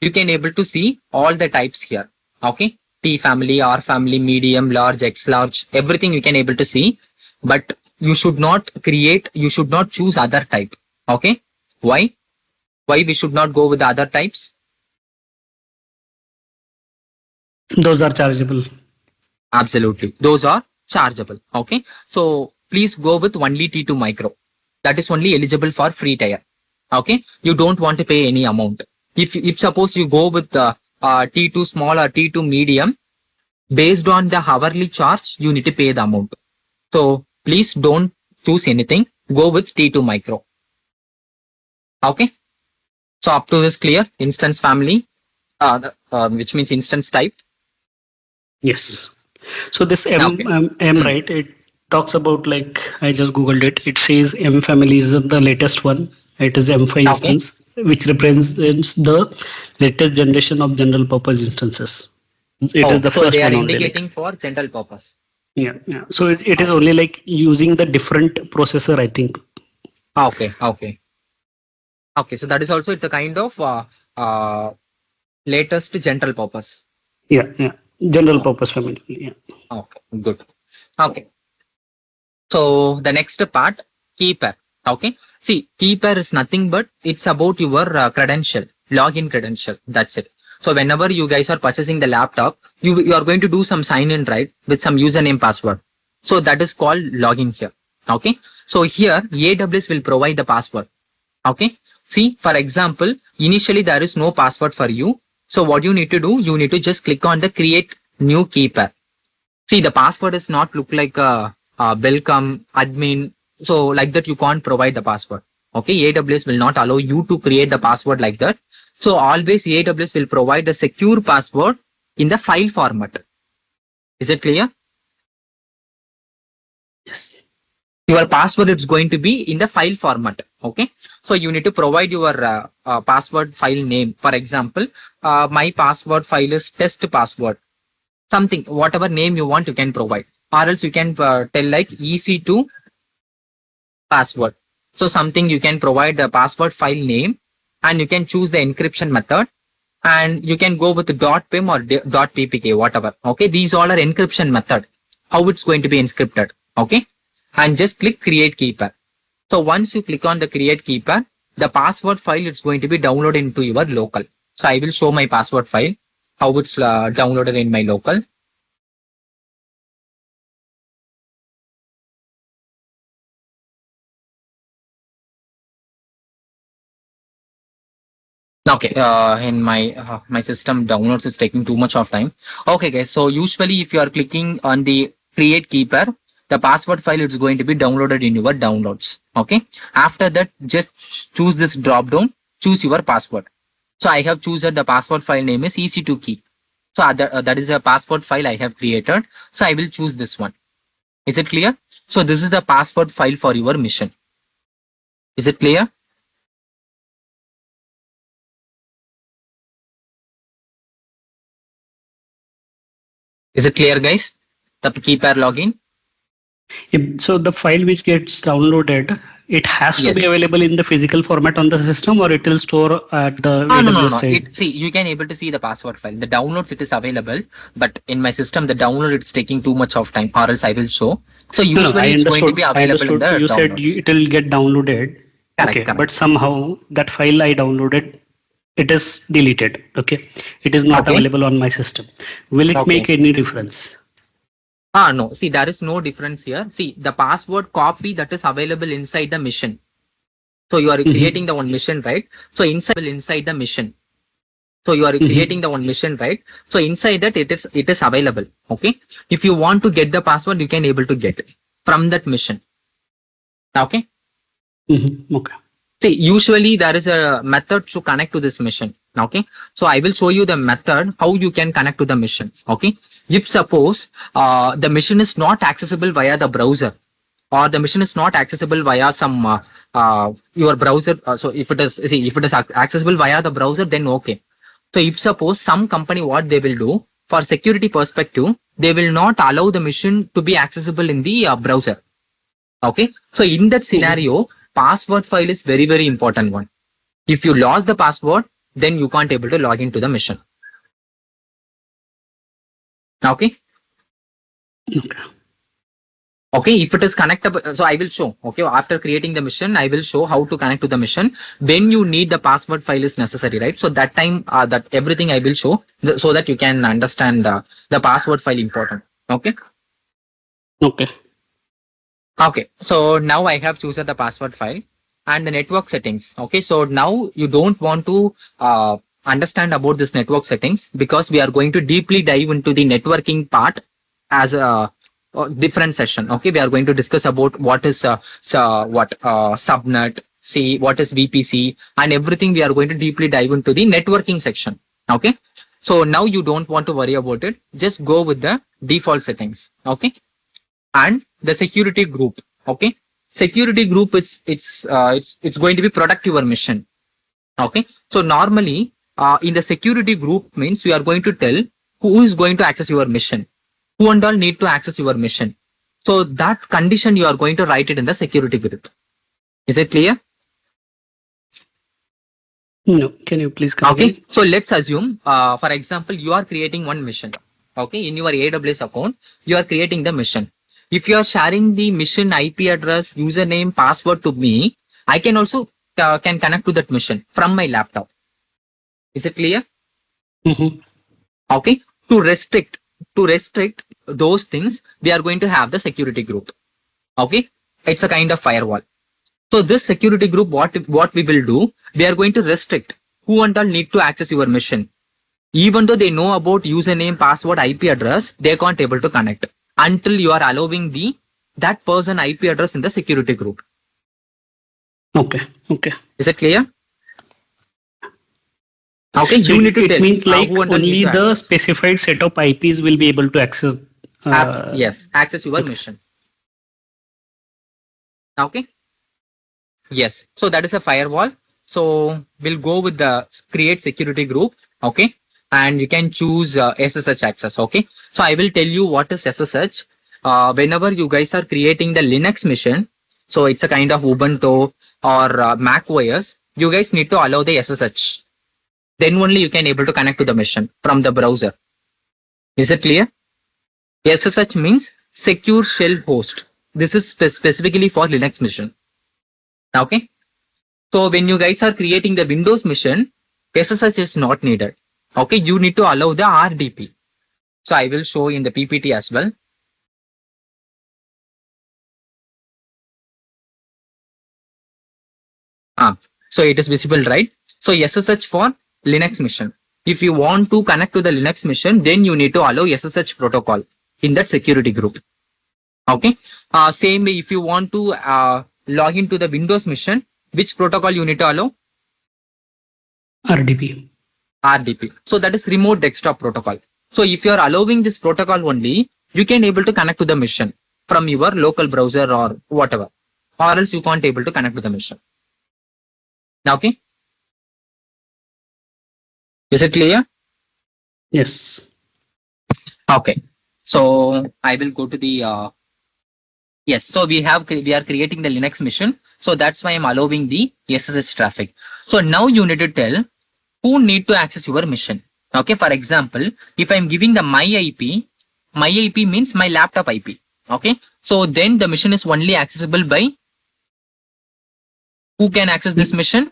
you can able to see all the types here. Okay, T family, R family, medium, large, X large, everything you can able to see, but you should not choose other type. Okay, why we should not go with the other types?
Those are chargeable.
Absolutely, those are chargeable. Okay, so please go with only T2 micro. That is only eligible for free tier. Okay, you don't want to pay any amount. If suppose you go with the T2 small or T2 medium, based on the hourly charge, you need to pay the amount. So please don't choose anything. Go with T2 micro. Okay. So up to this clear. Instance family, which means instance type.
Yes. So this
Okay.
M, right? It talks about, like, I just googled it. It says M family is the latest one. It is M5 instance, which represents the latest generation of general purpose instances. It is the
so
first
they are
one only,
indicating
like.
for general purpose.
Yeah. So it is only like using the different processor, I think.
Okay. So that is also, it's a kind of latest general purpose.
Yeah. General purpose family. Yeah.
Okay, good. Okay. So the next part, key pair. Okay. See, key pair is nothing but it's about your credential, login credential. That's it. So whenever you guys are purchasing the laptop, you are going to do some sign in, right, with some username password. So that is called login here. Okay. So here AWS will provide the password. Okay. See, for example, initially there is no password for you. So what you need to do, you need to just click on the create new key pair. See, the password is not look like a welcome admin. So like that, you can't provide the password. Okay. AWS will not allow you to create the password like that. So always AWS will provide a secure password in the file format. Is it clear?
Yes.
Your password is going to be in the file format. Okay. So you need to provide your password file name. For example, my password file is test password. Something, whatever name you want, you can provide. Or else you can tell like EC2 password. So something you can provide the password file name, and you can choose the encryption method, and you can go with the .pem or .ppk, whatever. Okay, these all are encryption method. How it's going to be encrypted. Okay, and just click create key pair. So once you click on the create key pair, the password file is going to be downloaded into your local. So I will show my password file, how it's downloaded in my local. Okay, in my system downloads is taking too much of time. Okay, guys. So usually, if you are clicking on the create key pair, the password file is going to be downloaded in your downloads. Okay. After that, just choose this drop down. Choose your password. So I have chosen the password file name is EC2 key. So that is a password file I have created. So I will choose this one. Is it clear? So this is the password file for your mission. Is it clear? Is it clear, guys? The key pair login.
So the file which gets downloaded, it has to be
Yes.
available in the physical format on the system, or it will store at the
No.
side?
See, you can able to see the password file. The downloads, it is available, but in my system, the download, it's taking too much of time, or else I will show. So
No,
usually it's going to be
I
available in
understood.
the
You said
downloads.
it will get downloaded.
Correct.
But somehow that file I downloaded, it is deleted. Okay, it is not
Okay.
available on my system. Will it
Okay.
make any difference?
No. See, there is no difference here. See, the password copy that is available inside the mission. So you are creating the one mission, right? So inside the mission. So you are creating the one mission, right? So inside that it is available. Okay. If you want to get the password, you can able to get it from that mission. Okay.
Okay.
See, usually there is a method to connect to this mission. Okay. So I will show you the method how you can connect to the mission. Okay. If suppose the mission is not accessible via the browser, or the mission is not accessible via some your browser. So if it is accessible via the browser, then okay. So if suppose some company, what they will do for security perspective, they will not allow the mission to be accessible in the browser. Okay. So in that scenario, password file is very, very important one. If you lost the password, then you can't able to log into the mission. Okay.
Okay.
Okay, if it is connectable, so I will show, okay, after creating the mission, I will show how to connect to the mission. When you need the password file is necessary, right? So that time, that everything I will show so that you can understand the password file important. Okay.
Okay.
Okay, so now I have chosen the password file and the network settings. Okay, so now you don't want to understand about this network settings because we are going to deeply dive into the networking part as a different session. Okay, we are going to discuss about what is subnet, see what is VPC, and everything. We are going to deeply dive into the networking section. Okay, so now you don't want to worry about it. Just go with the default settings. Okay, and the security group. Okay, security group it's going to be protect your mission. Okay, so normally in the security group means you are going to tell who is going to access your mission, who and all need to access your mission. So that condition you are going to write it in the security group. Is it clear?
No, can you please come
Okay,
again?
so let's assume, for example, you are creating one mission. Okay, in your AWS account, you are creating the mission. If you are sharing the mission IP address, username, password to me, I can also can connect to that mission from my laptop. Is it clear?
Mm-hmm.
Okay, to restrict those things, we are going to have the security group. Okay, it's a kind of firewall. So this security group, what we will do, we are going to restrict who and all need to access your mission. Even though they know about username, password, IP address, they can't able to connect until you are allowing that person IP address in the security group.
Okay. Okay.
Is it clear? Okay,
So
you need to
it
tell
means like
who and all
only
need to
the
access.
specified set of IPs will be able to access.
Yes, access your mission. Okay. Yes, so that is a firewall. So we'll go with the create security group. Okay, and you can choose SSH access. Okay, so I will tell you what is SSH. Whenever you guys are creating the Linux mission, so it's a kind of Ubuntu or Mac OS, you guys need to allow the SSH. Then only you can able to connect to the mission from the browser. Is it clear? SSH means secure shell host. This is specifically for Linux mission. Okay. So when you guys are creating the Windows mission, SSH is not needed. Okay, you need to allow the RDP. So I will show in the PPT as well. So it is visible, right? So SSH for Linux mission. If you want to connect to the Linux mission, then you need to allow SSH protocol in that security group. Okay. Same way, if you want to log into the Windows mission, which protocol you need to allow?
RDP.
RDP. So that is remote desktop protocol. So if you are allowing this protocol only, you can able to connect to the mission from your local browser or whatever, or else you can't able to connect to the mission. Okay. Is it clear?
Yes.
Okay. So I will go to the yes. So we are creating the Linux mission. So that's why I'm allowing the SSH traffic. So now you need to tell who need to access your mission. Okay. For example, if I'm giving the my IP means my laptop IP. Okay. So then the mission is only accessible by who can access this mission?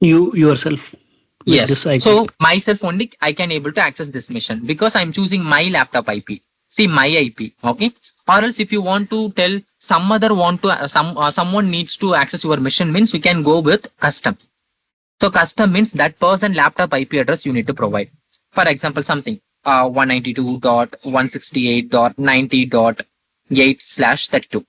You yourself.
Yes. So myself only I can able to access this mission because I'm choosing my laptop IP. See my IP. Okay. Or else if you want to tell some other someone needs to access your mission means you can go with custom. So custom means that person laptop IP address you need to provide. For example, something 192.168.90.8/32.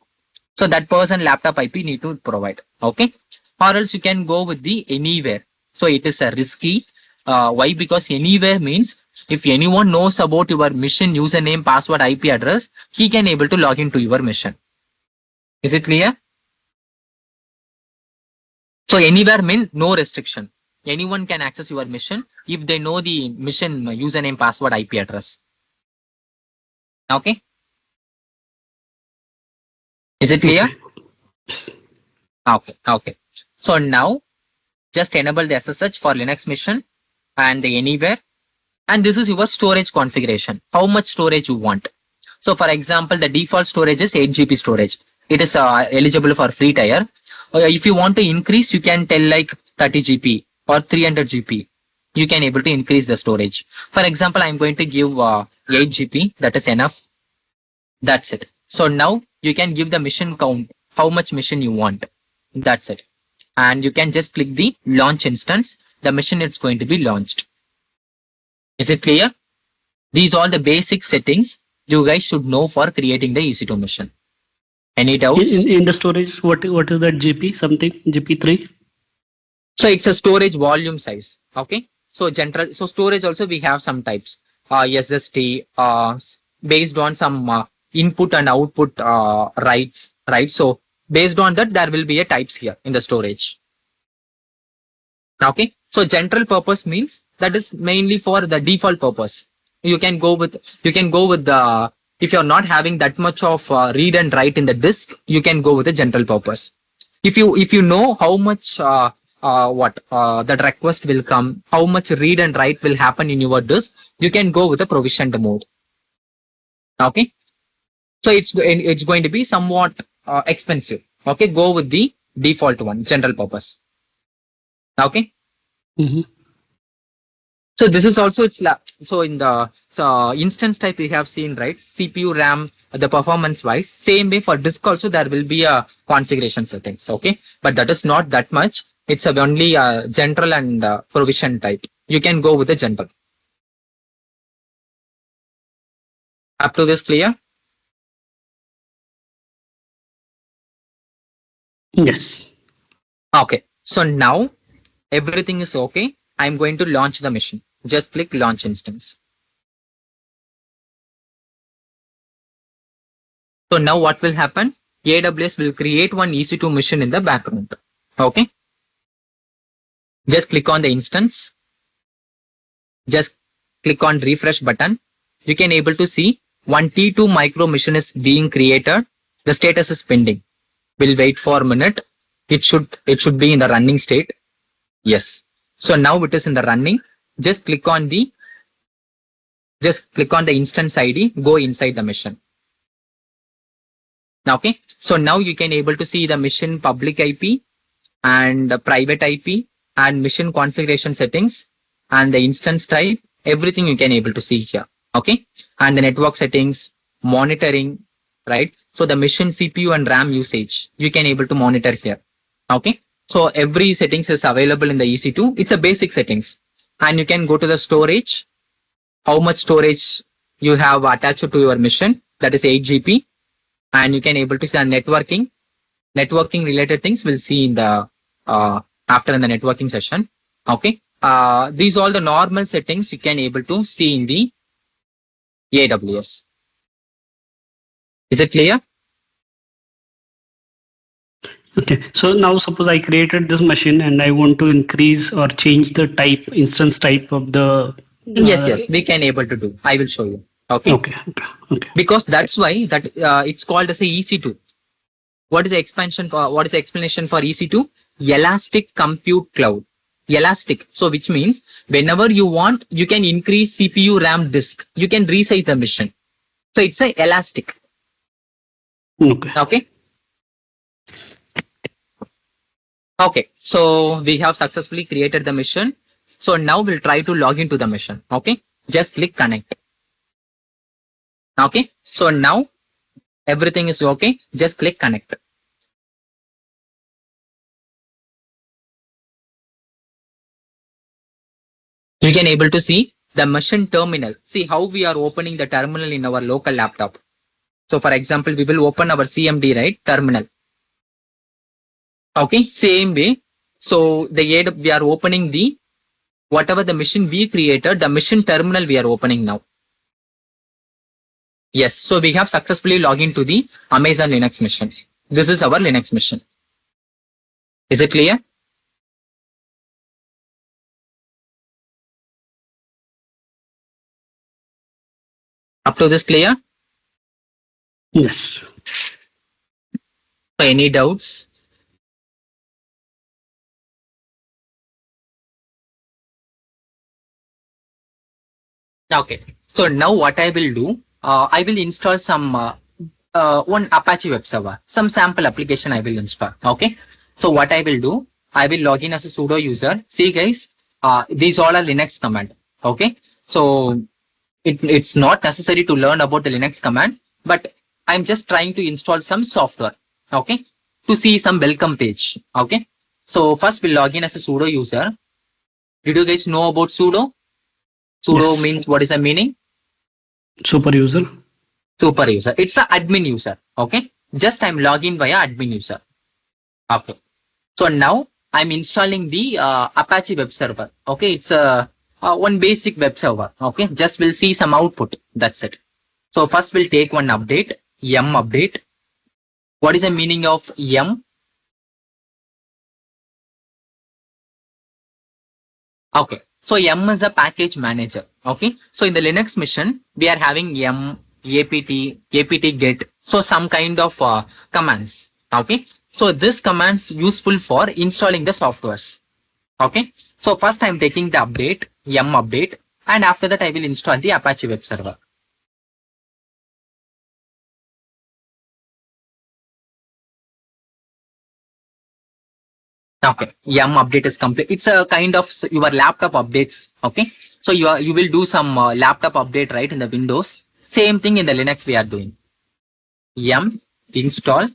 So that person laptop IP need to provide. Okay. Or else you can go with the anywhere. So it is a risky. Why? Because anywhere means if anyone knows about your mission username, password, IP address, he can able to log into your mission. Is it clear? So anywhere means no restriction. Anyone can access your mission if they know the mission username, password, IP address. Okay. Is it clear? Okay. Okay. So now Just enable the SSH for Linux machine and the anywhere. And this is your storage configuration. How much storage you want. So for example, the default storage is 8 GB storage. It is eligible for free tier. If you want to increase, you can tell like 30 GB or 300 GB. You can able to increase the storage. For example, I'm going to give 8 GB. That is enough. That's it. So now you can give the mission count, how much mission you want. That's it. And you can just click the launch instance. The mission is going to be launched. Is it clear? These are all the basic settings you guys should know for creating the EC2 mission. Any doubts?
In the storage, what is that GP something GP3?
So it's a storage volume size. Okay. So storage also we have some types. SSD based on some input and output writes, right? So based on that, there will be a types here in the storage. Okay. So general purpose means that is mainly for the default purpose. You can go with the, if you're not having that much of read and write in the disk, you can go with the general purpose. If you know how much that request will come, how much read and write will happen in your disk, you can go with the provisioned mode. Okay. So it's going to be somewhat expensive. Okay. Go with the default one, general purpose. Okay.
Mm-hmm.
So this is also so in the instance type we have seen, right? CPU, RAM, the performance wise. Same way for disk also there will be a configuration settings. Okay, but that is not that much. It's only general and provision type. You can go with the general. Up to this clear?
Yes.
Okay. So now everything is okay. I'm going to launch the mission. Just click launch instance. So now what will happen? AWS will create one EC2 mission in the background. Okay. Just click on the instance. Just click on refresh button. You can able to see one T2 micro mission is being created. The status is pending. We'll wait for a minute. It should be in the running state. Yes. So now it is in the running. Just click on the instance ID. Go inside the mission. Okay. So now you can able to see the mission public IP and the private IP and mission configuration settings and the instance type. Everything you can able to see here. Okay. And the network settings, monitoring, right? So the mission CPU and RAM usage, you can able to monitor here. Okay. So every settings is available in the EC2. It's a basic settings. And you can go to the storage. How much storage you have attached to your mission. That is 8 GB. And you can able to see the networking. Networking related things we'll see in the after in the networking session. Okay. These are all the normal settings you can able to see in the AWS. Is it clear?
Okay, so now suppose I created this machine and I want to increase or change the instance type of the.
Yes, we can able to do. I will show you. Okay. Because that's why that it's called as a EC2. What is the expansion for? What is the explanation for EC2? Elastic Compute Cloud. Elastic. So which means whenever you want, you can increase CPU, RAM, disk. You can resize the mission. So it's a elastic. Okay. Okay, so we have successfully created the mission. So now we'll try to log into the mission. Okay, just click connect. Okay, so now everything is okay. Just click connect. You can able to see the mission terminal. See how we are opening the terminal in our local laptop. So for example, we will open our CMD, right? Terminal. Okay, same way. So we are opening the whatever the mission we created, the mission terminal we are opening now. Yes, so we have successfully logged into the Amazon Linux mission. This is our Linux mission. Is it clear? Up to this clear?
Yes.
So any doubts? Okay. So now what I will do, I will install some one Apache web server, some sample application I will install. Okay. So what I will do, I will log in as a sudo user. See guys, these all are Linux command. Okay. So it's not necessary to learn about the Linux command, but I'm just trying to install some software. Okay. To see some welcome page. Okay. So first we'll log in as a sudo user. Did you guys know about sudo? Sudo
Yes.
means what is the meaning?
Super user.
Super user. It's a admin user. Okay. Just I'm logging via admin user. Okay. So now I'm installing the Apache web server. Okay. It's a one basic web server. Okay. Just we'll see some output. That's it. So first we'll take one update. Yum update. What is the meaning of yum? Okay. So yum is a package manager. Okay. So in the Linux mission, we are having yum, apt get. So some kind of commands. Okay. So this commands useful for installing the softwares. Okay. So first I'm taking the update, yum update, and after that I will install the Apache web server. Okay, yum update is complete. It's a kind of your laptop updates. Okay, so you will do some laptop update right in the Windows. Same thing in the Linux we are doing. Yum install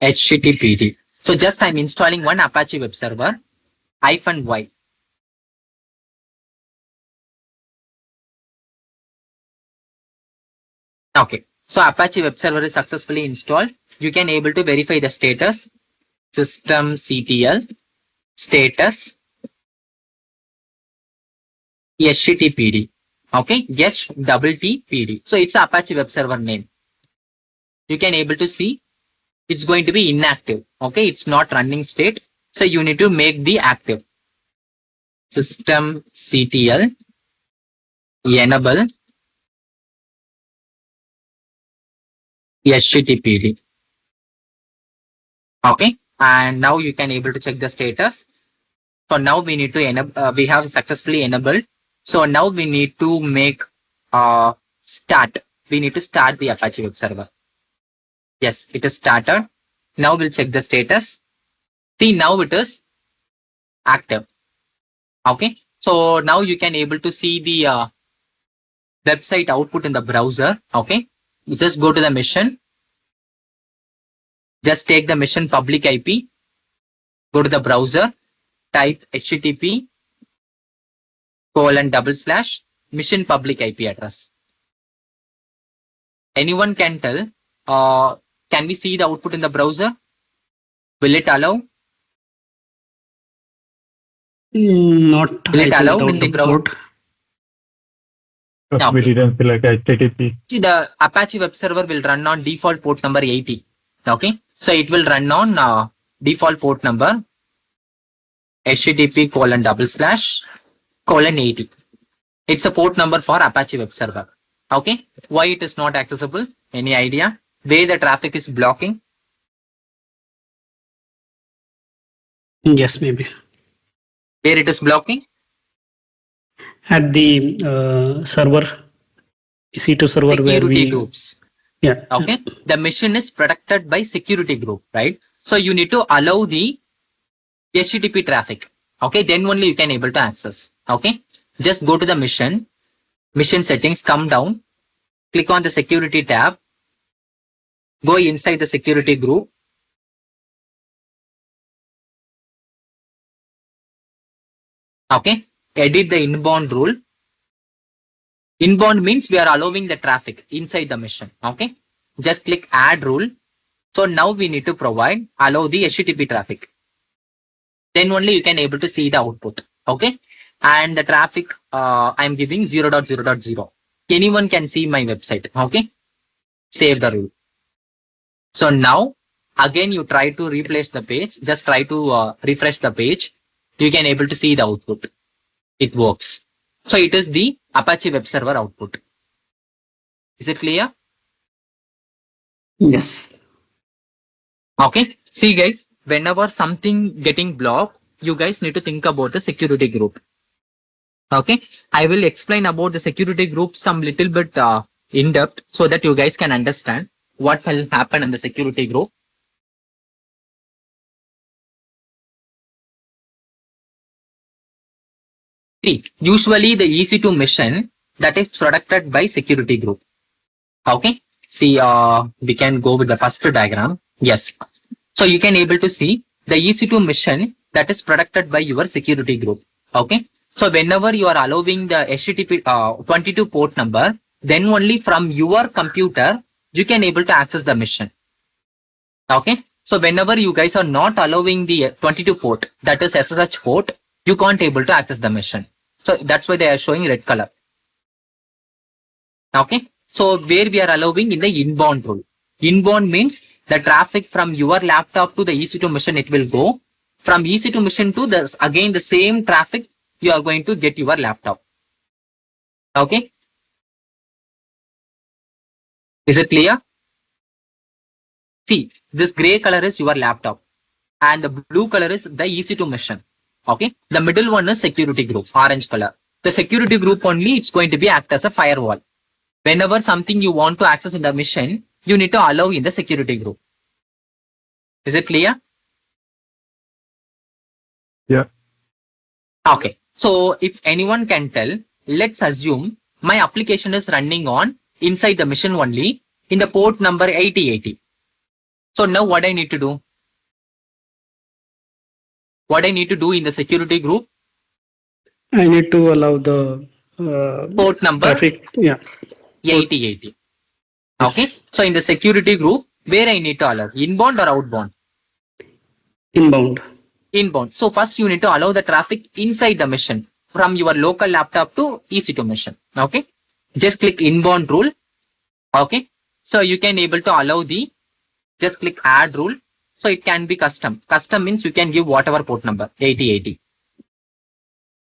httpd. So just I'm installing one Apache web server -y. Okay, so Apache web server is successfully installed. You can able to verify the status. Systemctl status httpd. Okay, httpd. So it's Apache web server name. You can able to see it's going to be inactive. Okay, it's not running state. So you need to make the active. Systemctl enable httpd. Okay, and now you can able to check the status. So now we need to enable. We have successfully enabled. So now we need to make start. We need to start the Apache web server. Yes, it is started. Now we'll check the status. See, now it is active. Okay, so now you can able to see the website output in the browser. Okay, you just go to the mission. Just take the mission public IP. Go to the browser. Type http:// mission public IP address. Anyone can tell. Can we see the output in the browser? Will it allow?
Not
Will it allow
without
in the
the
browser?
port.
We didn't select HTTP.
See, the Apache web server will run on default port number 80. Okay, so it will run on default port number http://:80. It's a port number for Apache web server. Okay, why it is not accessible? Any idea? Where the traffic is blocking?
Yes, maybe.
Where it is blocking?
At the server, C2 server where
Security
we.
groups.
Yeah.
Okay, the mission is protected by security group, right? So you need to allow the HTTP traffic. Okay, then only you can able to access. Okay, just go to the mission settings, come down, click on the security tab, go inside the security group. Okay, edit the inbound rule. Inbound means we are allowing the traffic inside the mission. Okay, just click add rule. So now we need to provide allow the HTTP traffic. Then only you can able to see the output. Okay, and the traffic I'm giving 0.0.0. Anyone can see my website. Okay, save the rule. So now again you try to replace the page. Just try to refresh the page. You can able to see the output. It works. So it is the Apache web server output. Is it clear?
Yes.
Okay. See guys, whenever something getting blocked, you guys need to think about the security group.
Okay, I will explain about the security group some little bit in depth so that you guys can understand what will happen in the security group. See, usually the EC2 mission that is protected by security group. Okay, see, we can go with the first diagram. Yes, so you can able to see the EC2 mission that is protected by your security group. Okay, so whenever you are allowing the HTTP 22 port number, then only from your computer you can able to access the mission. Okay, so whenever you guys are not allowing the 22 port, that is SSH port, you can't able to access the mission. So that's why they are showing red color. Okay, so where we are allowing in the inbound rule. Inbound means the traffic from your laptop to the EC2 machine, it will go. From EC2 machine to the again the same traffic, you are going to get your laptop. Okay, is it clear? See, this gray color is your laptop and the blue color is the EC2 machine. Okay, the middle one is security group, orange color. The security group only, it's going to be act as a firewall. Whenever something you want to access in the mission, you need to allow in the security group. Is it clear?
Yeah.
Okay, so if anyone can tell, let's assume my application is running on inside the mission only in the port number 8080. So now what I need to do? What I need to do in the security group?
I need to allow the
Port number
traffic. Yeah.
8080.
Yes.
Okay, so in the security group, where I need to allow? Inbound or outbound?
Inbound.
Inbound. So first you need to allow the traffic inside the mission from your local laptop to EC2 mission. Okay, just click inbound rule. Okay, so you can able to allow the, just click add rule. So it can be custom. Custom means you can give whatever port number, 8080.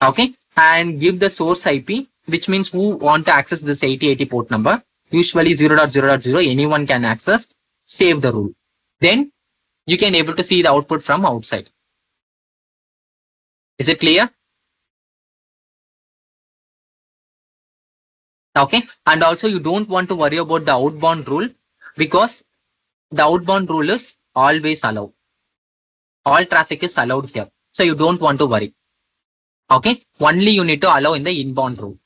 Okay, and give the source IP, which means who want to access this 8080 port number. Usually 0.0.0, anyone can access. Save the rule. Then you can able to see the output from outside. Is it clear? Okay, and also you don't want to worry about the outbound rule because the outbound rule is always allowed. All traffic is allowed here. So you don't want to worry. Okay, only you need to allow in the inbound rule.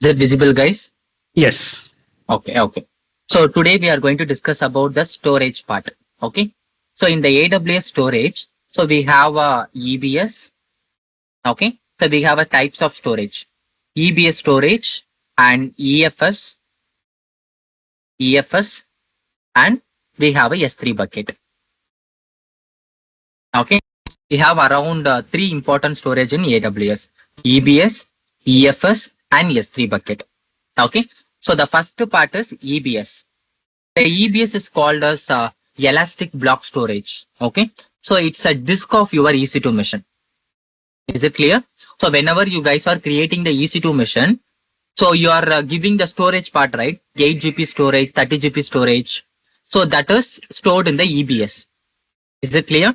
Is it visible, guys?
Yes.
Okay, okay. So today we are going to discuss about the storage part. Okay, so in the AWS storage, so we have EBS. Okay, so we have a types of storage, EBS storage and EFS, and we have a S3 bucket. Okay, we have around 3 important storage in AWS: EBS, EFS, and S3 bucket. Okay, so the first part is EBS. The EBS is called as elastic block storage. Okay, so it's a disk of your EC2 machine. Is it clear? So whenever you guys are creating the EC2 machine, so you are giving the storage part, right? 8 GB storage, 30 GB storage. So that is stored in the EBS. Is it clear?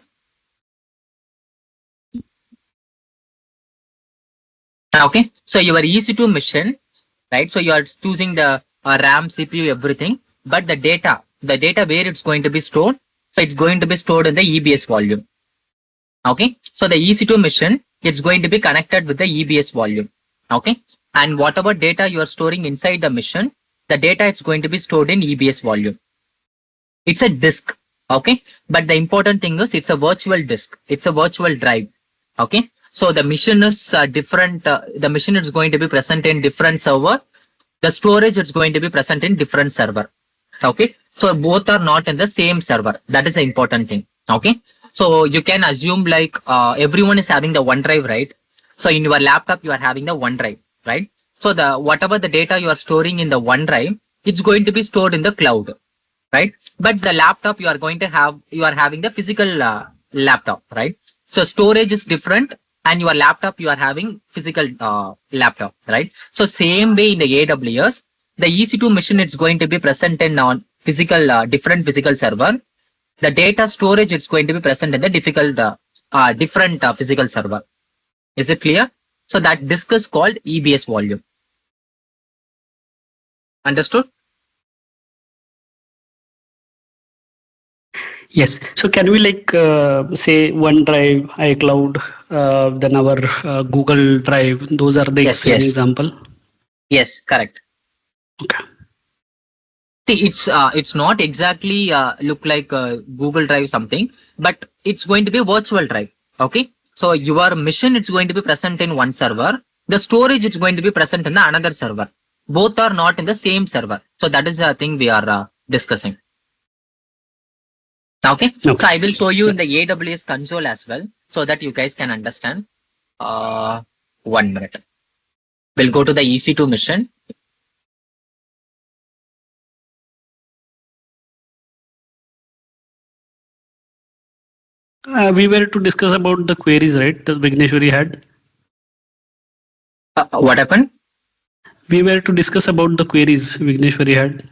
Okay, so your EC2 machine, right? So you are choosing the RAM, CPU, everything, but the data where it's going to be stored, so it's going to be stored in the EBS volume. Okay, so the EC2 machine, it's going to be connected with the EBS volume. Okay, and whatever data you are storing inside the machine, the data is going to be stored in EBS volume. It's a disk. Okay, but the important thing is it's a virtual disk. It's a virtual drive. Okay, so the machine is different. The machine is going to be present in different server. The storage is going to be present in different server. Okay, so both are not in the same server. That is the important thing. Okay, so you can assume like everyone is having the OneDrive, right? So in your laptop you are having the OneDrive, right? So the whatever the data you are storing in the OneDrive, it's going to be stored in the cloud, right? But the laptop you are going to have, you are having the physical laptop, right? So storage is different, and your laptop you are having physical laptop, right? So same way in the AWS, the EC2 machine it's going to be present in on physical different physical server.
The data storage is going to be present in the different physical server. Is it clear? So that disk is called EBS volume. Understood?
Yes. So can we like say OneDrive, iCloud, then our Google Drive? Those are the
Yes,
same
yes.
example.
Yes, correct.
Okay.
See, it's not exactly look like Google Drive something, but it's going to be virtual drive. Okay. So your mission is going to be present in one server. The storage is going to be present in the another server. Both are not in the same server. So that is the thing we are discussing. Okay. So I will show you in the AWS console as well, so that you guys can understand. 1 minute. We'll go to the EC2 mission.
We were to discuss about the queries, right? That Vigneshwari had.
What happened?
We were to discuss about the queries Vigneshwari had.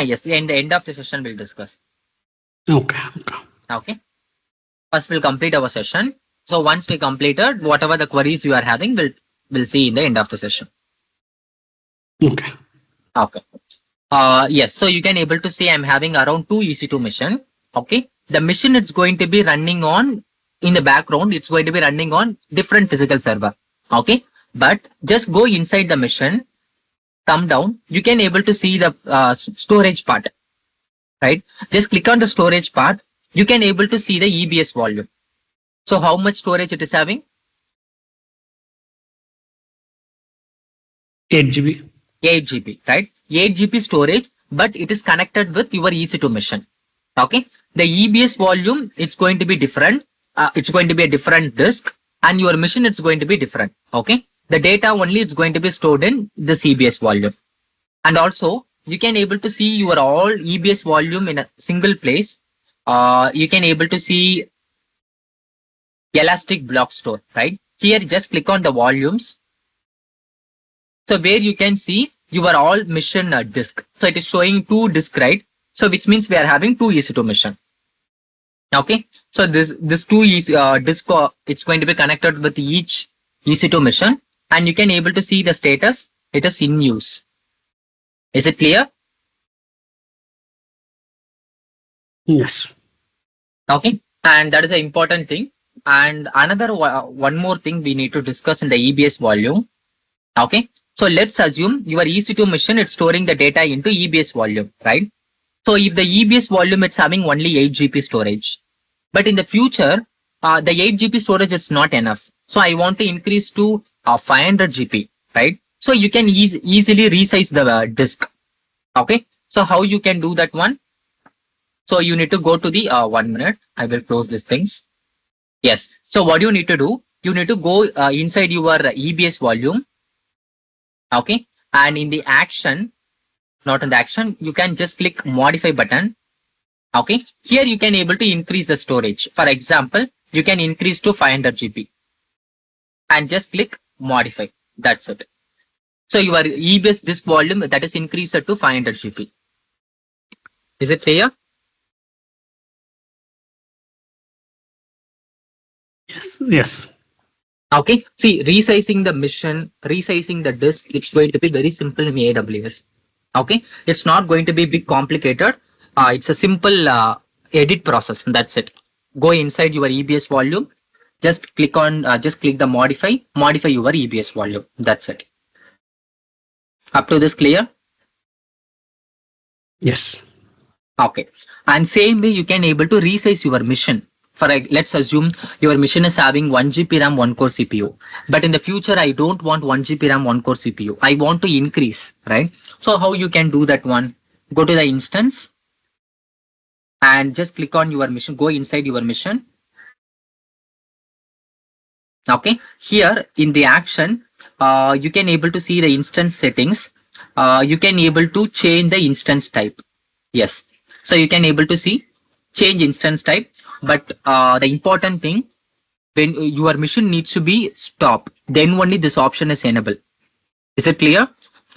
Yes. In the end of the session, we'll discuss.
Okay.
Okay. First, we'll complete our session. So once we completed, whatever the queries you are having, we'll see in the end of the session.
Okay.
Okay. Yes. So you can able to see I'm having around 2 EC2 mission. Okay. The mission it's going to be running on in the background. It's going to be running on different physical server. Okay. But just go inside the mission, come down. You can able to see the storage part. Right. Just click on the storage part. You can able to see the EBS volume. So how much storage it is having?
8 GB.
8 GB, right? 8 GB storage, but it is connected with your EC2 mission. Okay. The EBS volume, it's going to be different. It's going to be a different disk, and your mission is going to be different. Okay. The data only it's going to be stored in this EBS volume. And also, you can able to see your all EBS volume in a single place. You can able to see Elastic Block Store, right? Here, just click on the volumes. So where you can see your all mission disk. So it is showing 2 disk, right? So which means we are having 2 EC2 mission. Okay. So this 2 is disk. It's going to be connected with each EC2 mission, and you can able to see the status. It is in use. Is it clear?
Yes.
Okay. And that is an important thing. And another one more thing we need to discuss in the EBS volume. Okay. So let's assume your EC2 mission is storing the data into EBS volume, right? So if the EBS volume is having only 8 GB storage, but in the future, the 8 GB storage is not enough. So I want to increase to 500 GB, right? So you can easily resize the disk. Okay. So how you can do that one? So you need to go to the 1 minute. I will close these things. Yes. So what you need to do? You need to go inside your EBS volume. Okay. And in the action, not in the action, you can just click modify button. Okay. Here you can able to increase the storage. For example, you can increase to 500 GB and just click modify. That's it. So your EBS disk volume that is increased to 500 GB. Is it clear?
Yes.
Okay. See, resizing the mission, resizing the disk, it's going to be very simple in AWS. Okay. It's not going to be big complicated. It's a simple edit process. And that's it. Go inside your EBS volume. Just click the modify your EBS volume. That's it. Up to this clear?
Yes.
Okay. And same way you can able to resize your mission. Let's assume your mission is having 1 GB RAM, 1 core CPU. But in the future, I don't want 1 GB RAM, 1 core CPU. I want to increase, right? So how you can do that one? Go to the instance and just click on your mission. Go inside your mission. Okay. Here in the action, you can able to see the instance settings. You can able to change the instance type. Yes. So you can able to see change instance type. But the important thing, when your mission needs to be stop, then only this option is enabled. Is it clear?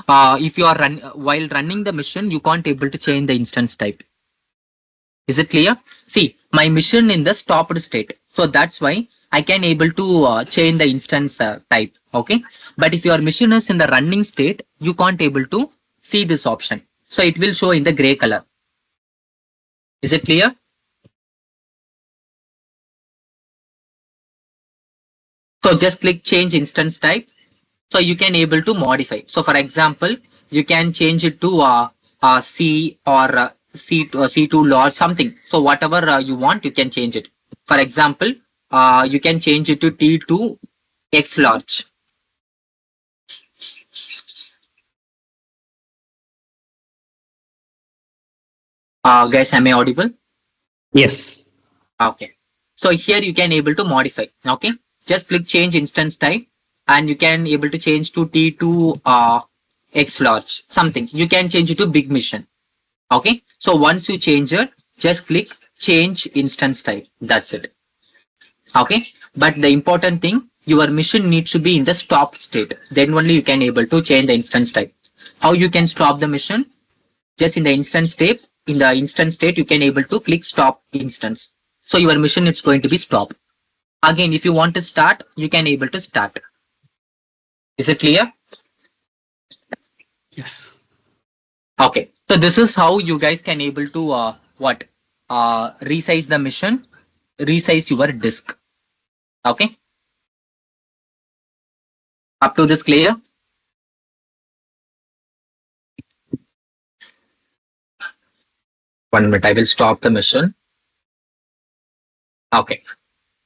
If you are while running the mission, you can't able to change the instance type. Is it clear? See, my mission in the stopped state. So that's why I can able to change the instance type. Okay. But if your mission is in the running state, you can't able to see this option. So it will show in the gray color. Is it clear? So just click change instance type. So you can able to modify. So for example, you can change it to C or C2 or something. So whatever you want, you can change it. For example, you can change it to T2 X large. Guys, am I audible?
Yes.
Okay. So here you can able to modify. Okay. Just click change instance type and you can able to change to T2 X large something. You can change it to big mission. Okay. So once you change it, just click change instance type. That's it. Okay. But the important thing, your mission needs to be in the stop state. Then only you can able to change the instance type. How you can stop the mission? Just in the instance state, you can able to click stop instance. So your mission is going to be stop. Again, if you want to start, you can able to start. Is it clear?
Yes.
Okay. So this is how you guys can able to resize the mission, resize your disk. Okay. Up to this clear? One minute, I will stop the mission. Okay.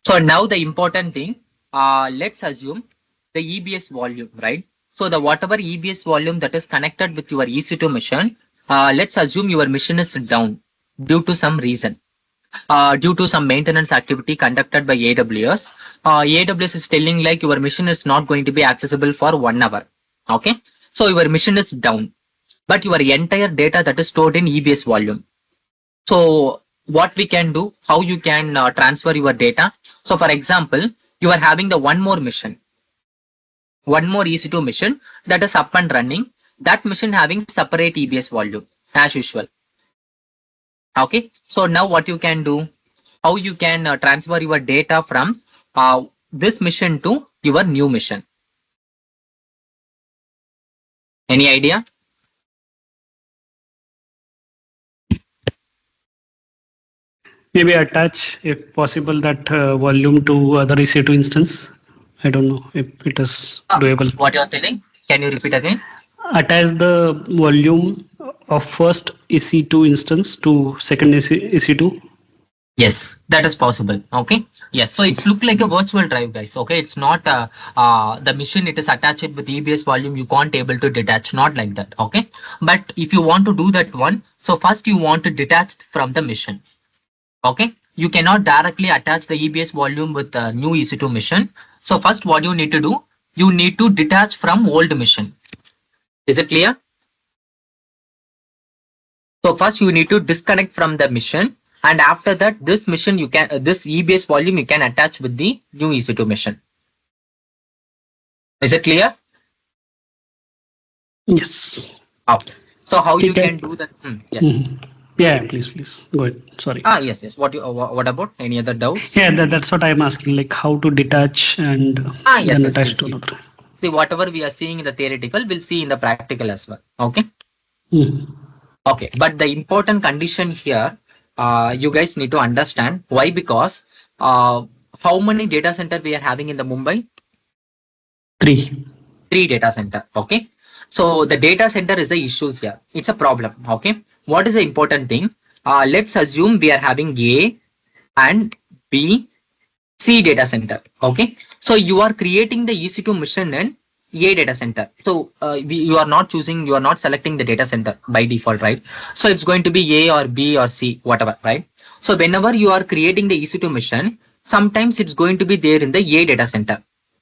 So now the important thing, let's assume the EBS volume, right? So the whatever EBS volume that is connected with your EC2 mission, let's assume your mission is down due to some reason. Due to some maintenance activity conducted by AWS. AWS is telling like your mission is not going to be accessible for 1 hour. Okay. So your mission is down, but your entire data that is stored in EBS volume. So what we can do, how you can transfer your data. So for example, you are having the one more mission, one more EC2 mission that is up and running. That mission having separate EBS volume as usual. Okay. So now what you can do, how you can transfer your data from this mission to your new mission. Any idea?
Maybe attach, if possible, that volume to other EC2 instance. I don't know if it is doable.
What you're telling? Can you repeat again?
Attach the volume of first EC2 instance to second EC2.
Yes, that is possible. Okay. Yes. So it's look like a virtual drive, guys. Okay. It's not the mission. It is attached with EBS volume. You can't able to detach. Not like that. Okay. But if you want to do that one, so first you want to detach from the mission. Okay. You cannot directly attach the EBS volume with the new EC2 mission. So first what you need to do, you need to detach from old mission. Is it clear? So first you need to disconnect from the mission. And after that, this mission you can this EBS volume you can attach with the new EC2 mission. Is it clear?
Yes.
Okay. So how you
Okay.
can do that? Yes.
Yeah, please go ahead. Sorry.
Yes. What about any other doubts?
Yeah, that's what I'm asking. Like how to detach and
Yes,
then
yes,
attach
we'll
to
see.
another.
See, whatever we are seeing in the theoretical, we'll see in the practical as well. Okay. Okay. But the important condition here, you guys need to understand why, because how many data center we are having in the Mumbai?
3.
3 data center. Okay. So the data center is the issue here. It's a problem. Okay. What is the important thing? Let's assume we are having A and B, C data center. Okay. So you are creating the EC2 mission in A data center. So you are not selecting the data center by default, right? So it's going to be A or B or C, whatever, right? So whenever you are creating the EC2 mission, sometimes it's going to be there in the A data center,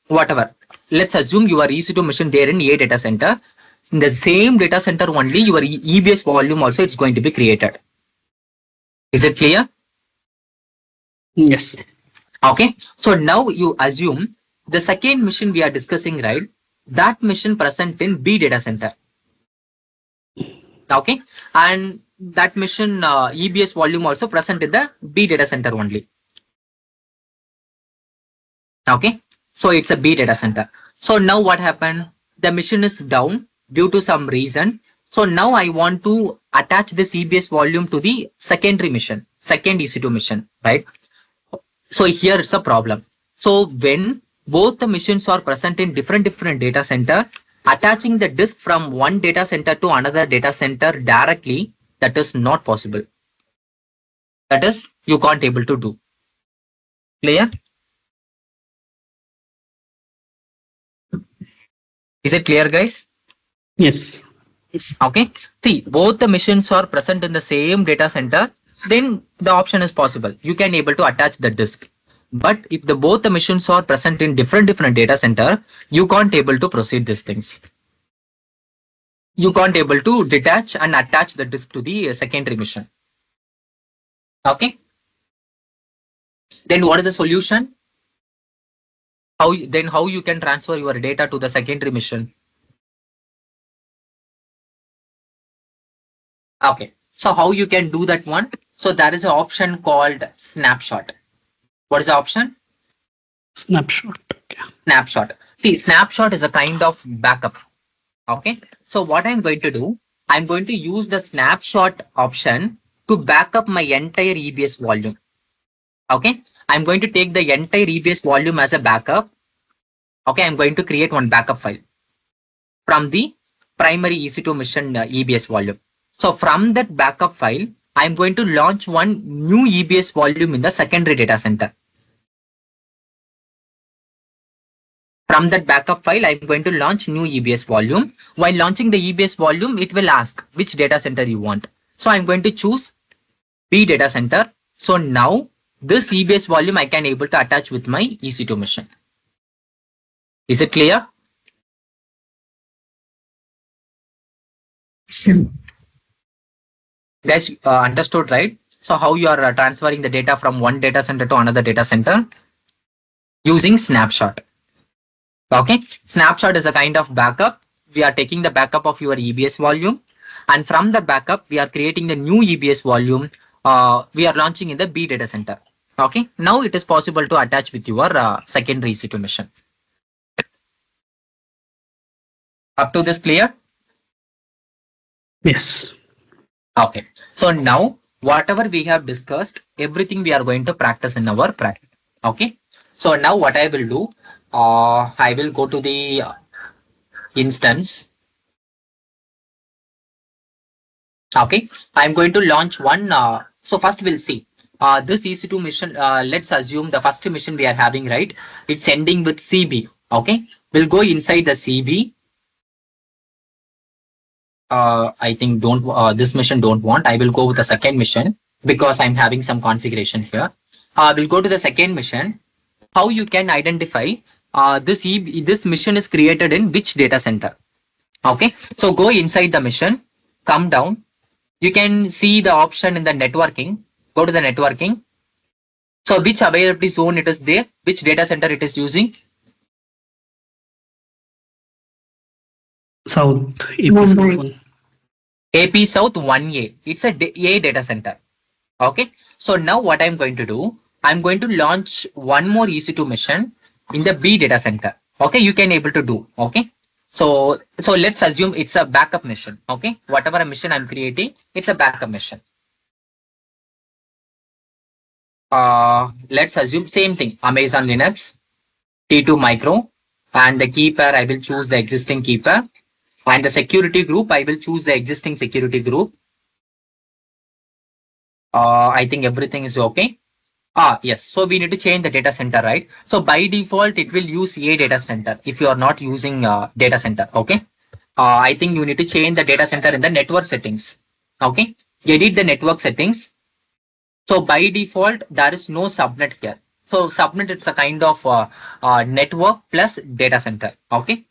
whatever. Let's assume your EC2 mission there in A data center. In the same data center only, your EBS volume also it's going to be created. Is it clear?
Yes.
Okay. So now you assume the second mission we are discussing, right? That mission present in B data center. Okay. And that mission EBS volume also present in the B data center only. Okay, so it's a B data center. So now what happened? The mission is down due to some reason. So now I want to attach this EBS volume to the secondary mission, second EC2 mission, right? So here it's a problem. So when both the missions are present in different data center, attaching the disk from one data center to another data center directly, that is not possible. That is, you can't able to do. Clear? Is it clear, guys?
Yes.
Okay. See, both the missions are present in the same data center, then the option is possible. You can able to attach the disk. But if both the missions are present in different data center, you can't able to proceed these things. You can't able to detach and attach the disk to the secondary mission. Okay. Then what is the solution? How you can transfer your data to the secondary mission? Okay. So how you can do that one? So there is an option called snapshot. What is the option?
Snapshot. Okay.
Snapshot. See, snapshot is a kind of backup. Okay. So what I'm going to do, I'm going to use the snapshot option to back up my entire EBS volume. Okay. I'm going to take the entire EBS volume as a backup. Okay. I'm going to create one backup file from the primary EC2 mission EBS volume. So from that backup file, I'm going to launch one new EBS volume in the secondary data center. From that backup file, I'm going to launch new EBS volume. While launching the EBS volume, it will ask which data center you want. So I'm going to choose B data center. So now this EBS volume I can able to attach with my EC2 mission. Is it clear? Guys, understood, right? So how you are transferring the data from one data center to another data center? Using snapshot. Okay, snapshot is a kind of backup. We are taking the backup of your EBS volume, and from the backup, we are creating the new EBS volume. We are launching in the B data center. Okay, now it is possible to attach with your secondary EC2 mission. Up to this clear?
Yes.
Okay, so now whatever we have discussed, everything we are going to practice in our practice. Okay, so now what I will do, I will go to the instance. Okay, I'm going to launch one. So first we'll see this EC2 mission. Let's assume the first mission we are having, right? It's ending with CB. Okay, we'll go inside the CB. I think this mission don't want. I will go with the second mission because I'm having some configuration here. We'll go to the second mission. How you can identify this mission is created in which data center? Okay, so go inside the mission, come down. You can see the option in the networking. Go to the networking. So which availability zone it is there? Which data center it is using?
South. AP
Mumbai.
South 1.
AP South 1A. It's a data center. Okay. So now what I'm going to do, I'm going to launch one more EC2 mission in the B data center. Okay. You can able to do. Okay. So let's assume it's a backup mission. Okay. Whatever a mission I'm creating, it's a backup mission. Let's assume same thing. Amazon Linux, T2 Micro, and the key pair, I will choose the existing key pair. And the security group, I will choose the existing security group. I think everything is okay. Yes. So we need to change the data center, right? So by default, it will use A data center if you are not using data center. Okay. I think you need to change the data center in the network settings. Okay. Edit the network settings. So by default, there is no subnet here. So subnet, it's a kind of network plus data center. Okay.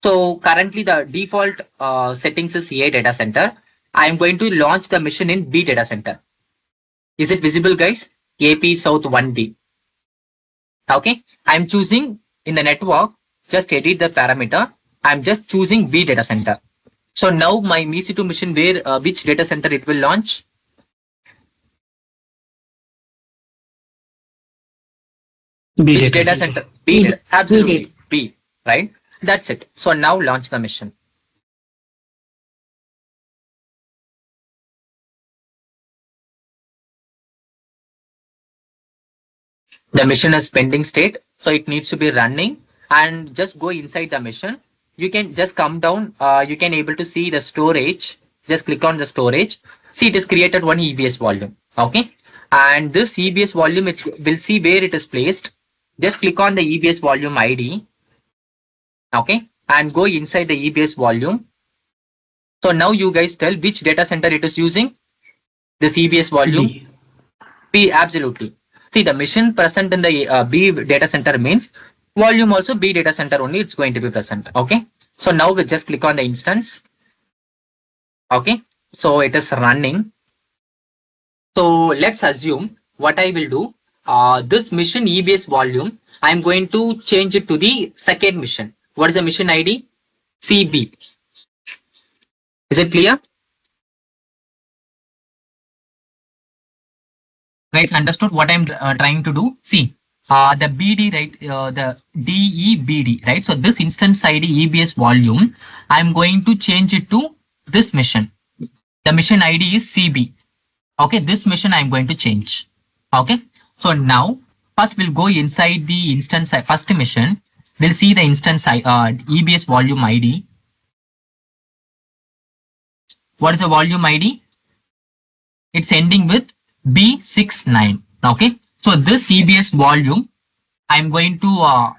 So currently the default settings is A data center. I am going to launch the mission in B data center. Is it visible, guys? AP South 1B. Okay. I'm choosing in the network, just edit the parameter. I'm just choosing B data center. So now my EC2 mission, where which data center it will launch?
B
Which data
center.
center? B.
B.
Absolutely. B. Right. That's it. So now launch the mission. The mission is pending state, so it needs to be running, and just go inside the mission. You can just come down. You can able to see the storage. Just click on the storage. See, it is created one EBS volume. Okay, and this EBS volume, it will see where it is placed. Just click on the EBS volume ID. Okay, and go inside the EBS volume. So now you guys tell which data center it is using. This EBS volume.
B.
B, absolutely. See, the mission present in the B data center means volume also B data center only it's going to be present. Okay. So now we just click on the instance. Okay. So it is running. So let's assume what I will do. This mission EBS volume, I'm going to change it to the second mission. What is the mission ID? CB. Is it clear? Guys, understood what I'm trying to do? See, the BD, right? The DEBD, right? So this instance ID EBS volume, I'm going to change it to this mission. The mission ID is CB. Okay, this mission I'm going to change. Okay, so now first we'll go inside the instance first mission. We'll see the instance EBS volume ID. What is the volume ID? It's ending with B69. Okay, so this EBS volume I'm going to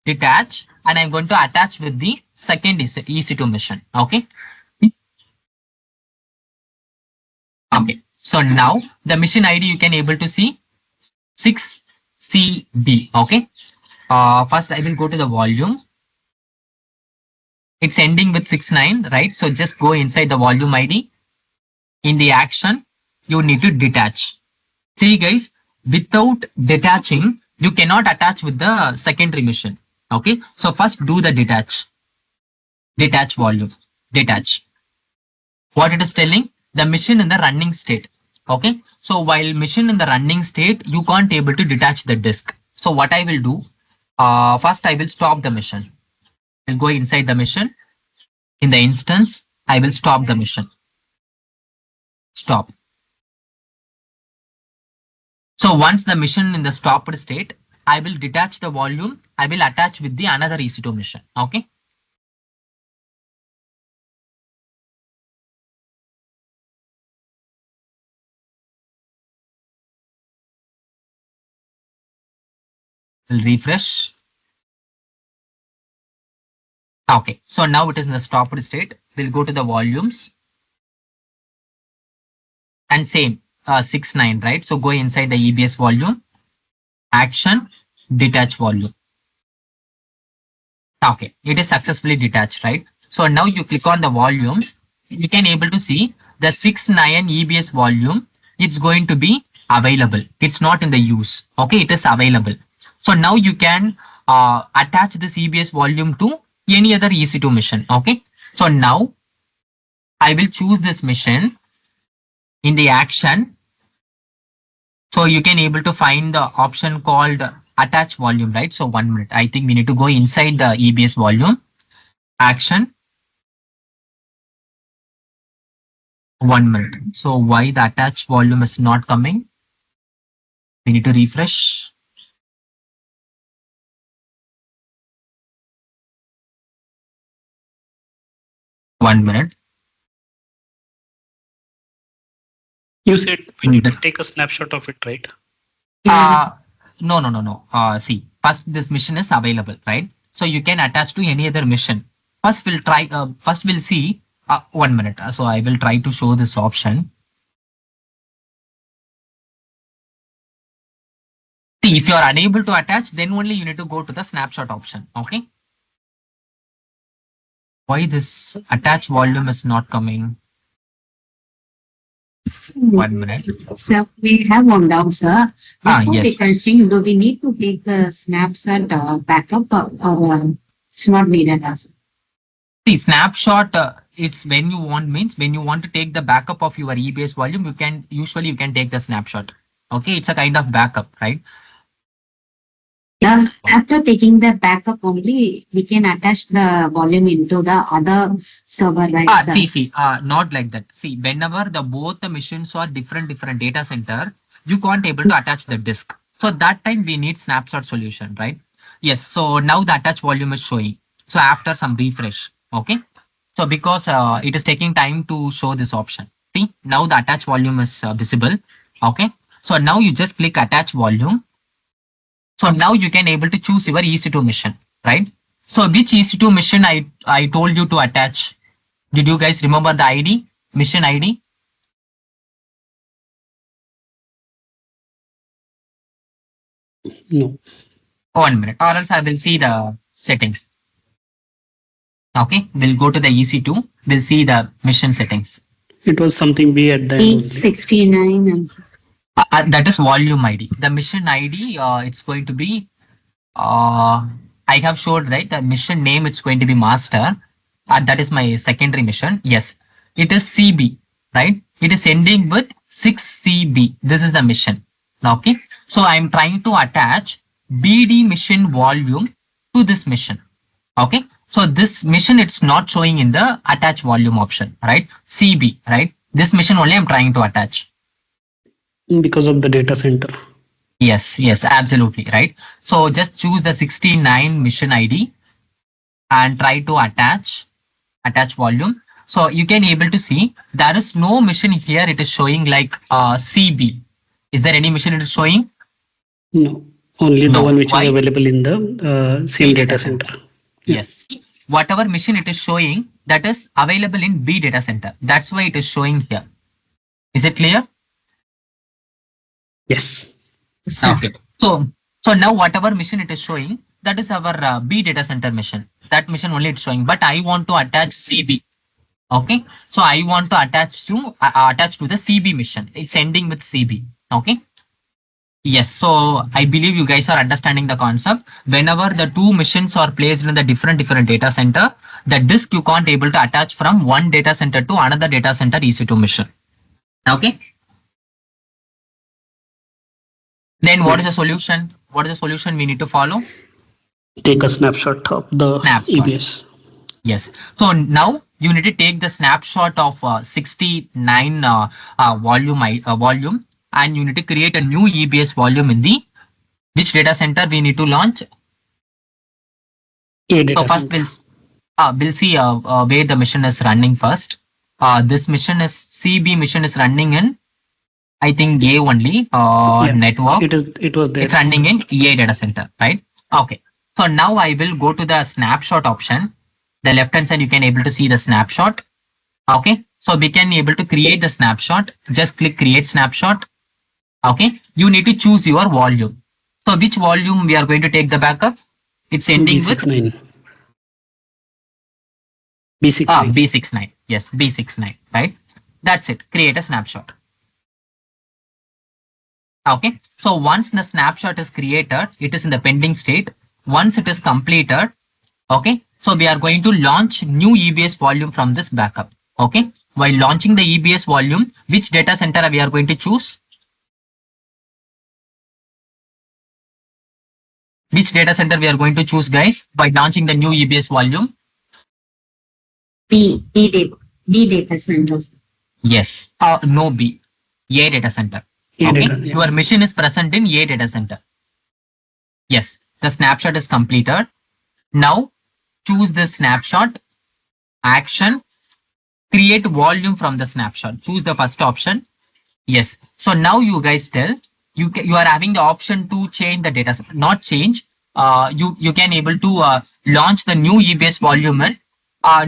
detach, and I'm going to attach with the second EC2 mission. Okay. Okay. So now the mission ID you can able to see 6CB. Okay. First I will go to the volume. It's ending with 69, right? So just go inside the volume ID. In the action, you need to detach. See guys, without detaching, you cannot attach with the secondary mission. Okay. So first do the detach. Detach volume. Detach. What it is telling? The mission in the running state. Okay. So while mission in the running state, you can't able to detach the disk. So what I will do, first I will stop the mission. I'll go inside the mission. In the instance, I will stop the mission. Stop. So once the mission in the stopped state, I will detach the volume. I will attach with the another EC2 mission. Okay. We'll refresh. Okay. So now it is in the stopped state. We'll go to the volumes. And same 69, right? So go inside the EBS volume, action, detach volume. Okay, it is successfully detached, right? So now you click on the volumes, you can able to see the 69 EBS volume. It's going to be available. It's not in the use. Okay, it is available. So now you can attach this EBS volume to any other EC2 mission. Okay, so now I will choose this mission. In the action, so you can able to find the option called attach volume, right? So 1 minute. I think we need to go inside the EBS volume. Action. 1 minute. So why the attach volume is not coming? We need to refresh. One minute.
You said we need to take a snapshot of it, right?
No. See, first this mission is available, right? So you can attach to any other mission. First we'll try. First we'll see. 1 minute. So I will try to show this option. See, if you are unable to attach, then only you need to go to the snapshot option. Okay. Why this attach volume is not coming? 1 minute.
So we have one doubt, sir. Before
Yes.
detaching, do we need to take the snapshot backup or it's not needed as?
See, snapshot
it's when you want means when you want to take the backup of your EBS volume, you can take the snapshot. Okay, it's a kind of backup, right?
Yeah, after taking the backup only, we can attach the volume into the other server, right? sir?
Not like that. See, whenever both the machines are different data center, you can't able to attach the disk. So that time we need snapshot solution, right? Yes. So now the attached volume is showing. So after some refresh, okay. So because it is taking time to show this option. See, now the attached volume is visible. Okay. So now you just click attach volume. So now you can able to choose your EC2 mission, right? So which EC2 mission I told you to attach? Did you guys remember the ID, mission ID?
No.
1 minute, or else I will see the settings. Okay, we'll go to the EC2. We'll see the mission settings.
It was something B at the end. only.
E69 and
That is volume ID. The mission ID, it's going to be, I have showed, right? The mission name, it's going to be master. That is my secondary mission. Yes, it is CB, right? It is ending with 6CB. This is the mission. Okay. So I'm trying to attach BD mission volume to this mission. Okay. So this mission, it's not showing in the attach volume option, right? CB, right? This mission only I'm trying to attach.
Because of the data center.
Yes, absolutely, right? So just choose the 69 mission ID and try to attach volume. So you can able to see there is no mission here. It is showing like CB. Is there any mission it is showing?
No, only the
No.
one which
Why?
is available in the same data center.
Yes. Whatever mission it is showing, that is available in B data center. That's why it is showing here. Is it clear?
Yes.
Okay. So now whatever mission it is showing, that is our B data center mission. That mission only it's showing. But I want to attach CB. Okay. So I want to attach to the CB mission. It's ending with CB. Okay. Yes. So I believe you guys are understanding the concept. Whenever the two missions are placed in the different data center, the disk you can't able to attach from one data center to another data center EC2 mission. Okay. Then what is the solution? What is the solution we need to follow?
Take a snapshot of the
Snapshot.
EBS.
Yes. So now you need to take the snapshot of 69 volume, and you need to create a new EBS volume in the which data center we need to launch. So first we'll see where the mission is running first. This mission is CB mission is running in, I think, A only network.
It was there.
It's running in EA data center, right? Okay. So now I will go to the snapshot option. The left hand side, you can able to see the snapshot. Okay. So we can able to create the snapshot. Just click create snapshot. Okay. You need to choose your volume. So which volume we are going to take the backup? It's ending with
B69. B69.
B69. Yes, B69, right? That's it. Create a snapshot. Okay. So once the snapshot is created, it is in the pending state. Once it is completed, okay. So we are going to launch new EBS volume from this backup. Okay. While launching the EBS volume, which data center we are going to choose? Which data center we are going to choose, guys, by launching the new EBS volume?
B data centers.
Yes. No, B. A data center.
A
Okay.
data, yeah.
Your mission is present in A data center. Yes. The snapshot is completed. Now choose the snapshot. Action. Create volume from the snapshot. Choose the first option. Yes. So now you guys tell you are having the option to change the data set. Not change. You can able to launch the new EBS volume in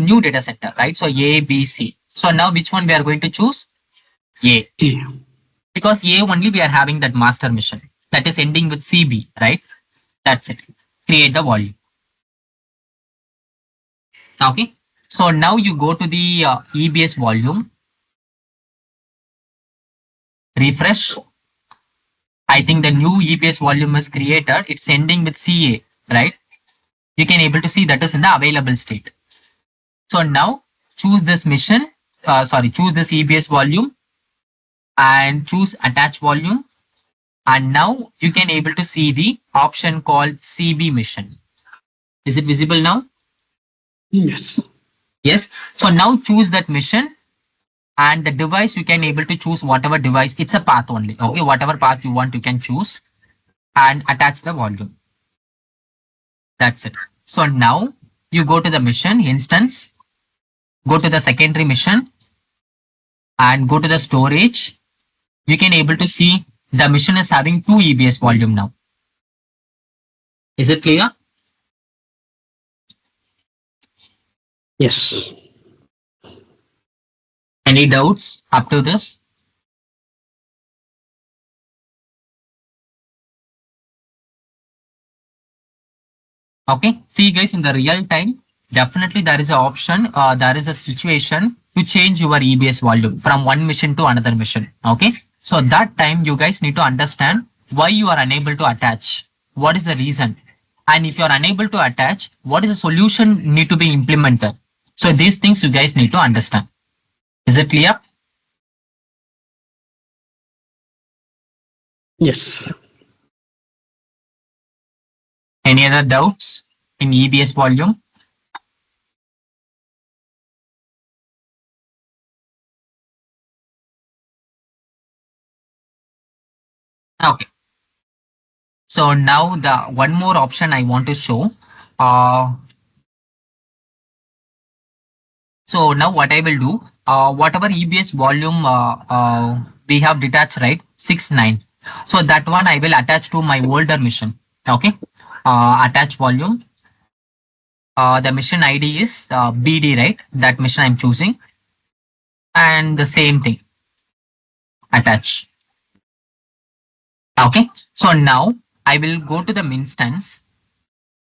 new data center, right? So A, B, C. So now which one we are going to choose? A.
Yeah.
Because A only we are having that master mission that is ending with CB, right? That's it. Create the volume. Okay. So now you go to the EBS volume. Refresh. I think the new EBS volume is created. It's ending with CA, right? You can able to see that is in the available state. So now choose this mission, choose this EBS volume and choose attach volume. And now you can able to see the option called CB mission. Is it visible now?
Yes.
Yes. So now choose that mission and the device you can able to choose whatever device. It's a path only. Okay. Whatever path you want, you can choose and attach the volume. That's it. So now you go to the mission instance, go to the secondary mission and go to the storage. You can able to see the mission is having 2 EBS volume now. Is it clear?
Yes.
Any doubts up to this? Okay, see guys, in the real time, definitely there is an option, there is a situation to change your EBS volume from one mission to another mission. Okay, so that time you guys need to understand why you are unable to attach. What is the reason? And if you are unable to attach, what is the solution need to be implemented? So these things you guys need to understand. Is it clear?
Yes.
Any other doubts in EBS volume? Okay. So now the one more option I want to show. So now what I will do, whatever EBS volume we have detached, right? 6.9. So that one I will attach to my older mission. Okay. Attach volume. The mission ID is BD, right? That mission I'm choosing. And the same thing. Attach. Okay. So now I will go to the instance.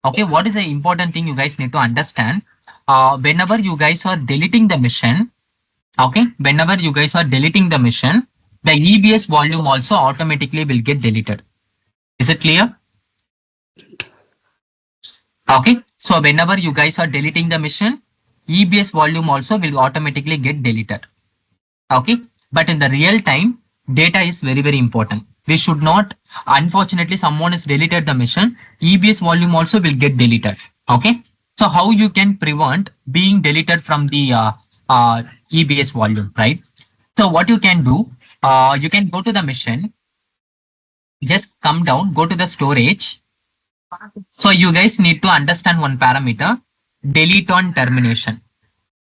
Okay. What is the important thing you guys need to understand? Whenever you guys are deleting the mission, okay, whenever you guys are deleting the mission, the EBS volume also automatically will get deleted. Is it clear? Okay, so whenever you guys are deleting the mission, EBS volume also will automatically get deleted. Okay, but in the real time, data is very, very important. We should not, unfortunately, someone has deleted the mission, EBS volume also will get deleted. Okay. So how you can prevent being deleted from the EBS volume, right? So what you can do, you can go to the mission, just come down, go to the storage. So you guys need to understand one parameter, delete on termination.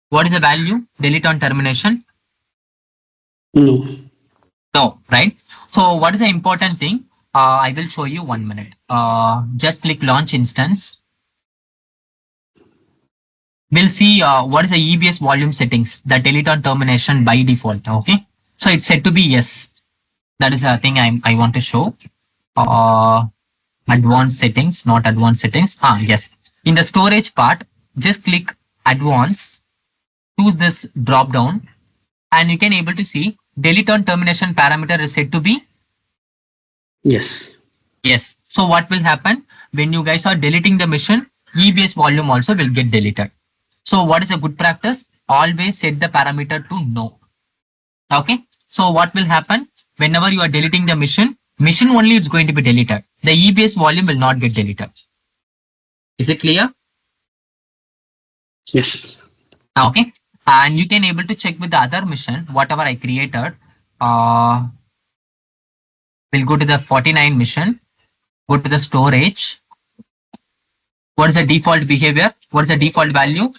What is the value? Delete on termination?
No.
No, right? So what is the important thing? I will show you 1 minute. Just click launch instance. We'll see what is the EBS volume settings, the delete on termination by default. Okay, so it's set to be yes. That is the thing I want to show. Advanced settings, not advanced settings. Yes. In the storage part, just click advanced, choose this drop down, and you can able to see delete on termination parameter is set to be
Yes.
yes. So what will happen when you guys are deleting the mission? EBS volume also will get deleted. So what is a good practice? Always set the parameter to no. Okay. So what will happen whenever you are deleting the mission only it's going to be deleted. The EBS volume will not get deleted. Is it clear?
Yes.
Okay. And you can able to check with the other mission, whatever I created. We'll go to the 49 mission, go to the storage. What is the default behavior? What is the default value?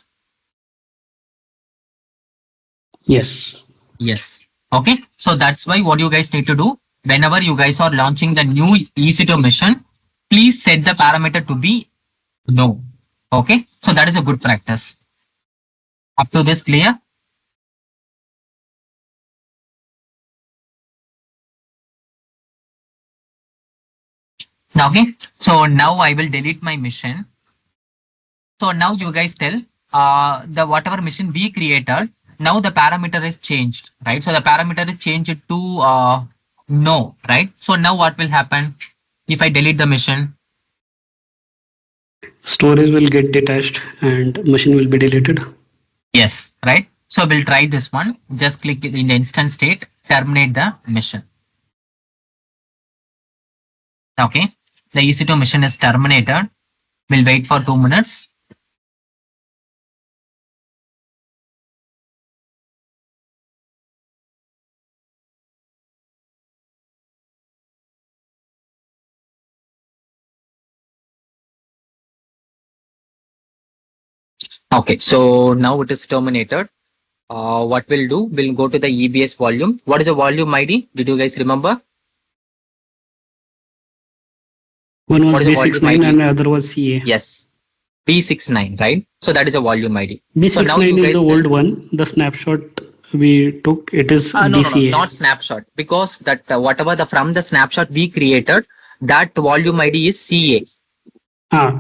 Yes.
Yes. Okay. So that's why what you guys need to do, whenever you guys are launching the new EC2 mission, please set the parameter to be no. Okay. So that is a good practice. Up to this clear? Okay. So now I will delete my mission. So now you guys tell the whatever mission we created, now the parameter is changed, right? So the parameter is changed to no, right? So now what will happen if I delete the mission?
Storage will get detached and machine will be deleted.
Yes, right. So we'll try this one. Just click in the instance state, terminate the mission. Okay. The EC2 mission is terminated. We'll wait for 2 minutes. Okay, so now it is terminated. What we'll do, we'll go to the EBS volume. What is the volume ID? Did you guys remember?
One
What
was
is the volume
B69
ID?
and other was CA.
Yes, B69, right? So that is a volume ID. So now
B69
you
is
guys
the old one. The snapshot we took, it is
no,
DCA.
not snapshot, because that whatever from the snapshot we created, that volume ID is CA.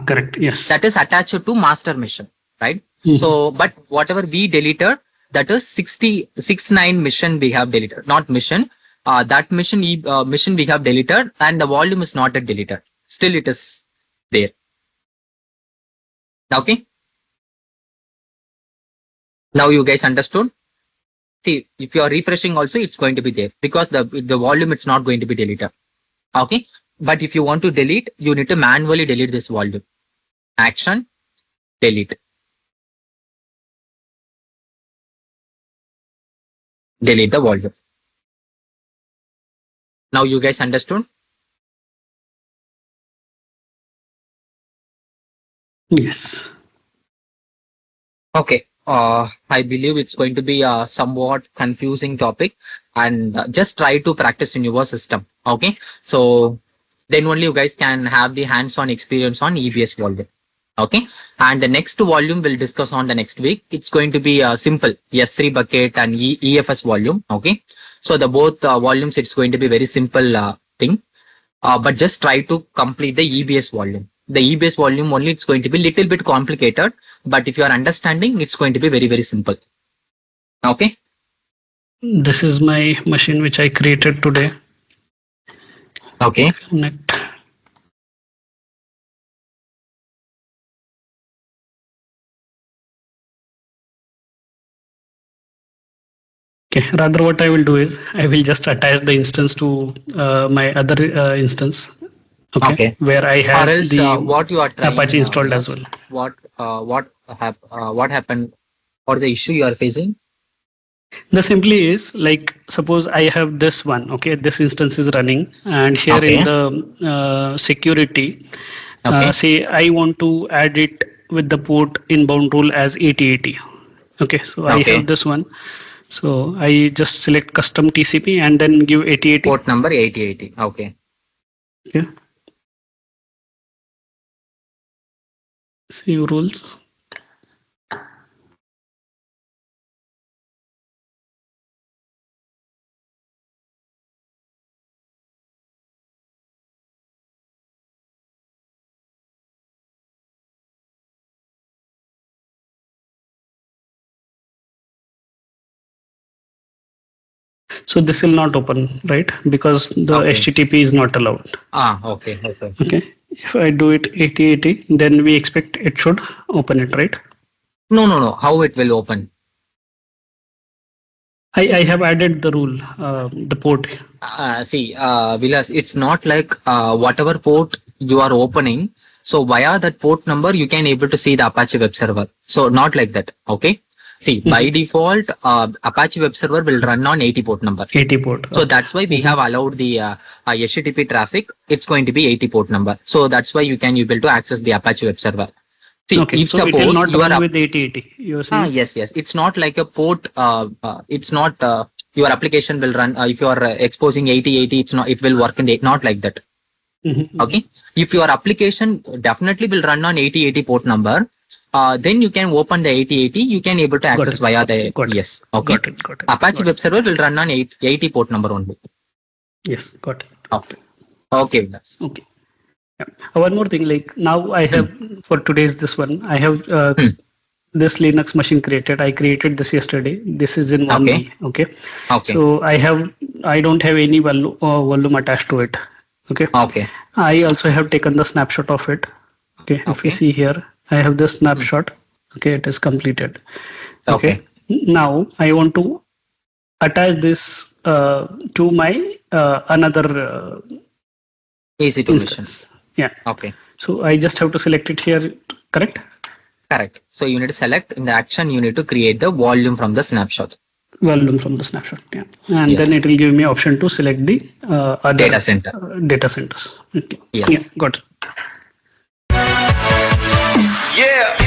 Correct. Yes.
That is attached to master mission, right?
Mhm.
So, but whatever we deleted, that is 69 mission we have deleted, not mission. That mission mission we have deleted, and the volume is not yet deleted. Still, it is there. Okay. Now you guys understood. See, if you are refreshing also, it's going to be there, because the volume it's not going to be deleted. Okay. But if you want to delete, you need to manually delete this volume. Action, delete. Delete the volume. Now you guys understood?
Yes.
Okay. I believe it's going to be a somewhat confusing topic, and just try to practice in your system. Okay. So then only you guys can have the hands-on experience on EBS volume. Okay. And the next volume we'll discuss on the next week. It's going to be a simple S3 bucket and EFS volume. Okay. So the both volumes, it's going to be very simple thing. But just try to complete the EBS volume. The EBS volume only, it's going to be a little bit complicated, but if you are understanding, it's going to be very, very simple. Okay.
This is my machine which I created today.
Okay.
Connect. Okay, rather what I will do is I will just attach the instance to my other instance. Okay. Where I
Or
have
else
the
what you are trying,
Apache installed as well.
What happened? What is the issue you are facing?
The simply is like, suppose I have this one, okay, this instance is running, and here
Okay.
in the security,
Okay.
say I want to add it with the port inbound rule as 8080. Okay, so I
Okay.
have this one. So I just select custom TCP and then give 8080.
Port number 8080. Okay.
Okay. Save rules. So this will not open, right? Because the
Okay.
HTTP is not allowed.
Okay. Okay.
Okay. If I do it 8080, then we expect it should open it, right?
No. How it will open?
I have added the rule, the port.
See, Vilas, it's not like whatever port you are opening. So via that port number, you can able to see the Apache web server. So not like that. Okay. See, by default, Apache web server will run on 80 port number.
80 port.
So that's why we have allowed the HTTP traffic. It's going to be 80 port number. So that's why you can able to access the Apache web server. See,
Okay,
if
so it will
suppose
not
you are
run with 8080. You are saying?
yes. It's not like a port. It's not your application will run. If you are exposing 8080, it's not. It will work in not like that.
Mhm.
Okay. If your application definitely will run on 8080 port number, then you can open the 8080. You can able to access
it.
via the
Got it.
yes. Okay.
Got it.
Apache web server will run on 80 port number only.
Yes, got it.
Okay. Okay. Vilas.
Okay. Yeah. One more thing, like now I have for today's this one, I have this Linux machine created. I created this yesterday. This is in one
Okay.
week. Okay.
Okay.
So I don't have any volume attached to it. Okay.
Okay.
I also have taken the snapshot of it. Okay. If
Okay.
you see here, I have this snapshot. Okay, it is completed.
Okay.
Now I want to attach this to my another
EC2 machine.
instance. Yeah.
Okay.
So I just have to select it here, correct?
Correct. So you need to select in the action, you need to create the volume from the snapshot.
Volume from the snapshot. Yeah. And
Yes.
then it will give me option to select the other
Data center.
Data centers. Okay.
Yes.
Yeah, got it.
Yeah.